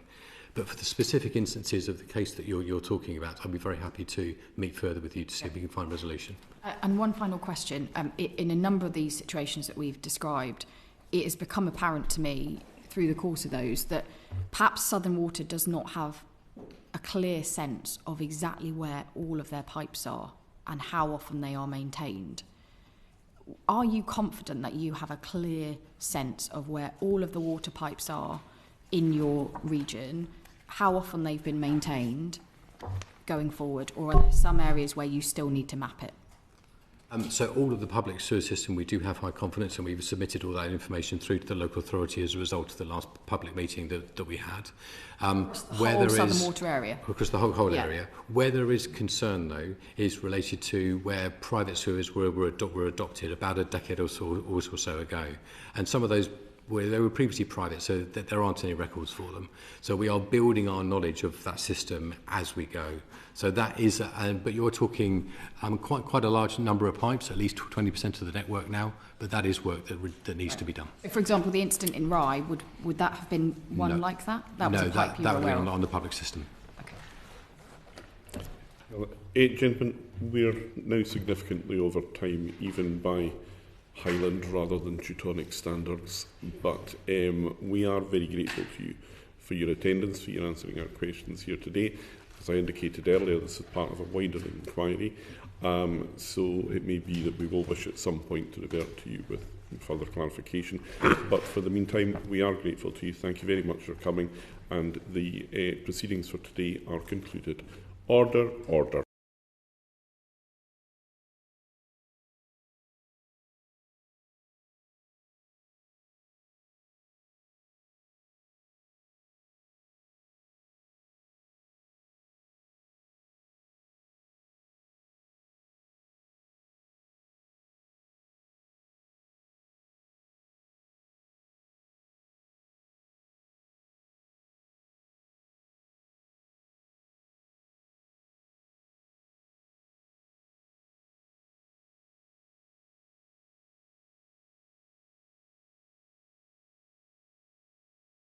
Speaker 11: But for the specific instances of the case that you're talking about, I'd be very happy to meet further with you to see if we can find resolution.
Speaker 7: And one final question. In a number of these situations that we've described, it has become apparent to me through the course of those that perhaps Southern Water does not have a clear sense of exactly where all of their pipes are and how often they are maintained. Are you confident that you have a clear sense of where all of the water pipes are in your region, how often they've been maintained? going forward, or are there some areas where you still need to map it?
Speaker 11: So all of the public sewer system, we do have high confidence, and we've submitted all that information through to the local authority as a result of the last public meeting that we had.
Speaker 7: Where there southern is water area?
Speaker 11: Across the whole area. Where there is concern, though, is related to where private sewers were adopted about a decade or so ago. And some of those, they were previously private, so that there aren't any records for them. So we are building our knowledge of that system as we go. So that is, but you're talking quite a large number of pipes, at least 20% of the network now, but that is work that needs to be done.
Speaker 7: For example, the incident in Rye, would that have been one like that? That was a pipe you were aware of?
Speaker 11: That would be on the public system.
Speaker 7: Okay.
Speaker 1: Gentlemen, we're now significantly over time, even by Highland rather than Teutonic standards, but we are very grateful to you for your attendance, for your answering our questions here today. As I indicated earlier, this is part of a wider inquiry, so it may be that we will wish at some point to revert to you with further clarification. But for the meantime, we are grateful to you. Thank you very much for coming, and the proceedings for today are concluded. Order, order.